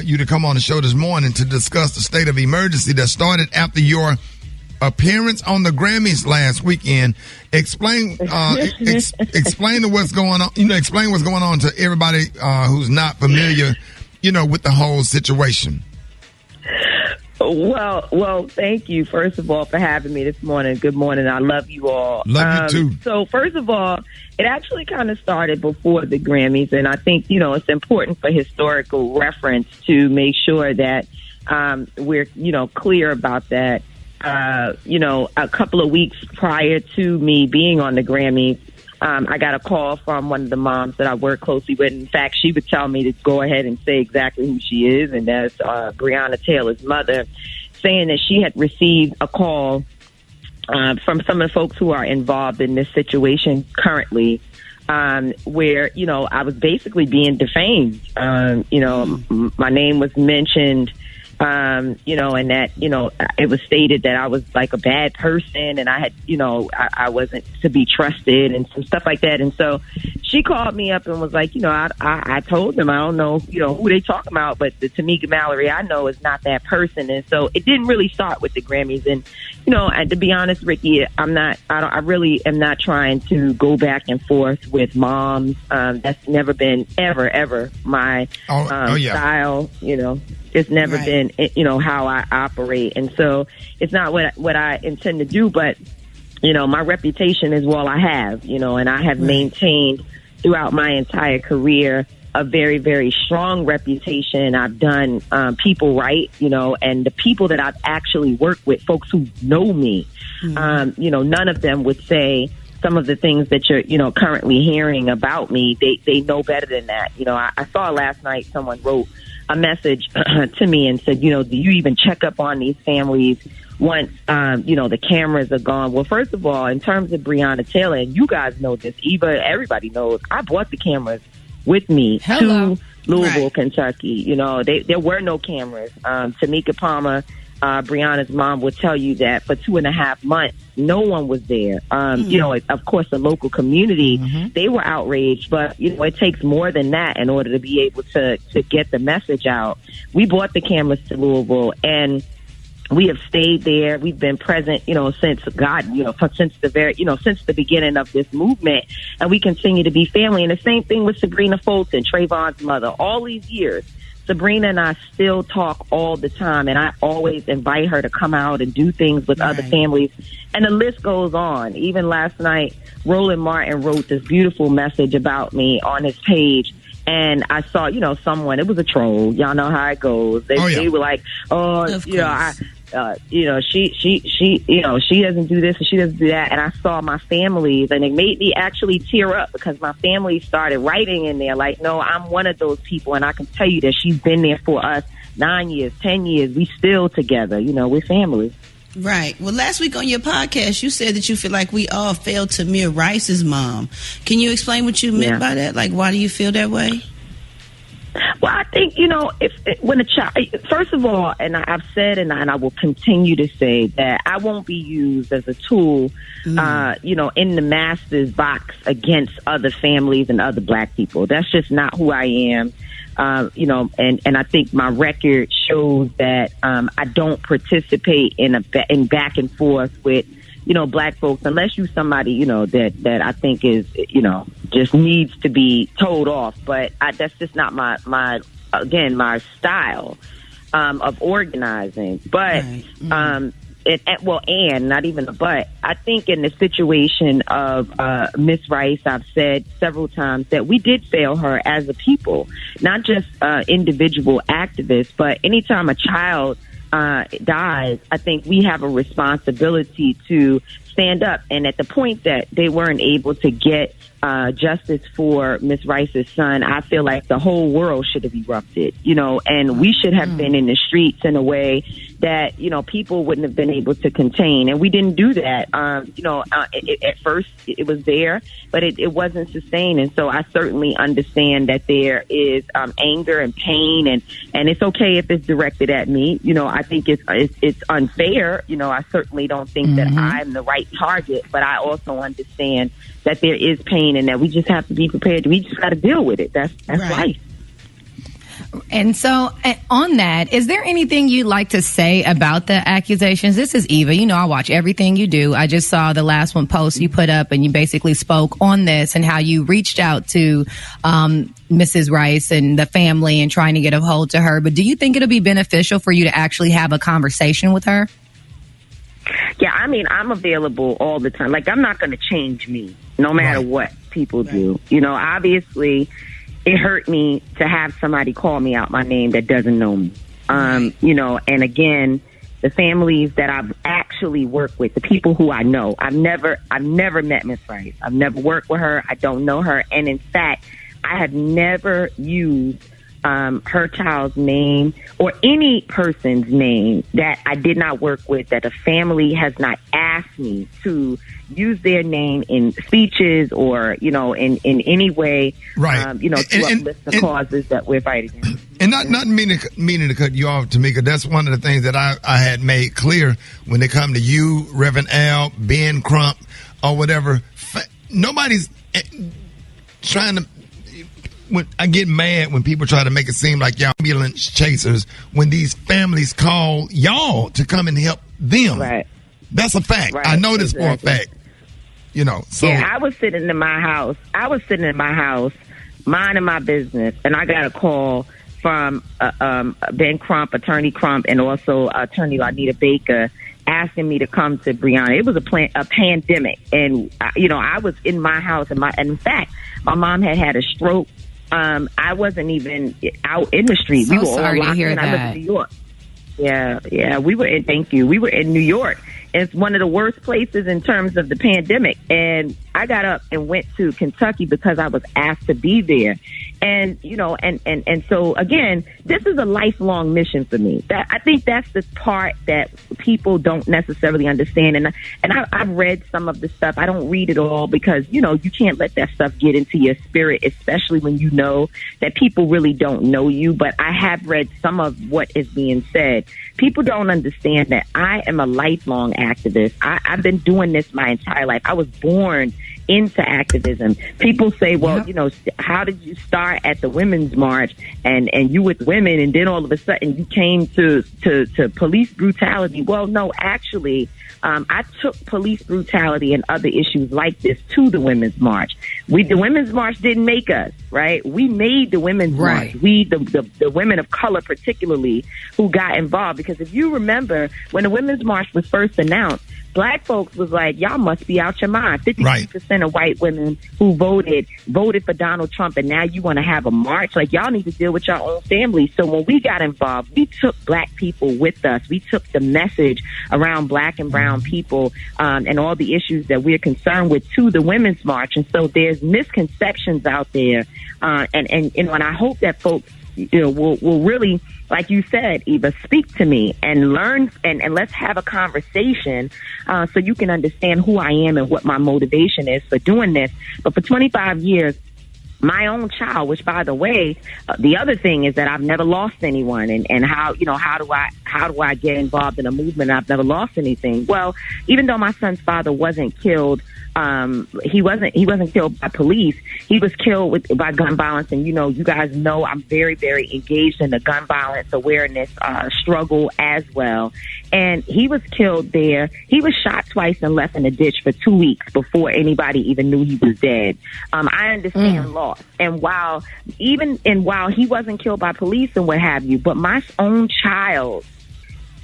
you to come on the show this morning to discuss the state of emergency that started after your appearance on the Grammys last weekend. Explain what's going on. Explain what's going on to everybody who's not familiar, with the whole situation. Well, thank you, first of all, for having me this morning. Good morning. I love you all. Love you too. So, first of all, it actually kind of started before the Grammys, and I think, it's important for historical reference to make sure that we're, clear about that. A couple of weeks prior to me being on the Grammys, I got a call from one of the moms that I work closely with. In fact, she would tell me to go ahead and say exactly who she is, and that's Breonna Taylor's mother, saying that she had received a call from some of the folks who are involved in this situation currently, where, you know, I was basically being defamed. You know, my name was mentioned, you know, and that, you know, it was stated that I was like a bad person and I had, you know, I wasn't to be trusted and some stuff like that. And so she called me up and was like, you know, I told them, I don't know, you know, who they talking about, but the Tamika Mallory I know is not that person. And so it didn't really start with the Grammys. And, you know, and to be honest, Ricky, I really am not trying to go back and forth with moms. That's never been ever my style, you know. It's never been, you know, how I operate. And so it's not what I intend to do, but, you know, my reputation is all I have, you know, and I have maintained throughout my entire career a very, very strong reputation. I've done people right, you know, and the people that I've actually worked with, folks who know me, you know, none of them would say some of the things that you're, you know, currently hearing about me. They know better than that. You know, I saw last night someone wrote a message to me and said, you know, do you even check up on these families once, you know, the cameras are gone? Well, first of all, in terms of Breonna Taylor, and you guys know this, Eva, everybody knows, I brought the cameras with me to Louisville, Kentucky. You know, there were no cameras. Tamika Palmer, Breonna's mom, would tell you that for 2.5 months, no one was there. You know, of course, the local community, they were outraged, but, you know, it takes more than that in order to be able to get the message out. We brought the cameras to Louisville, and we have stayed there. We've been present, you know, since the beginning of this movement, and we continue to be family. And the same thing with Sabrina Fulton, Trayvon's mother. All these years, Sabrina and I still talk all the time, and I always invite her to come out and do things with other families. And the list goes on. Even last night, Roland Martin wrote this beautiful message about me on his page. And I saw, you know, someone, it was a troll. Y'all know how it goes. They were like, you know, she, you know, she doesn't do this and she doesn't do that. And I saw my families, and it made me actually tear up because my family started writing in there like, no, I'm one of those people. And I can tell you that she's been there for us 9 years, 10 years. We still together, you know, we're family. Right. Well, last week on your podcast, you said that you feel like we all failed Tamir Rice's mom. Can you explain what you meant by that? Like, why do you feel that way? Well, I think, you know, when a child, first of all, and I've said, and I will continue to say that I won't be used as a tool, you know, in the master's box against other families and other black people. That's just not who I am. You know, and I think my record shows that I don't participate in back and forth with, you know, black folks, unless you're somebody, you know, that I think is, you know, just needs to be told off. But that's just not my style of organizing. But and not even a but. I think in the situation of Miss Rice, I've said several times that we did fail her as a people, not just individual activists, but anytime a child dies, I think we have a responsibility to stand up. And at the point that they weren't able to get justice for Miss Rice's son, I feel like the whole world should have erupted, you know, and we should have been in the streets in a way that, you know, people wouldn't have been able to contain. And we didn't do that. You know, at first it was there, but it wasn't sustained. And so I certainly understand that there is anger and pain, and it's okay if it's directed at me. You know, I think it's unfair. You know, I certainly don't think that I'm the right target, but I also understand that there is pain and that we just have to be prepared. We just got to deal with it. That's life. And so on that, is there anything you'd like to say about the accusations? This is Eva. You know, I watch everything you do. I just saw the last one post you put up, and you basically spoke on this and how you reached out to Mrs. Rice and the family and trying to get a hold to her. But do you think it'll be beneficial for you to actually have a conversation with her? Yeah, I mean, I'm available all the time. Like, I'm not going to change me no matter what people do. You know, obviously, it hurt me to have somebody call me out my name that doesn't know me. You know, and again, the families that I've asked actually work with, the people who I know. I've never met Miss Rice. I've never worked with her. I don't know her. And in fact, I have never used her child's name or any person's name that I did not work with, that a family has not asked me to use their name in speeches or, you know, in any way, right. You know, to uplift the causes that we're fighting against. And not meaning to cut you off, Tamika. That's one of the things that I had made clear when they come to you, Reverend Al, Ben Crump, or whatever. Nobody's trying to. I get mad when people try to make it seem like y'all ambulance chasers when these families call y'all to come and help them. Right. That's a fact. Right. I know this for a fact. You know. So yeah, I was sitting in my house, minding my business, and I got a call from Ben Crump, Attorney Crump, and also Attorney Lanita Baker, asking me to come to Breonna. It was a pandemic, and you know, I was in my house, and in fact, my mom had a stroke. I wasn't even out in the street. So we were all sorry locked to hear in. that. I lived in New York. Yeah. We were in New York. It's one of the worst places in terms of the pandemic. And I got up and went to Kentucky because I was asked to be there. And, you know, and so again, this is a lifelong mission for me. I think that's the part that people don't necessarily understand. And I've read some of the stuff. I don't read it all because, you know, you can't let that stuff get into your spirit, especially when you know that people really don't know you. But I have read some of what is being said. People don't understand that I am a lifelong activist. I've been doing this my entire life. I was born into activism. People say, well, you know, how did you start at the Women's March and you with women and then all of a sudden you came to police brutality? Well, no, actually, I took police brutality and other issues like this to the Women's March. The Women's March didn't make us, right? We made the Women's March. We, the women of color particularly, who got involved. Because if you remember, when the Women's March was first announced, Black folks was like, y'all must be out your mind. 53% of white women who voted for Donald Trump, and now you want to have a march? Like, y'all need to deal with your own families. So when we got involved, we took Black people with us. We took the message around Black and brown people and all the issues that we're concerned with to the Women's March. And so there's misconceptions out there. And you know, and I hope that folks, you know, will really, like you said, Eva, speak to me and learn and let's have a conversation so you can understand who I am and what my motivation is for doing this. But for 25 years, my own child, which by the way, the other thing is that I've never lost anyone, and how do I get involved in a movement? I've never lost anything. Well, even though my son's father wasn't killed, he wasn't killed by police. He was killed by gun violence, and you know, you guys know I'm very, very engaged in the gun violence awareness struggle as well. And he was killed there. He was shot twice and left in a ditch for 2 weeks before anybody even knew he was dead. I understand loss, and while he wasn't killed by police and what have you, but my own child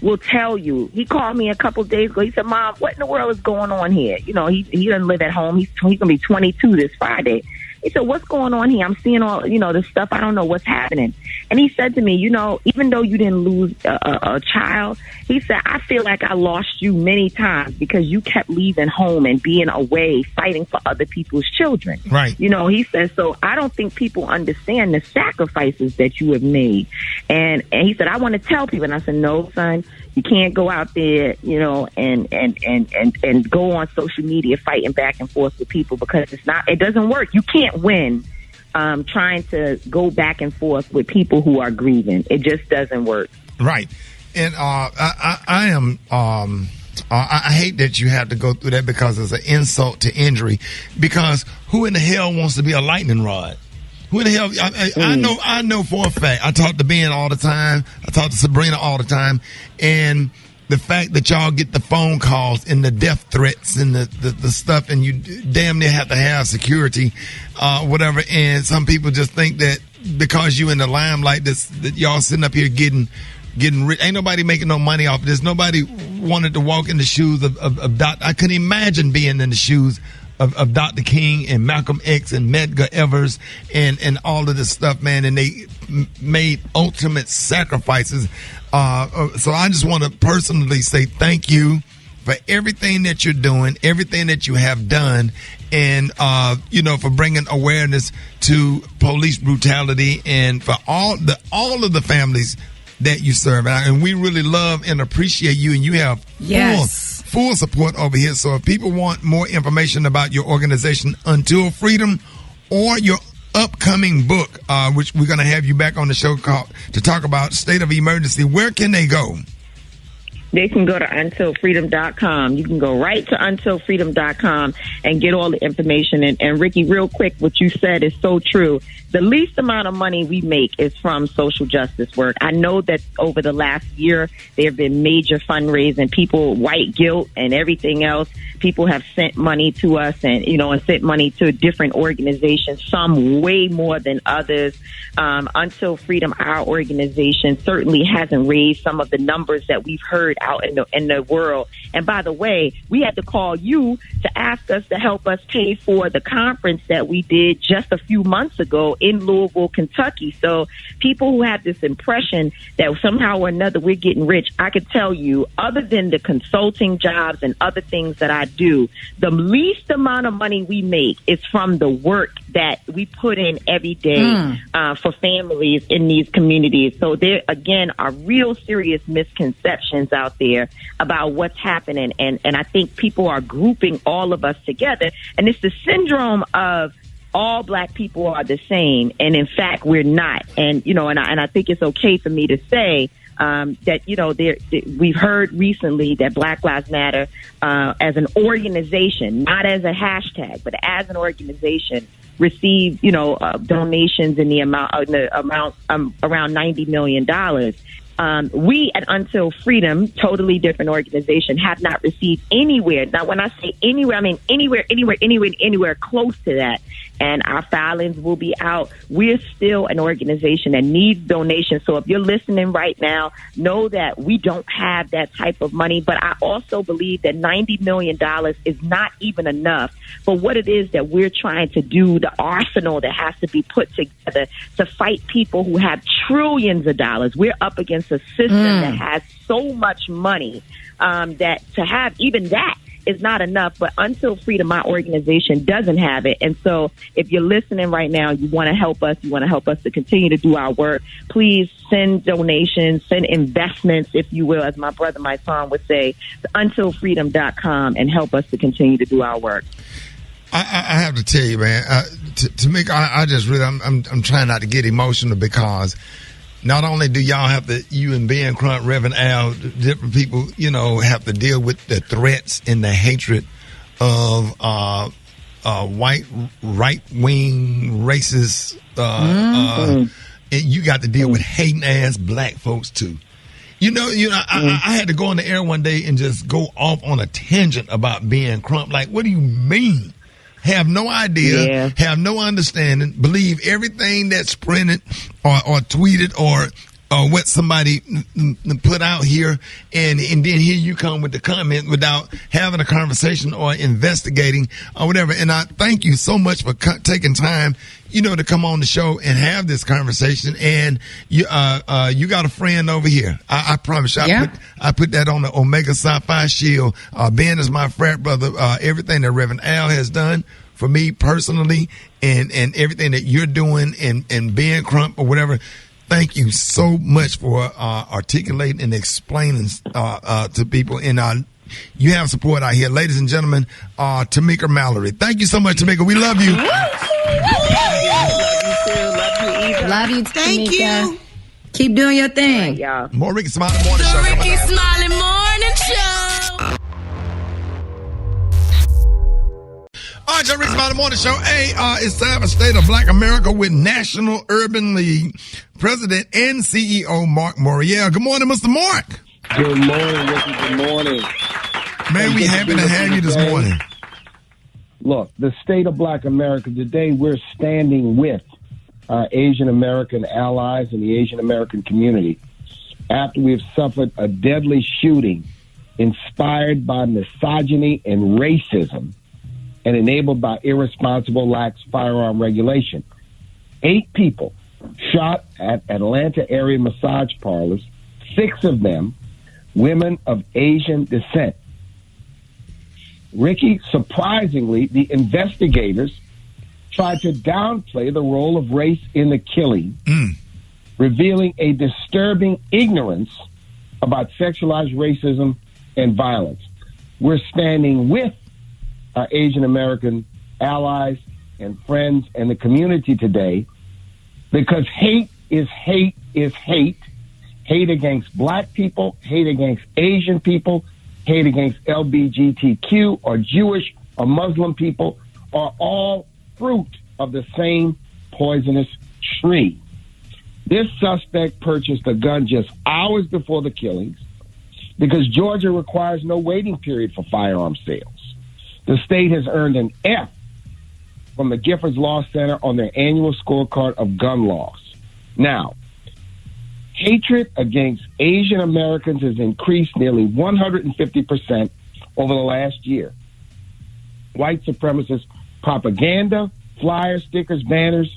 will tell you. He called me a couple days ago. He said, "Mom, what in the world is going on here?" You know, he doesn't live at home. He's going to be 22 this Friday. He said, "What's going on here? I'm seeing all, you know, this stuff. I don't know what's happening." And he said to me, "You know, even though you didn't lose a child," he said, "I feel like I lost you many times because you kept leaving home and being away fighting for other people's children." Right. You know, he said, "So I don't think people understand the sacrifices that you have made." And he said, "I want to tell people." And I said, "No, son, you can't go out there, you know, and go on social media fighting back and forth with people because it doesn't work. You can't win trying to go back and forth with people who are grieving. It just doesn't work." Right. And I hate that you have to go through that because it's an insult to injury. Because who in the hell wants to be a lightning rod? Who in the hell? I know for a fact. I talk to Ben all the time. I talk to Sabrina all the time. And the fact that y'all get the phone calls and the death threats and the stuff, and you damn near have to have security, whatever. And some people just think that because you in the limelight, that y'all sitting up here getting rich. Ain't nobody making no money off of this. Nobody wanted to walk in the shoes of Dr. I couldn't imagine being in the shoes of Dr. King and Malcolm X and Medgar Evers and all of this stuff, man. And they made ultimate sacrifices. So I just want to personally say thank you for everything that you're doing, everything that you have done, and for bringing awareness to police brutality, and for all of the families that you serve. And we really love and appreciate you, and you have full support over here. So if people want more information about your organization, Until Freedom, or your upcoming book, which we're going to have you back on the show to talk about, State of Emergency, where can they go? They can go to untilfreedom.com. You can go right to untilfreedom.com and get all the information. And Ricky, real quick, what you said is so true. The least amount of money we make is from social justice work. I know that over the last year, there have been major fundraising, people, white guilt and everything else. People have sent money to us and sent money to different organizations, some way more than others. Until Freedom, our organization, certainly hasn't raised some of the numbers that we've heard out in the world. And by the way, we had to call you to ask us to help us pay for the conference that we did just a few months ago in Louisville, Kentucky. So people who have this impression that somehow or another we're getting rich, I could tell you, other than the consulting jobs and other things that I do, the least amount of money we make is from the work that we put in every day for families in these communities. So there, again, are real serious misconceptions out there about what's happening. And I think people are grouping all of us together. And it's the syndrome of all black people are the same. And in fact, we're not. And, I think it's okay for me to say that, we've heard recently that Black Lives Matter, as an organization, not as a hashtag, but as an organization, received, donations in the amount around $90 million. We at Until Freedom, totally different organization, have not received anywhere. Now, when I say anywhere, I mean anywhere close to that. And our filings will be out. We're still an organization that needs donations. So if you're listening right now, know that we don't have that type of money. But I also believe that $90 million is not even enough for what it is that we're trying to do, the arsenal that has to be put together to fight people who have trillions of dollars. We're up against a system that has so much money that to have even that is not enough. But Until Freedom, my organization, doesn't have it. And so if you're listening right now, you want to help us to continue to do our work, please send donations, send investments, if you will, as my brother, my son would say, to untilfreedom.com, and help us to continue to do our work. I have to tell you, man, I just really, I'm trying not to get emotional, because not only do y'all have to, you and Ben Crump, Reverend Al, different people, have to deal with the threats and the hatred of white right-wing racist. And you got to deal with hating ass black folks too. I had to go on the air one day and just go off on a tangent about Ben Crump. Like, what do you mean? Have no idea, have no understanding, believe everything that's printed or tweeted or what somebody put out here, and then here you come with the comment without having a conversation or investigating or whatever. And I thank you so much for taking time, to come on the show and have this conversation. And you got a friend over here. I promise you. I put that on the Omega Psi Phi shield. Ben is my frat brother. Everything that Reverend Al has done for me personally, and everything that you're doing, and Ben Crump or whatever. Thank you so much for articulating and explaining to people. And you have support out here. Ladies and gentlemen, Tamika Mallory. Thank you so much, Tamika. We love you. Love you, Thank you. Keep doing your thing. Y'all. More Rickey Smiley Morning Show. The Rickey Smiley Morning Show. All right, Rickey Smiley Morning Show. Hey, it's time for State of Black America with National Urban League President and CEO Mark Moriel. Good morning, Mr. Mark. Good morning, Ricky. Good morning. Man, we happy to have you this morning. Look, the State of Black America, today we're standing with our Asian American allies and the Asian American community after we've suffered a deadly shooting inspired by misogyny and racism and enabled by irresponsible, lax firearm regulation. 8 people shot at Atlanta area massage parlors, 6 of them women of Asian descent. Ricky, surprisingly, the investigators tried to downplay the role of race in the killing, revealing a disturbing ignorance about sexualized racism and violence. We're standing with our Asian American allies and friends and the community today because hate is hate is hate. Hate against black people, hate against Asian people, hate against LGBTQ or Jewish or Muslim people are all fruit of the same poisonous tree. This suspect purchased a gun just hours before the killings because Georgia requires no waiting period for firearm sales. The state has earned an F from the Giffords Law Center on their annual scorecard of gun laws. Now, hatred against Asian Americans has increased nearly 150% over the last year. White supremacist propaganda, flyers, stickers, banners,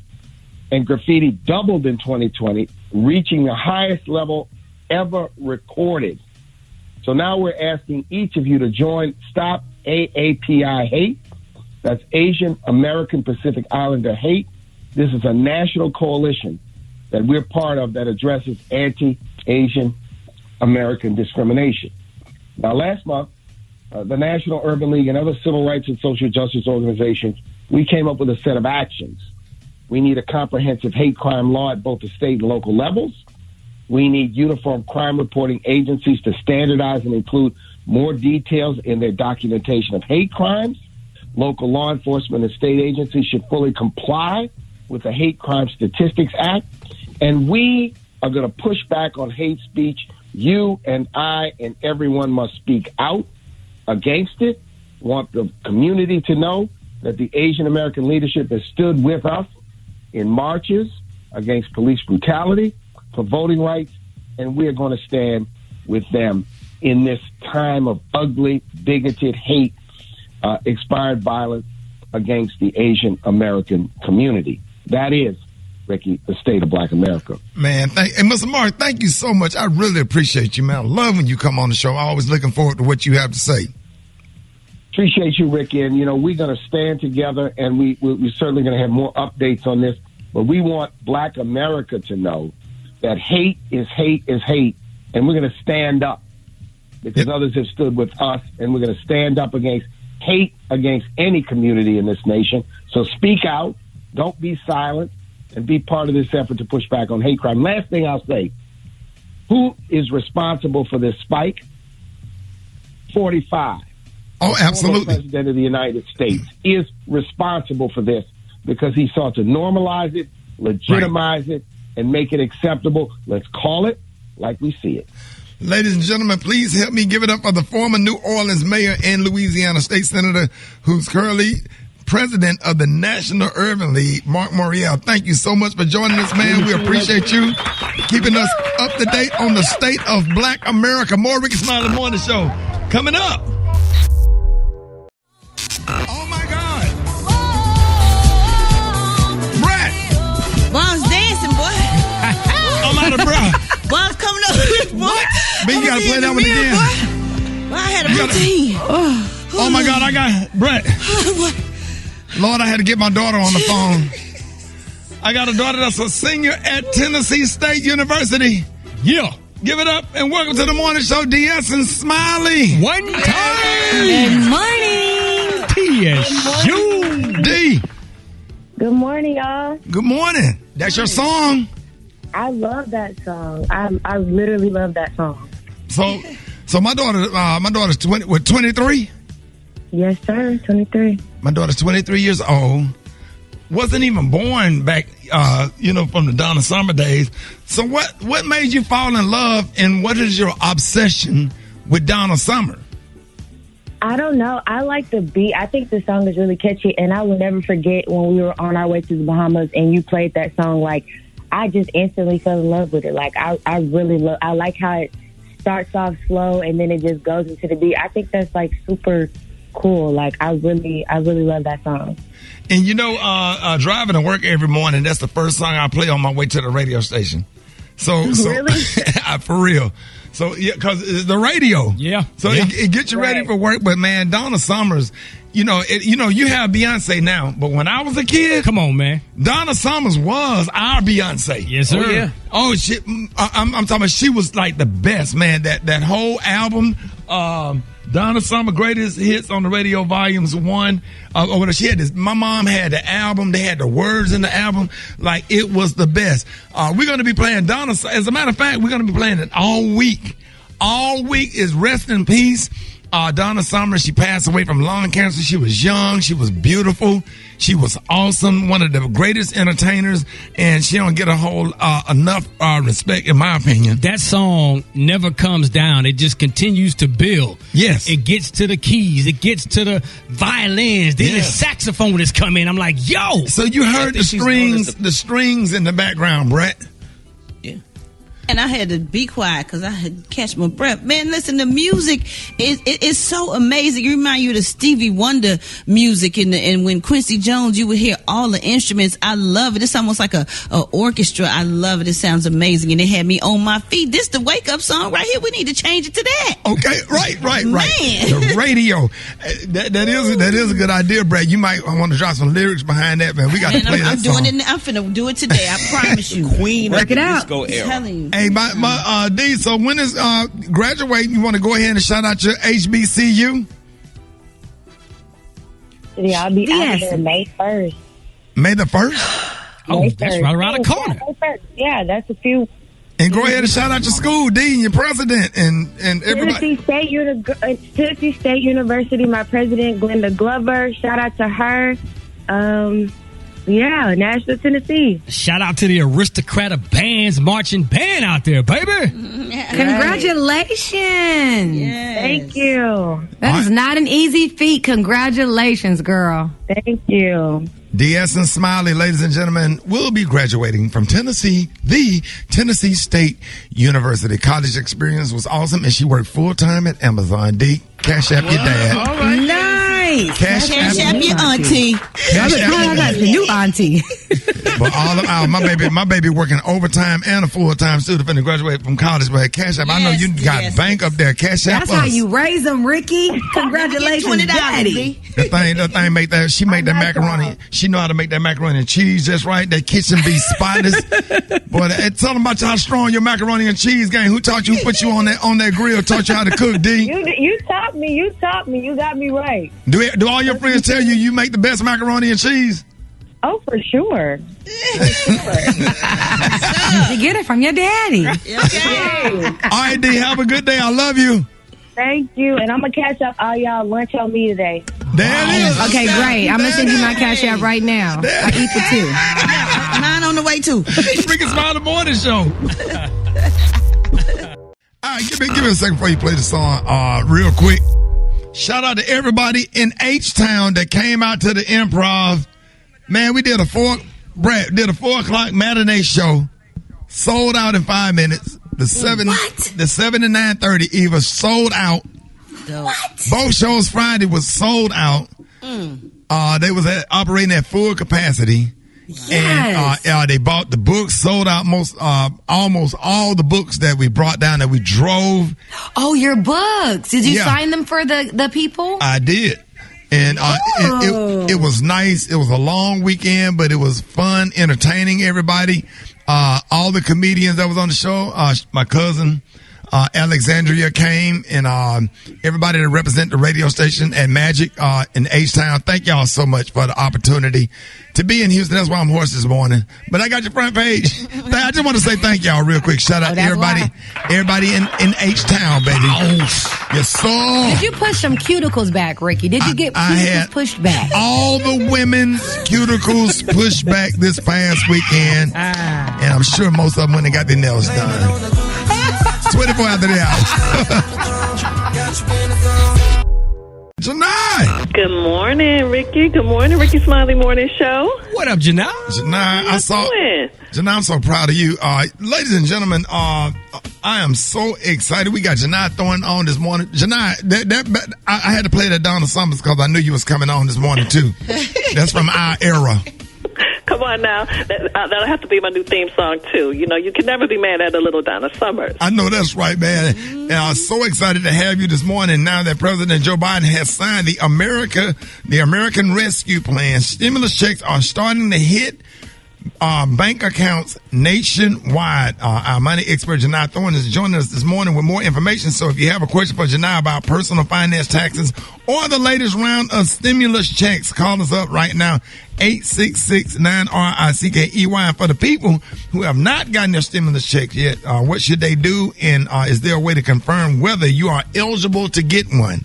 and graffiti doubled in 2020, reaching the highest level ever recorded. So now we're asking each of you to join Stop AAPI Hate. That's Asian American Pacific Islander Hate. This is a national coalition that we're part of that addresses anti-Asian American discrimination. Now, last month, the National Urban League and other civil rights and social justice organizations, we came up with a set of actions. We need a comprehensive hate crime law at both the state and local levels. We need uniform crime reporting agencies to standardize and include more details in their documentation of hate crimes. Local law enforcement and state agencies should fully comply with the Hate Crime Statistics Act. And we are going to push back on hate speech. You and I and everyone must speak out against it. Want the community to know that the Asian American leadership has stood with us in marches against police brutality, for voting rights, and we are going to stand with them in this time of ugly, bigoted hate, expired violence against the Asian American community. That is, Ricky, the state of Black America. Man, and Mr. Mark, thank you so much. I really appreciate you, man. I love when you come on the show. I'm always looking forward to what you have to say. Appreciate you, Ricky. And, we're going to stand together, and we're certainly going to have more updates on this. But we want Black America to know that hate is hate is hate, and we're going to stand up because others have stood with us, and we're going to stand up against hate against any community in this nation. So speak out. Don't be silent. And be part of this effort to push back on hate crime. Last thing I'll say, who is responsible for this spike? 45. Oh, absolutely. The President of the United States is responsible for this because he sought to normalize it, legitimize it, and make it acceptable. Let's call it like we see it. Ladies and gentlemen, please help me give it up for the former New Orleans mayor and Louisiana state senator who's currently president of the National Urban League, Mark Morial. Thank you so much for joining us, man. We appreciate you keeping us up to date on the state of Black America. More Rickey Smiley Morning Show coming up. Oh, my God. Brett. Bomb's dancing, boy. I'm out of breath. Bomb's coming up, boy. What? Man, you got to play that one again. Boy, I had a routine. Oh, my God. I got Brett. Lord, I had to get my daughter on the phone. I got a daughter that's a senior at Tennessee State University. Yeah. Give it up and welcome to the morning show, DS and Smiley. One time. Good morning. TSU. D. Good morning, y'all. Good morning. That's your song. I love that song. I literally love that song. So my daughter's 23. Yes, sir. 23. My daughter's 23 years old. Wasn't even born back, from the Donna Summer days. So what made you fall in love, and what is your obsession with Donna Summer? I don't know. I like the beat. I think the song is really catchy, and I will never forget when we were on our way to the Bahamas and you played that song. Like, I just instantly fell in love with it. Like, I really love. I like how it starts off slow and then it just goes into the beat. I think that's like super cool. Like, I really love that song. And driving to work every morning, that's the first song I play on my way to the radio station. So really? For real. So, yeah, because it's the radio. Yeah. So it gets you ready for work. But, man, Donna Summers, you have Beyonce now. But when I was a kid. Come on, man. Donna Summers was our Beyonce. Yes, sir. Oh, yeah. Oh, shit. I'm talking about she was like the best, man. That whole album, Donna Summer Greatest Hits on the Radio Volumes 1. She had this. My mom had the album. They had the words in the album. Like, it was the best. We're going to be playing Donna. As a matter of fact, we're going to be playing it all week. All week is Rest in Peace. Donna Summer, she passed away from lung cancer. She was young. She was beautiful. She was awesome. One of the greatest entertainers. And she don't get enough respect, in my opinion. That song never comes down. It just continues to build. Yes. It gets to the keys. It gets to the violins. Then the saxophonists come in. I'm like, yo. So you heard the strings in the background, Brett? And I had to be quiet because I had to catch my breath. Man, listen, the music is so amazing. It reminds you of the Stevie Wonder music, and when Quincy Jones, you would hear all the instruments. I love it. It's almost like a orchestra. I love it. It sounds amazing, and it had me on my feet. This the wake up song right here. We need to change it to that. Okay, right. Man. The radio. That is a good idea, Brad. You might want to drop some lyrics behind that, man. We got to play that song. I'm doing it. I'm finna do it today. I promise you. Queen Work of the it out. disco era. I'm telling you. Hey, my D, so when is graduating? You want to go ahead and shout out your HBCU? Yeah, I'll be out there May 1st. May the 1st? Oh, that's right around the corner. May 1st. Yeah, that's a few. And go ahead and shout out your school, D, and your president, and everybody. Tennessee State University, my president, Glenda Glover. Shout out to her. Yeah, Nashville, Tennessee. Shout out to the Aristocrat of Bands marching band out there, baby. Congratulations. Yes. Thank you. That is not an easy feat. Congratulations, girl. Thank you. DS and Smiley, ladies and gentlemen, will be graduating from Tennessee, the Tennessee State University. College experience was awesome, and she worked full-time at Amazon. D, cash app your dad. All right. Nice. Cash app your auntie. The new auntie. But my baby working overtime and a full-time student finna graduate from college. But cash app, I know you got bank up there. Cash app That's how you raise them, Ricky. Congratulations, Daddy. The thing make that. She make that macaroni. She know how to make that macaroni and cheese just right. That kitchen be spotless. Boy, tell them about how strong your macaroni and cheese game. Who taught you? Who put you on that grill? Taught you how to cook, D? You taught me. You got me right. Do all your friends tell you make the best macaroni and cheese? Oh, for sure. You get it from your daddy. Okay. All right, D, have a good day. I love you. Thank you. And I'm going to catch up all y'all lunch on me today. There it is. Okay, great. I'm going to send you my cash app right now. I eat for two. Mine on the way, too. Rickey Smiley Morning Show. All right, give me a second before you play the song real quick. Shout out to everybody in H-Town that came out to the Improv. Man, we did a 4 o'clock matinee show. Sold out in 5 minutes. The 7 to 9:30 Eva sold out. What? Both shows Friday was sold out. They was operating at full capacity. Yes. And they bought the books, sold out almost all the books that we brought down, that we drove. Oh, your books. Did you sign them for the people? I did. And it was nice. It was a long weekend, but it was fun, entertaining everybody. All the comedians that was on the show, my cousin Alexandria came, and everybody that represent the radio station at Magic in H-Town. Thank y'all so much for the opportunity to be in Houston. That's why I'm hoarse this morning. But I got your front page. I just want to say thank y'all real quick. Shout out to everybody in H-Town, baby. Yes, sir. Did you push some cuticles back, Ricky? Did you get cuticles pushed back? All the women's cuticles pushed back this past weekend. And I'm sure most of them went and got their nails done. 24 after the hour. Janai. Good morning, Ricky. Good morning, Rickey Smiley Morning Show. What up, Janai? Janai, I'm so proud of you. Ladies and gentlemen, I am so excited. We got Janai throwing on this morning. Janai, I had to play that Donna Summers because I knew you was coming on this morning, too. That's from our era. Come Come on now. That'll have to be my new theme song, too. You know, you can never be mad at a little Donna Summers. I know that's right, man. And I'm so excited to have you this morning now that President Joe Biden has signed the American Rescue Plan. Stimulus checks are starting to hit bank accounts nationwide. Our money expert, Janai Thorne, is joining us this morning with more information. So if you have a question for Janai about personal finance taxes or the latest round of stimulus checks, call us up right now, 866-9-RICKEY. And for the people who have not gotten their stimulus checks yet, what should they do? And is there a way to confirm whether you are eligible to get one?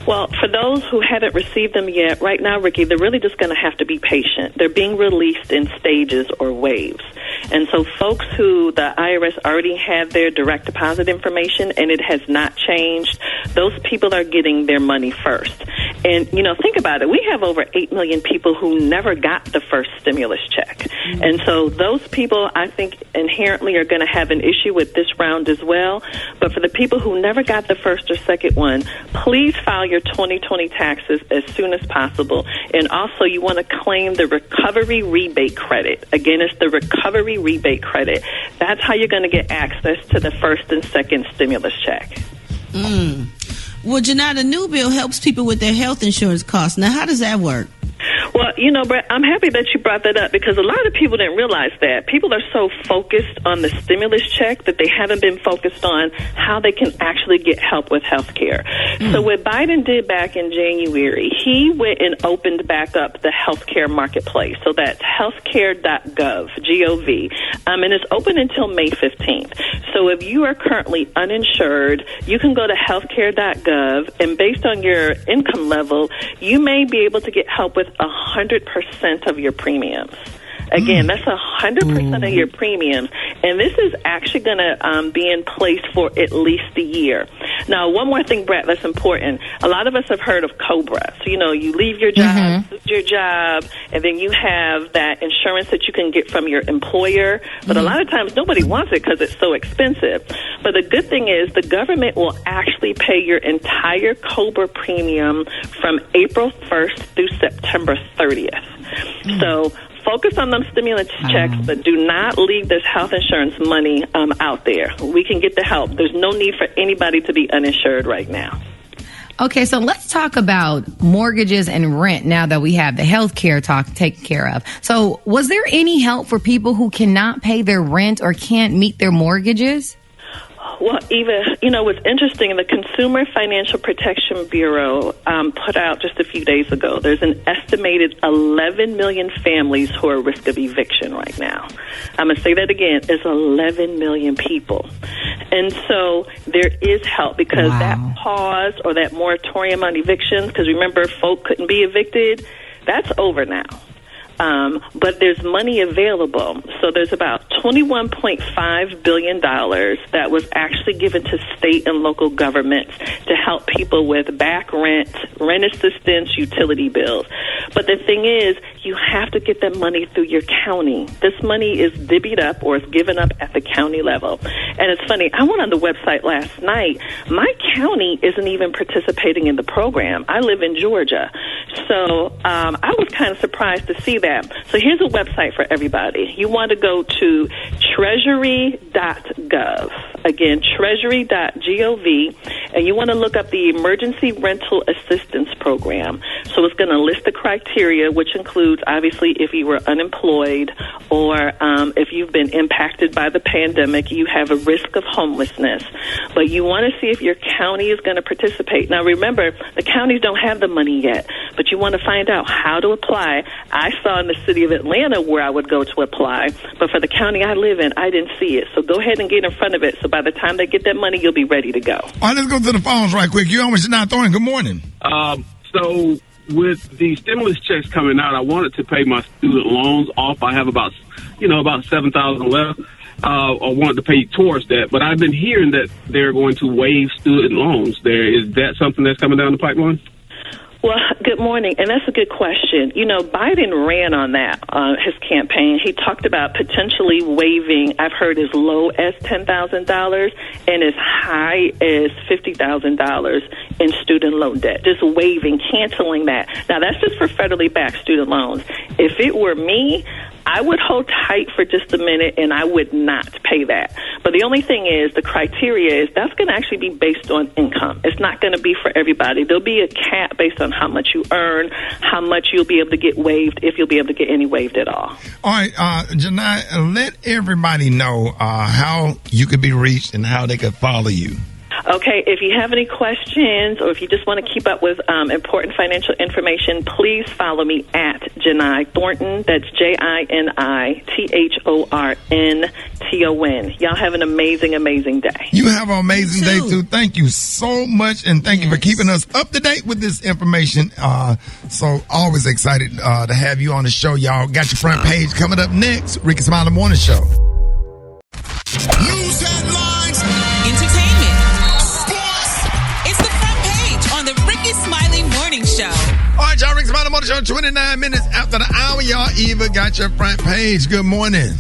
Well, for those who haven't received them yet, right now, Ricky, they're really just going to have to be patient. They're being released in stages or waves. And so folks who the IRS already had their direct deposit information and it has not changed, those people are getting their money first. And, you know, think about it. We have over 8 million people who never got the first stimulus check. And so those people, I think, inherently are going to have an issue with this round as well. But for the people who never got the first or second one, please file your 2020 taxes as soon as possible. And also, you want to claim the recovery rebate credit. Again, it's the recovery rebate credit. That's how you're going to get access to the first and second stimulus check. Well, Janai, the new bill helps people with their health insurance costs. Now, how does that work? Well, you know, Brett, I'm happy that you brought that up because a lot of people didn't realize that. People are so focused on the stimulus check that they haven't been focused on how they can actually get help with health care. So what Biden did back in January, he went and opened back up the health care marketplace. So that's healthcare.gov, G-O-V. And it's open until May 15th. So if you are currently uninsured, you can go to healthcare.gov, and based on your income level, you may be able to get help with 100% of your premiums. Again, that's 100% of your premiums. And this is actually going to be in place for at least a year. Now, one more thing, Brett, that's important. A lot of us have heard of COBRA. So, you know, you leave your job, lose your job, and then you have that insurance that you can get from your employer. But a lot of times nobody wants it because it's so expensive. But the good thing is the government will actually pay your entire COBRA premium from April 1st through September 30th. So focus on them stimulus checks, but do not leave this health insurance money out there. We can get the help. There's no need for anybody to be uninsured right now. Okay, so let's talk about mortgages and rent now that we have the health care talk taken care of. So was there any help for people who cannot pay their rent or can't meet their mortgages? Well, Eva, you know, what's interesting, the Consumer Financial Protection Bureau put out just a few days ago, there's an estimated 11 million families who are at risk of eviction right now. I'm going to say that again, it's 11 million people. And so there is help because that pause or that moratorium on evictions, because remember, folk couldn't be evicted, that's over now. But there's money available. So there's about $21.5 billion that was actually given to state and local governments to help people with back rent, rent assistance, utility bills. But the thing is, you have to get that money through your county. This money is divvied up or is given up at the county level. And it's funny, I went on the website last night. My county isn't even participating in the program. I live in Georgia. So I was kind of surprised to see that. So here's a website for everybody. You want to go to treasury.gov. Again, treasury.gov. And you want to look up the Emergency Rental Assistance Program. So it's going to list the criteria, which includes, obviously, if you were unemployed or if you've been impacted by the pandemic, you have a risk of homelessness. But you want to see if your county is going to participate. Now, remember, the counties don't have the money yet, but you want to find out how to apply. I saw in the city of Atlanta where I would go to apply, but for the county I live in, I didn't see it. So go ahead and get in front of it. So by the time they get that money, you'll be ready to go. All right, let's go to the phones right quick. You're almost not throwing. Good morning. So with the stimulus checks coming out, I wanted to pay my student loans off. I have about $7,000 left. I wanted to pay towards that, but I've been hearing that they're going to waive student loans. Is that something that's coming down the pipeline? Well, good morning, and that's a good question. You know, Biden ran on that, his campaign. He talked about potentially waiving, I've heard as low as $10,000 and as high as $50,000 in student loan debt, just waiving, canceling that. Now, that's just for federally backed student loans. If it were me, I would hold tight for just a minute, and I would not pay that. But the only thing is, the criteria is that's going to actually be based on income. It's not going to be for everybody. There'll be a cap based on how much you earn, how much you'll be able to get waived, if you'll be able to get any waived at all. All right, Janai, let everybody know how you could be reached and how they could follow you. Okay, if you have any questions or if you just want to keep up with important financial information, please follow me at Janai Thornton. That's JINITHORNTON. Y'all have an amazing, amazing day. You have an amazing day, too. Thank you so much, and thank you for keeping us up to date with this information. So always excited to have you on the show, y'all. Got your front page coming up next. Rickey Smiley Morning Show. News headlines. Entertainment. Sports. It's the front page on the Rickey Smiley Morning Show. All right, y'all. Rickey Smiley Morning Show. 29 minutes after the hour, y'all. Eva got your front page. Good morning.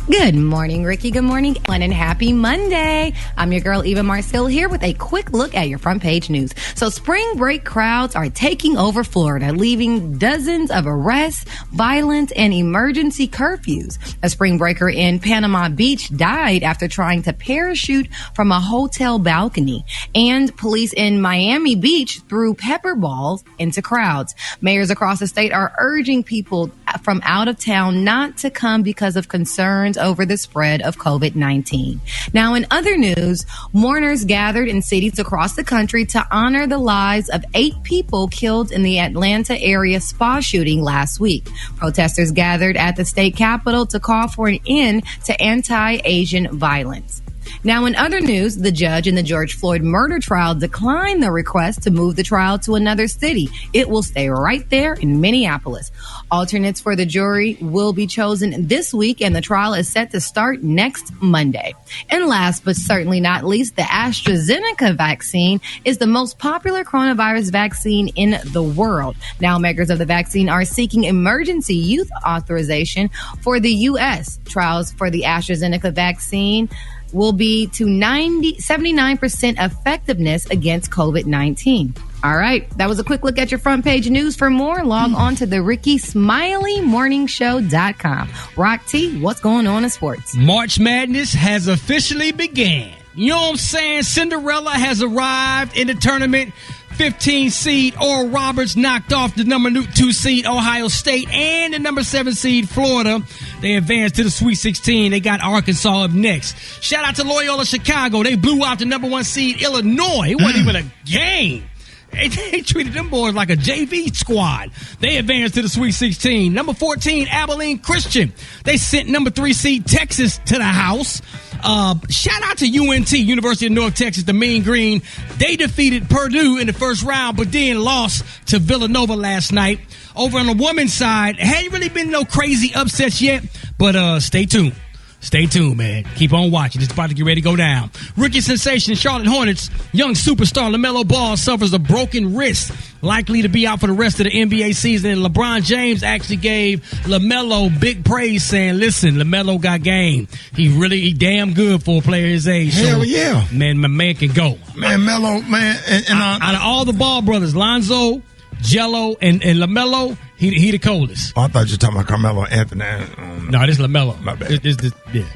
Good morning, Ricky. Good morning, and happy Monday. I'm your girl, Eva Marcel, here with a quick look at your front page news. So spring break crowds are taking over Florida, leaving dozens of arrests, violence, and emergency curfews. A spring breaker in Panama Beach died after trying to parachute from a hotel balcony. And police in Miami Beach threw pepper balls into crowds. Mayors across the state are urging people from out of town not to come because of concerns over the spread of COVID-19. Now, in other news, mourners gathered in cities across the country to honor the lives of 8 people killed in the Atlanta area spa shooting last week. Protesters gathered at the state capitol to call for an end to anti-Asian violence. Now, in other news, the judge in the George Floyd murder trial declined the request to move the trial to another city. It will stay right there in Minneapolis. Alternates for the jury will be chosen this week, and the trial is set to start next Monday. And last but certainly not least, the AstraZeneca vaccine is the most popular coronavirus vaccine in the world. Now, makers of the vaccine are seeking emergency use authorization for the U.S. Trials for the AstraZeneca vaccine will be to 79% effectiveness against COVID-19. All right, that was a quick look at your front page news. For more, log on to the RickeySmileyMorningShow.com. Rock T, what's going on in sports? March Madness has officially began. You know what I'm saying? Cinderella has arrived in the tournament. 15 seed Oral Roberts knocked off the number 2 seed Ohio State and the number 7 seed Florida. They advanced to the Sweet 16. They got Arkansas up next. Shout out to Loyola Chicago. They blew out the number 1 seed Illinois. It wasn't even a game. They treated them boys like a JV squad. They advanced to the Sweet 16. Number 14, Abilene Christian. They sent number 3 seed Texas to the house. Shout out to UNT, University of North Texas, the Mean Green. They defeated Purdue in the first round, but then lost to Villanova last night. Over on the women's side, hadn't really been no crazy upsets yet, but stay tuned. Stay tuned, man. Keep on watching. It's about to get ready to go down. Rookie sensation Charlotte Hornets young superstar Lamellar Ball suffers a broken wrist, likely to be out for the rest of the NBA season. And LeBron James actually gave LaMelo big praise, saying, listen, LaMelo got game. He damn good for a player his age. Hell so, yeah. Man, my man can go. Man, Melo, man. Out of all the Ball brothers, Lonzo, Jello, and LaMelo, he the coldest. Oh, I thought you were talking about Carmelo Anthony. No, this is LaMelo. My bad.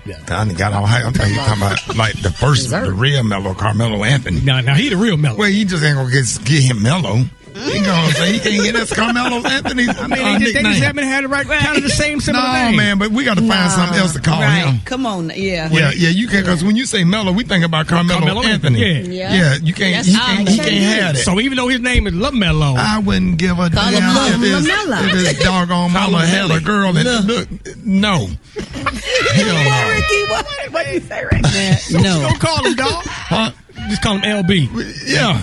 Yeah. I got all hype. I'm thinking you talking about like the real Melo, Carmelo Anthony. No, he the real Melo. Well, he just ain't gonna get him Melo. He gonna say he can't get us Carmelo Anthony. I mean, they just haven't had the right kind of the same similar name. No, man, but we got to find something else to call him. Come on, yeah. Yeah, you can't, because when you say Melo, we think about Carmelo Anthony. Yeah, you can't. He can't have it. So even though his name is LaMelo, I wouldn't give a damn if his doggone mama had a girl and look. No. Hell no. Ricky, what you say right now? No. Don't call him dog. Huh? Just call him LB. Yeah.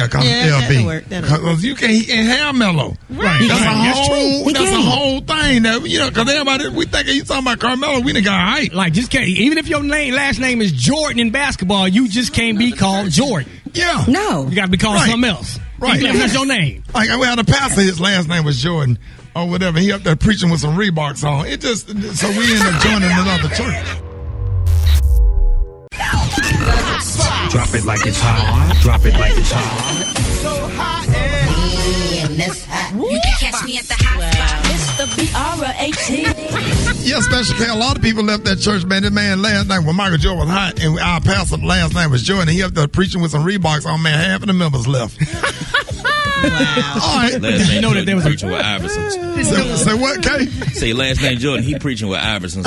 Call him LB. Because you can't have Melo. Right. That's a whole thing. That, because everybody, we think you talking about Carmelo, we done got height. Like, just can't. Even if your last name is Jordan in basketball, you just can't be called Jordan. Yeah. No. You got to be called something else. Right. That's your name. Like, we had a pastor, his last name was Jordan or whatever. He up there preaching with some Reeboks on. It just, so we ended up joining another church. Drop it like it's hot. Drop it like it's hot. So hot and you can catch me at the hot spot. It's the BR18. Yeah, Special K. A lot of people left that church, man. That man last night when Michael Jordan was hot, and our pastor last name was Jordan. He up there preaching with some Reeboks on, man. Half of the members left. Wow. All right. Last name Jordan, there was preaching with Iversons. Say what, Kay? Say last name Jordan, he preaching with Iversons.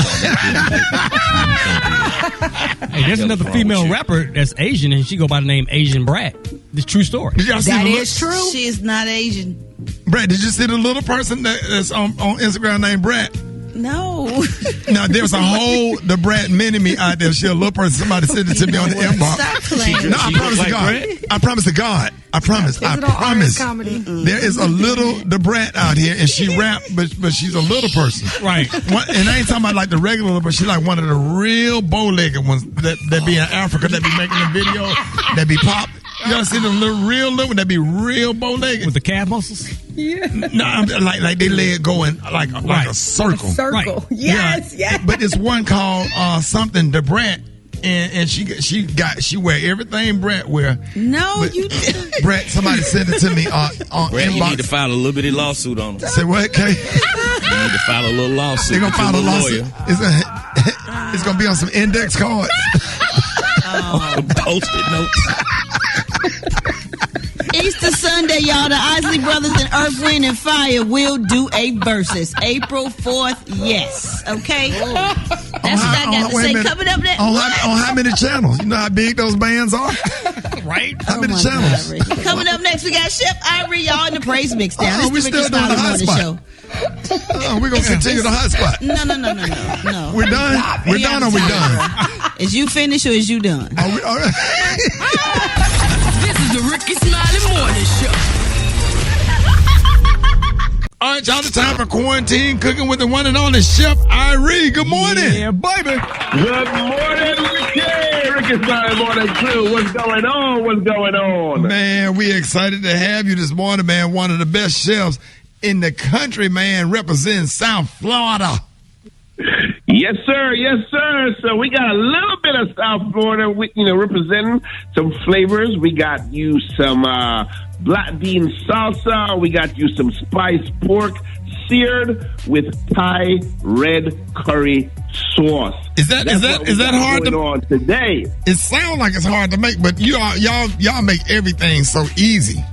Hey, there's another female rapper that's Asian, and she go by the name Asian Brat. This true story. That is true. She is not Asian. Brad, did you see the little person that's on Instagram named Brat? No. Now, there's a whole the Brat mini-me out there. She a little person. Somebody sent it to me on the inbox. Stop playing. No, I promise to God. I promise to God. I promise. I promise. There is a little the Brat out here, and she rap, but she's a little person. Right. And I ain't talking about like the regular, but she's like one of the real bow-legged ones that be in Africa that be making the video, that be pop. You gotta see the real little one that be real bow-legged with the calf muscles. Yeah. No, I'm like they leg going like a circle. Right. Yes, yeah. yes. But it's one called something the Brat, and she wear everything Brat wear. No, but you didn't. Brat, somebody sent it to me on Brad, inbox. you need to file a little bitty lawsuit on them. Say what, Kay? You need to file a little lawsuit. They're gonna file a lawsuit. It's gonna be on some index cards. Post-it notes. Easter Sunday, y'all, the Isley Brothers and Earth, Wind and Fire will do a versus. April 4th, yes. Okay? That's what I got to say. Coming up next. On how many channels? You know how big those bands are? Right? How many channels? God, coming up next, we got Chef Irie, y'all, in the praise mix down. We still doing the hot spot. We're going to continue the hot spot. No. We're done? We're done or we done? Is you finished or is you done? This is the Rickey Smiley Morning Show. All right, y'all, it's time for quarantine cooking with the one and only Chef Irie. Good morning. Yeah, baby. Good morning, Rickey. Rickey Smiley Morning Crew. What's going on? What's going on? Man, we excited to have you this morning, man. One of the best chefs in the country, man, representing South Florida. Yes, sir. Yes, sir. So we got a little bit of South Florida, representing some flavors. We got you some black bean salsa. We got you some spiced pork seared with Thai red curry sauce. Is that hard to on today? It sounds like it's hard to make, but y'all make everything so easy.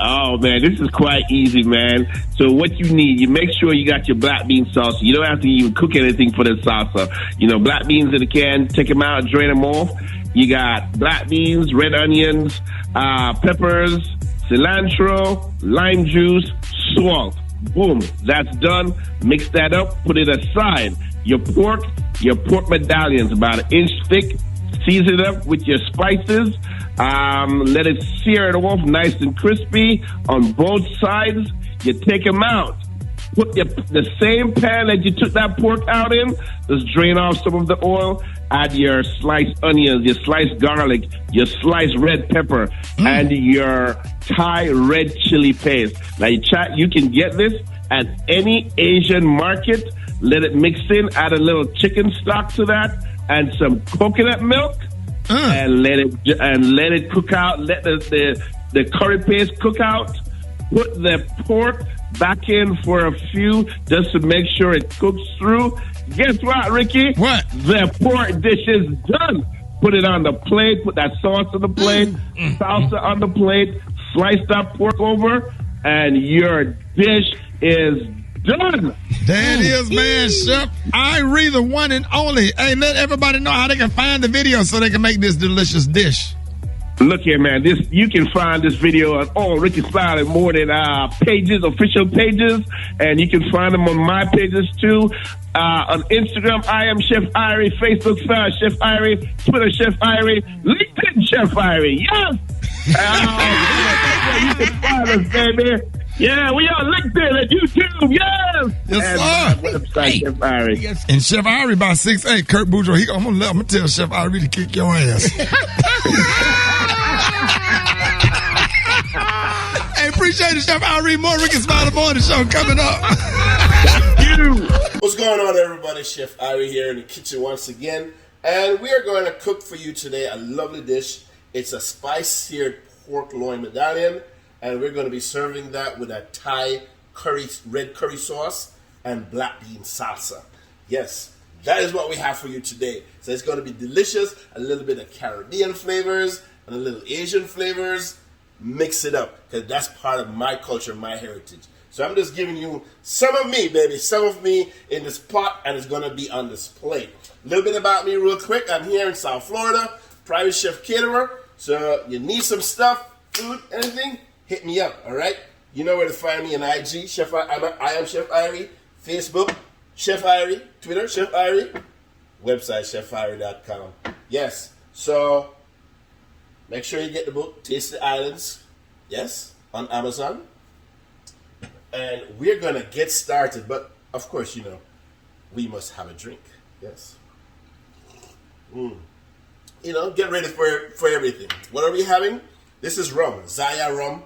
Oh, man, this is quite easy, man. So what you need, you make sure you got your black bean salsa. You don't have to even cook anything for the salsa. Black beans in a can, take them out, drain them off. You got black beans, red onions, peppers, cilantro, lime juice, salt. Boom, that's done. Mix that up, put it aside. Your pork medallions, about an inch thick. Season it up with your spices. Let it sear it off nice and crispy on both sides. You take them out. Put the same pan that you took that pork out in. Just drain off some of the oil. Add your sliced onions, your sliced garlic, your sliced red pepper, and your Thai red chili paste. Now, you can get this at any Asian market. Let it mix in. Add a little chicken stock to that. And some coconut milk, and let it cook out. Let the curry paste cook out. Put the pork back in for a few, just to make sure it cooks through. Guess what, Ricky? What? The pork dish is done. Put it on the plate. Put that sauce on the plate. Salsa on the plate. Slice that pork over, and your dish is done. There it is, man. Chef Irie, the one and only. Hey, let everybody know how they can find the video so they can make this delicious dish. Look here, man. You can find this video on all Rickey Smiley Morning pages, official pages, and you can find them on my pages too. On Instagram, I am Chef Irie. Facebook, Chef Irie. Twitter, Chef Irie. LinkedIn, Chef Irie. Yes. You can find us, baby. Yeah, we are LinkedIn at YouTube. Yes. Yes, sir. Website, Chef Irie. And Chef Irie by 6'8", Kurt Boudreaux. I'm gonna tell Chef Irie to kick your ass. appreciate it, Chef Irene. More Rickey Smiley Morning Show coming up. What's going on, everybody? Chef Irie here in the kitchen once again. And we are going to cook for you today a lovely dish. It's a spice-seared pork loin medallion. And we're going to be serving that with a Thai red curry sauce and black bean salsa. Yes, that is what we have for you today. So it's going to be delicious. A little bit of Caribbean flavors and a little Asian flavors. Mix it up, because that's part of my culture, my heritage. So I'm just giving you some of me, baby, some of me in this pot, and it's going to be on display. A little bit about me real quick. I'm here in South Florida, private chef caterer. So you need some stuff, food, anything, hit me up, all right? You know where to find me on IG, I am Chef Irie, Facebook, Chef Irie, Twitter, Chef Irie, website, chefirie.com. Yes, so make sure you get the book, Taste the Islands, yes, on Amazon. And we're going to get started, but of course, you know, we must have a drink, yes. You know, get ready for everything. What are we having? This is rum, Zaya rum,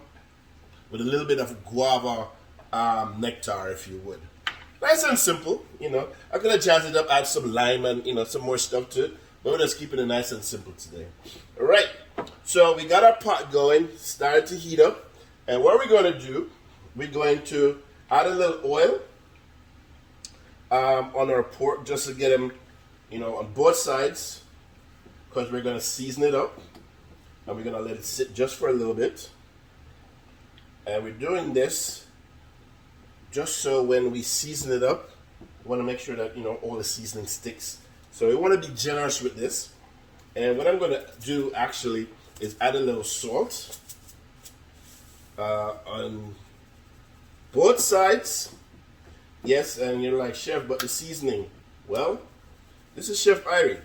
with a little bit of guava nectar, if you would. Nice and simple, you know. I'm going to jazz it up, add some lime and, you know, some more stuff to it. But we're just keeping it nice and simple today. All right. So we got our pot going, started to heat up. And what we're going to do, we're going to add a little oil on our pork just to get them, you know, on both sides. Because we're going to season it up. And we're going to let it sit just for a little bit. And we're doing this just so when we season it up, we want to make sure that, you know, all the seasoning sticks. So we want to be generous with this. And what I'm going to do actually is add a little salt on both sides. Yes, and you're like, Chef, but the seasoning. Well, this is Chef Irie.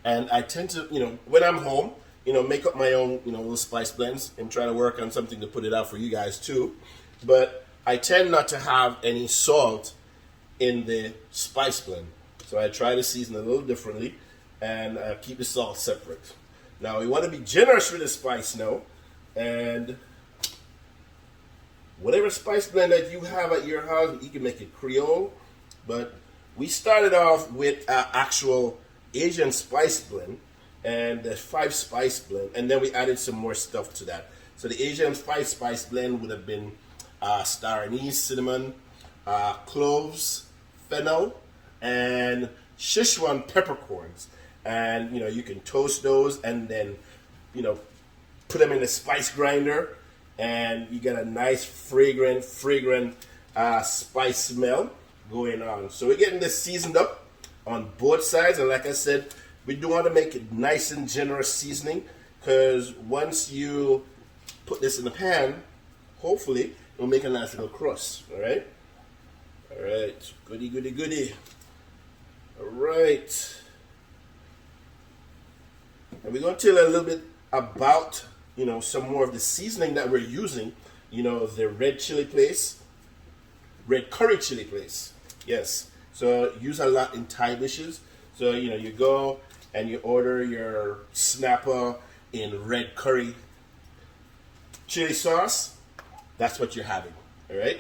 And I tend to, you know, when I'm home, you know, make up my own, you know, little spice blends and try to work on something to put it out for you guys too. But I tend not to have any salt in the spice blend. So I try to season a little differently and keep the salt separate. Now we want to be generous with the spice now. And whatever spice blend that you have at your house, you can make it Creole. But we started off with actual Asian spice blend and the 5 spice blend. And then we added some more stuff to that. So the Asian 5 spice blend would have been star anise, cinnamon, cloves, fennel, and Szechuan peppercorns. And, you know, you can toast those and then, you know, put them in the spice grinder and you get a nice fragrant spice smell going on. So we're getting this seasoned up on both sides. And like I said, we do want to make it nice and generous seasoning, because once you put this in the pan, hopefully it'll make a nice little crust. All right. All right. Goody, goody, goody. All right. And we're going to tell you a little bit about, you know, some more of the seasoning that we're using. You know, the red chili paste, red curry chili paste. Yes. So use a lot in Thai dishes. So, you know, you go and you order your snapper in red curry chili sauce. That's what you're having. All right.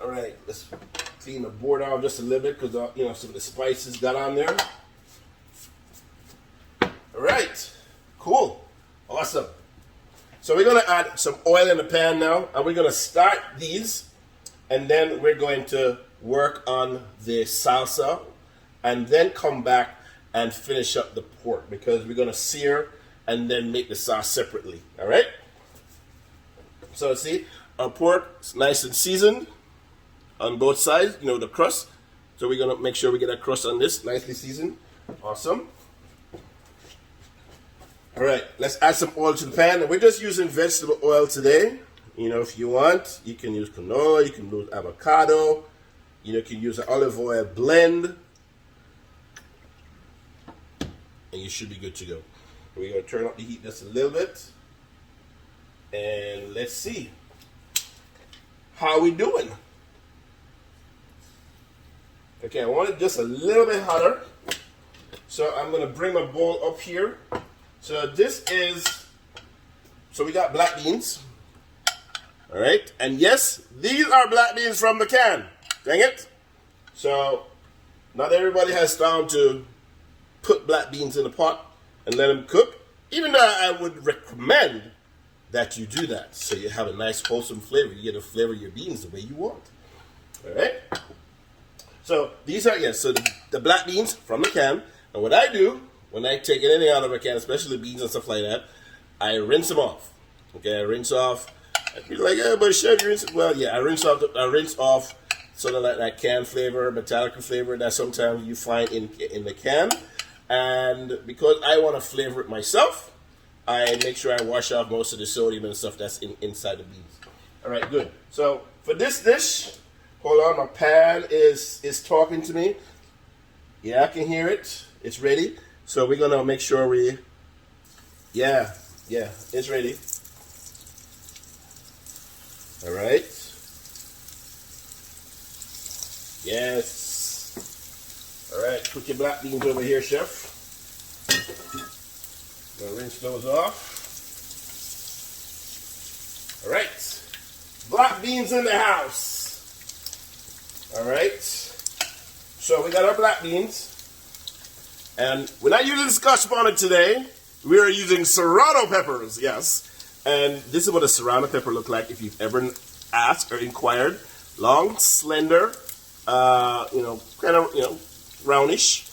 All right. Let's clean the board off just a little bit, because, you know, some of the spices got on there. All right. Cool. Awesome. So we're going to add some oil in the pan now, and we're going to start these, and then we're going to work on the salsa, and then come back and finish up the pork, because we're going to sear and then make the sauce separately. All right. So see, our pork is nice and seasoned on both sides, you know, the crust. So we're going to make sure we get a crust on this, nicely seasoned. Awesome. All right, let's add some oil to the pan. And we're just using vegetable oil today. You know, if you want, you can use canola, you can use avocado, you know, you can use an olive oil blend. And you should be good to go. We're going to turn up the heat just a little bit. And let's see. How we doing? Okay, I want it just a little bit hotter. So I'm going to bring my bowl up here. So So we got black beans. All right. And yes, these are black beans from the can. Dang it. So not everybody has time to put black beans in a pot and let them cook. Even though I would recommend that you do that so you have a nice wholesome flavor. You get to flavor your beans the way you want. All right. So these are, yes, so the black beans from the can. And what I do when I take anything out of a can, especially beans and stuff like that, I rinse them off. Okay, I rinse off. You're like, yeah, but chef, you rinse it. Well, yeah, I rinse off sort of like that can flavor, metallic flavor that sometimes you find in the can. And because I want to flavor it myself, I make sure I wash off most of the sodium and stuff that's inside the beans. All right, good. So for this dish, hold on, my pan is talking to me. Yeah, I can hear it. It's ready. So we're gonna make sure yeah, it's ready. All right. Yes. All right, put your black beans over here, chef. Gonna rinse those off. All right. Black beans in the house. All right. So we got our black beans. And we're not using Scotch bonnet today. We are using serrano peppers, yes. And this is what a serrano pepper look like if you've ever asked or inquired. Long, slender, kind of, brownish.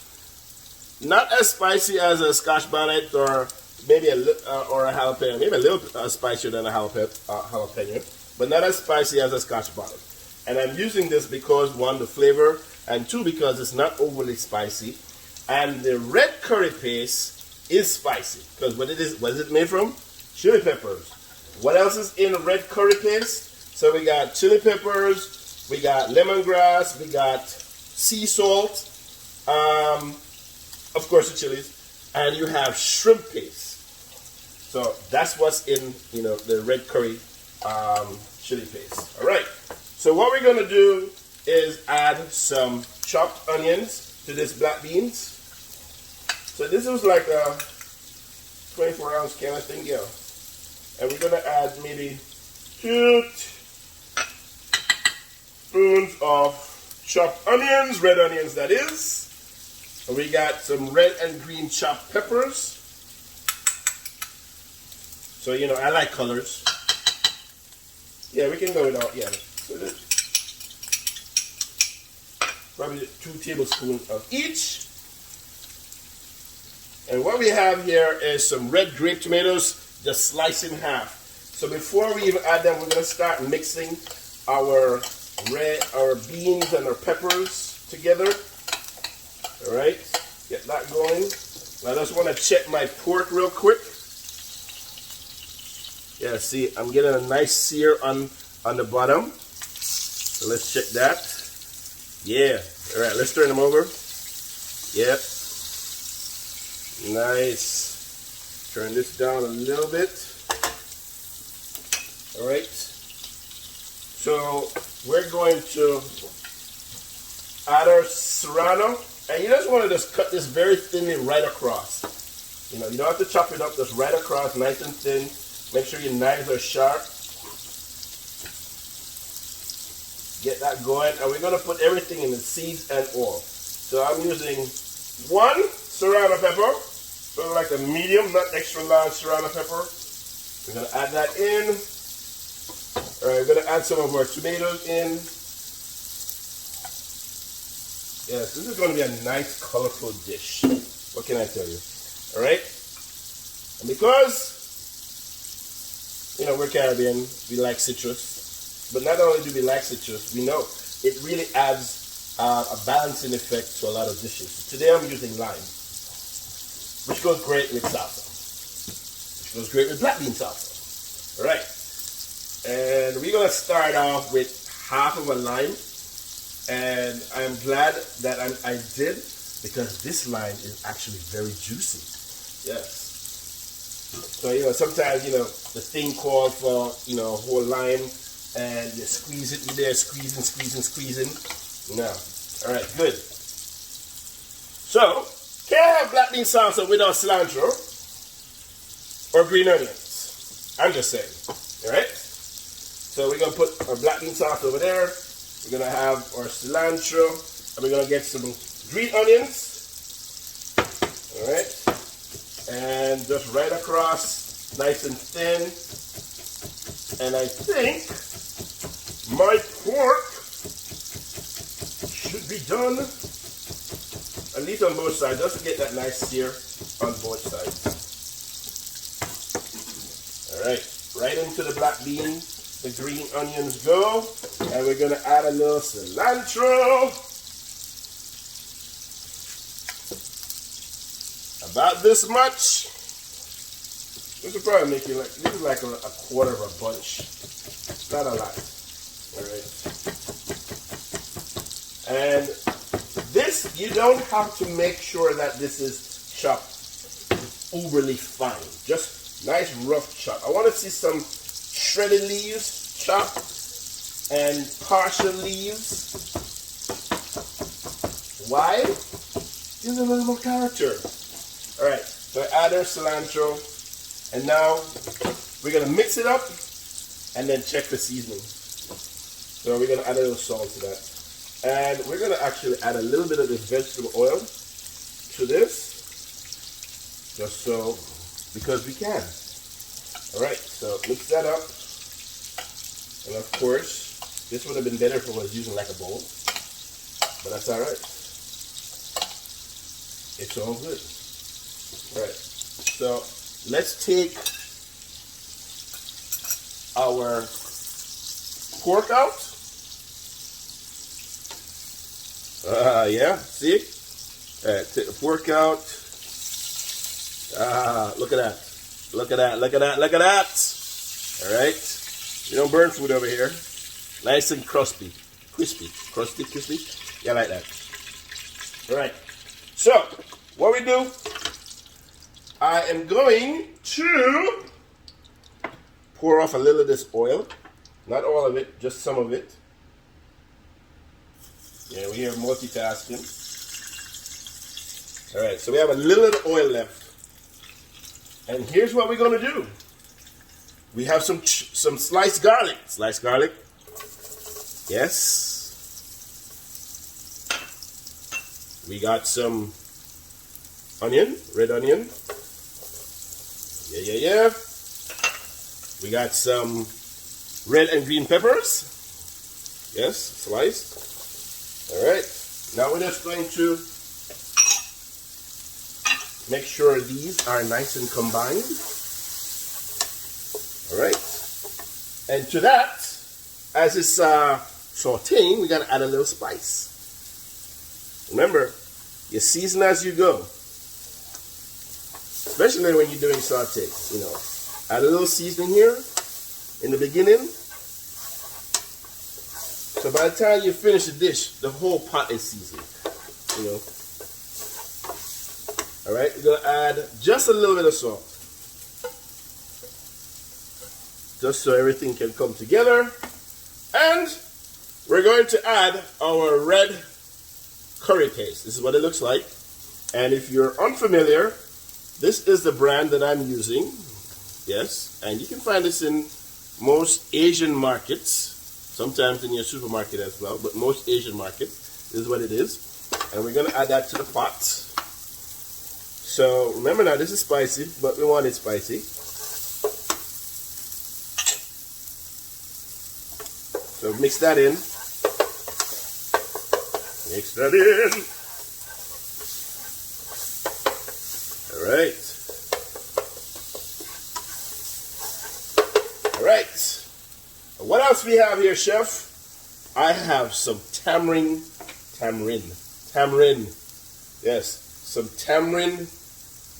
Not as spicy as a Scotch bonnet or maybe a jalapeno. Maybe a little spicier than a jalapeno, but not as spicy as a Scotch bonnet. And I'm using this because, one, the flavor, and two, because it's not overly spicy. And the red curry paste is spicy. Because what is it made from? Chili peppers. What else is in the red curry paste? So we got chili peppers, we got lemongrass, we got sea salt, of course the chilies, and you have shrimp paste. So that's what's in, the red curry chili paste. All right. So what we're going to do is add some chopped onions to this black beans. So this was like a 24-ounce can, I think, yeah. And we're going to add maybe 2 spoons of chopped onions, red onions that is. And we got some red and green chopped peppers. So, I like colors. Yeah, we can go with all, yeah. So probably 2 tablespoons of each. And what we have here is some red grape tomatoes, just sliced in half. So before we even add them, we're going to start mixing our beans and our peppers together. All right, get that going. Now I just want to check my pork real quick. Yeah, see, I'm getting a nice sear on the bottom. So let's check that. Yeah. All right, let's turn them over. Yep. Nice. Turn this down a little bit. All right. So we're going to add our serrano. And you just want to just cut this very thinly right across. You don't have to chop it up, just right across, nice and thin. Make sure your knives are sharp. Get that going. And we're going to put everything in the seeds and all. So I'm using 1 serrano pepper. So like a medium, not extra large serrano pepper. We're going to add that in. All right, we're going to add some of our tomatoes in. Yes, this is going to be a nice, colorful dish. What can I tell you? All right? And because, we're Caribbean, we like citrus. But not only do we like citrus, we know it really adds a balancing effect to a lot of dishes. Today I'm using lime, which goes great with salsa. Which goes great with black bean salsa. All right. And we're going to start off with half of a lime. And I'm glad that I did, because this lime is actually very juicy. Yes. So, sometimes, the thing called for, whole lime, and you squeeze it in there, squeezing. No. All right, good. So, can't have black bean salsa without cilantro or green onions. I'm just saying. All right? So we're going to put our black bean sauce over there. We're going to have our cilantro. And we're going to get some green onions. All right? And just right across, nice and thin. And I think my pork should be done, at least on both sides, just to get that nice sear on both sides. All right, right into the black bean, the green onions go, and we're gonna add a little cilantro. About this much. This will probably make you like, this is like a quarter of a bunch. It's not a lot. All right. And this, you don't have to make sure that this is chopped overly fine. Just nice rough chop. I want to see some shredded leaves chopped and partial leaves. Why? Gives a little more character. All right. So I add our cilantro. And now we're going to mix it up and then check the seasoning. So we're going to add a little salt to that. And we're going to actually add a little bit of this vegetable oil to this. Just so, because we can. All right, so mix that up. And of course, this would have been better if I was using like a bowl. But that's all right. It's all good. All right, so let's take our pork out. Yeah, see? Take the pork out. Look at that. Look at that, look at that, look at that. All right. You don't burn food over here. Nice and crispy. Crispy. Crusty, crispy. Yeah, like that. All right. So, what we do, I am going to pour off a little of this oil. Not all of it, just some of it. Yeah, we are multitasking. All right, so we have a little of the oil left. And here's what we're going to do. We have some sliced garlic. Sliced garlic. Yes. We got some onion, red onion. Yeah. We got some red and green peppers. Yes, sliced. All right. Now we're just going to make sure these are nice and combined. All right. And to that, as it's sauteing, we got to add a little spice. Remember, you season as you go. Especially when you're doing saute, you know. Add a little seasoning here in the beginning. So by the time you finish the dish, the whole pot is seasoned, you know. All right, we're going to add just a little bit of salt. Just so everything can come together. And we're going to add our red curry paste. This is what it looks like. And if you're unfamiliar, this is the brand that I'm using. Yes, and you can find this in most Asian markets, sometimes in your supermarket as well, but most Asian markets, this is what it is. And we're going to add that to the pot. So remember now, this is spicy, but we want it spicy. So mix that in. Mix that in. All right. All right. What else we have here, Chef? I have some tamarind. Yes, some tamarind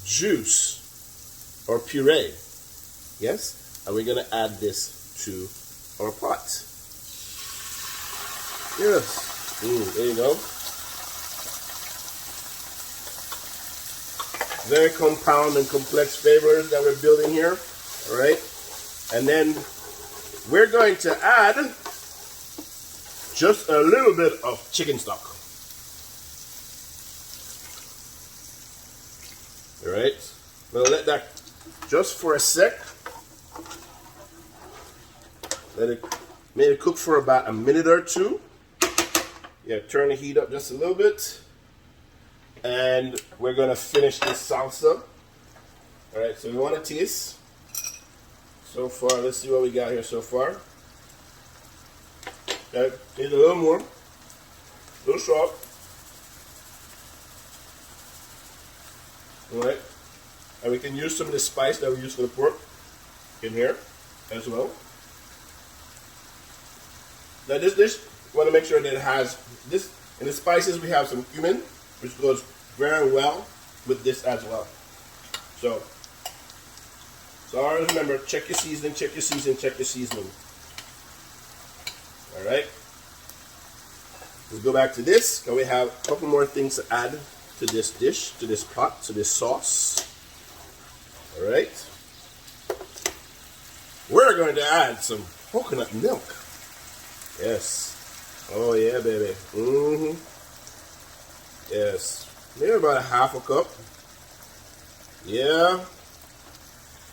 juice or puree. Yes, and we're going to add this to our pot. Yes. There you go. Very compound and complex flavors that we're building here. All right. And then we're going to add just a little bit of chicken stock. All right. We'll let that just for a sec. Let it cook for about a minute or two. Yeah, turn the heat up just a little bit. And we're going to finish this salsa. All right, so we want to taste. So far, let's see what we got here so far. Okay, need a little more. A little salt. All right. And we can use some of the spice that we use for the pork in here as well. Now this dish, we want to make sure that it has this. In the spices, we have some cumin, which goes very well with this as well. So always remember, check your seasoning, check your seasoning, check your seasoning. All right. Let's go back to this, and we have a couple more things to add to this dish, to this pot, to this sauce. All right. We're going to add some coconut milk. Yes. Oh yeah, baby. Yes. Maybe about a half a cup. Yeah.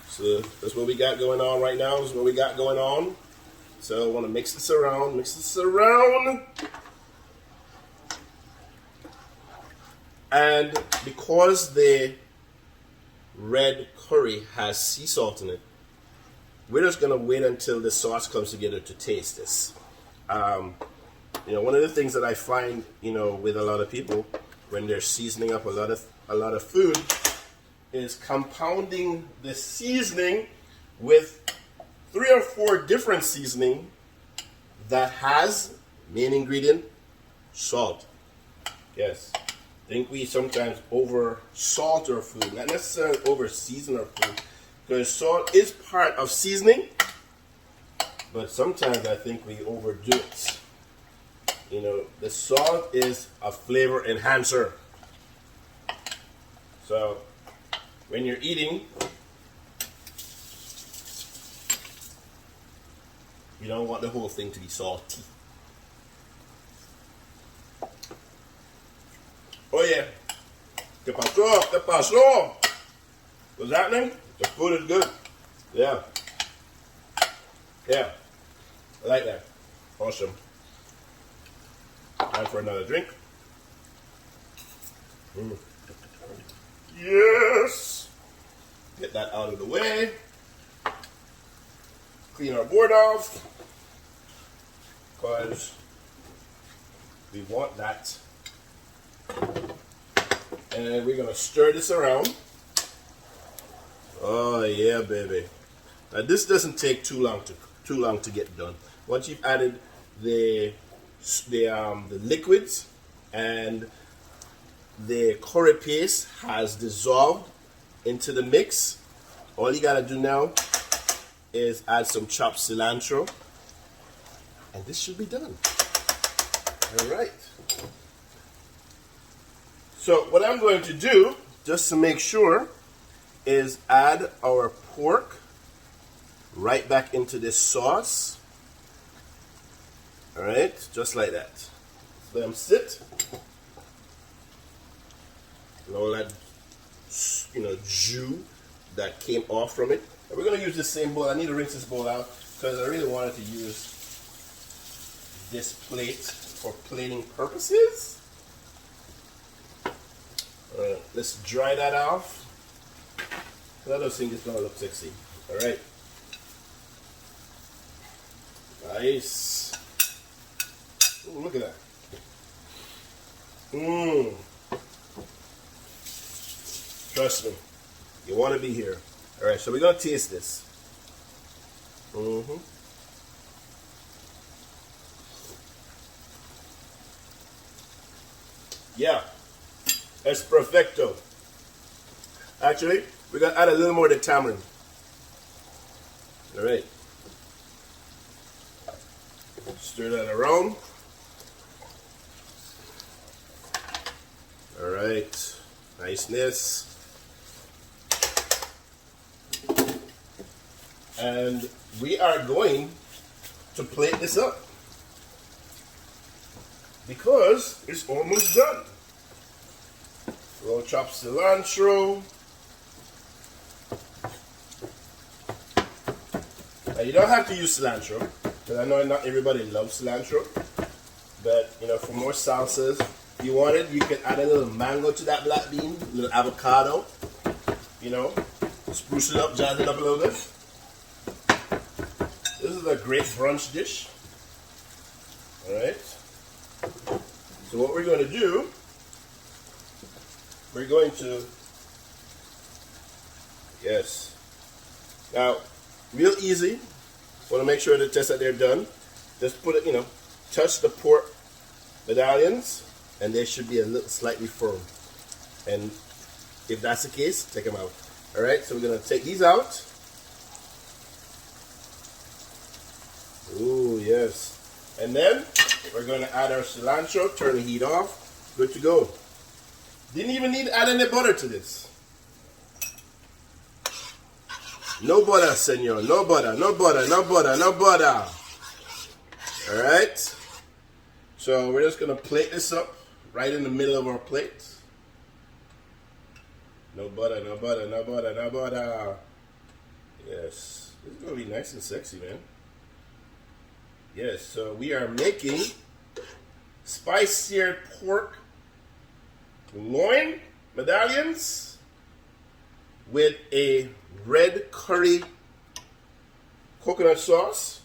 So that's what we got going on right now. This is what we got going on. So I want to mix this around. Mix this around. And because the red curry has sea salt in it, we're just going to wait until the sauce comes together to taste this. You know, one of the things that I find, you know, with a lot of people when they're seasoning up a lot of food is compounding the seasoning with 3 or 4 different seasoning that has main ingredient salt. Yes. I think we sometimes over salt our food, not necessarily over season our food, because salt is part of seasoning, but sometimes I think we overdo it. You know, the salt is a flavor enhancer. So when you're eating, you don't want the whole thing to be salty. Oh yeah. ¿Qué pasó? ¿Qué pasó? What's happening? The food is good. Yeah. Yeah. I like that. Awesome. Time for another drink. Yes. Get that out of the way. Clean our board off. Because we want that. And we're going to stir this around. Oh yeah, baby. Now this doesn't take too long to get done. Once you've added the liquids and the curry paste has dissolved into the mix, all you gotta do now is add some chopped cilantro, and this should be done. All right. So what I'm going to do, just to make sure, is add our pork right back into this sauce. All right, just like that. Let them sit. And all that, you know, jus that came off from it. And we're going to use the same bowl. I need to rinse this bowl out because I really wanted to use this plate for plating purposes. All right, let's dry that off. I don't think it's going to look sexy. All right. Nice. Ooh, look at that. Trust me, you want to be here. All right, so we're going to taste this. Yeah, that's perfecto. Actually, we're going to add a little more of the tamarind. All right. Stir that around. All right, niceness. And we are going to plate this up because it's almost done. A little chopped cilantro. Now you don't have to use cilantro. because I know not everybody loves cilantro. But, you know, for more salsas, if you wanted, you could add a little mango to that black bean, a little avocado, you know, spruce it up, jazz it up a little bit. This is a great brunch dish. All right. So what we're going to do, we're going to, yes. Now, real easy. Want to make sure the test that they're done. Just put it, you know, touch the pork medallions, and they should be a little slightly firm. And if that's the case, take them out. All right, so we're gonna take these out. Ooh, yes. And then we're gonna add our cilantro, turn the heat off, good to go. Didn't even need to add any butter to this. No butter, senor, no butter, no butter, no butter, no butter. All right. So we're just gonna plate this up right in the middle of our plate. No butter, no butter, no butter, no butter. Yes, this is gonna be nice and sexy, man. Yes, so we are making spice-seared pork loin medallions with a red curry coconut sauce,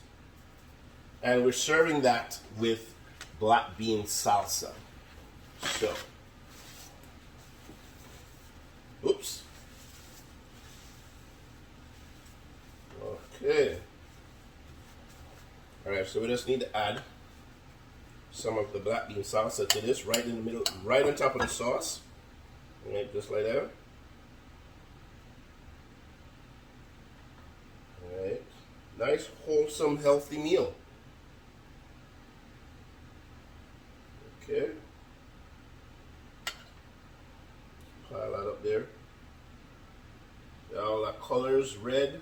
and we're serving that with black bean salsa. So, oops. Okay. All right, so we just need to add some of the black bean salsa to this, right in the middle, right on top of the sauce. All right, just like that. All right. Nice, wholesome, healthy meal. Okay. Pile that up there. All our colors, red,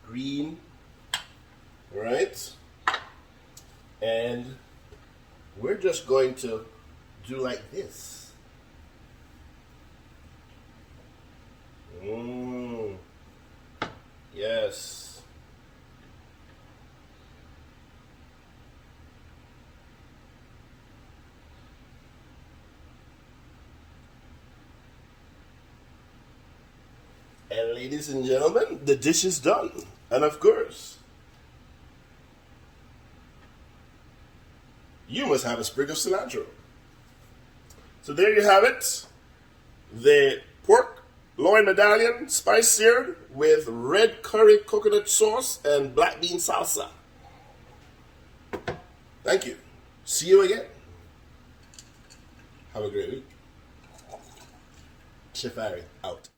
green. All right. And we're just going to do like this. Yes. And ladies and gentlemen, the dish is done. And of course, you must have a sprig of cilantro. So there you have it. The pork loin medallion, spice seared with red curry coconut sauce and black bean salsa. Thank you. See you again. Have a great week. Chef Harry, out.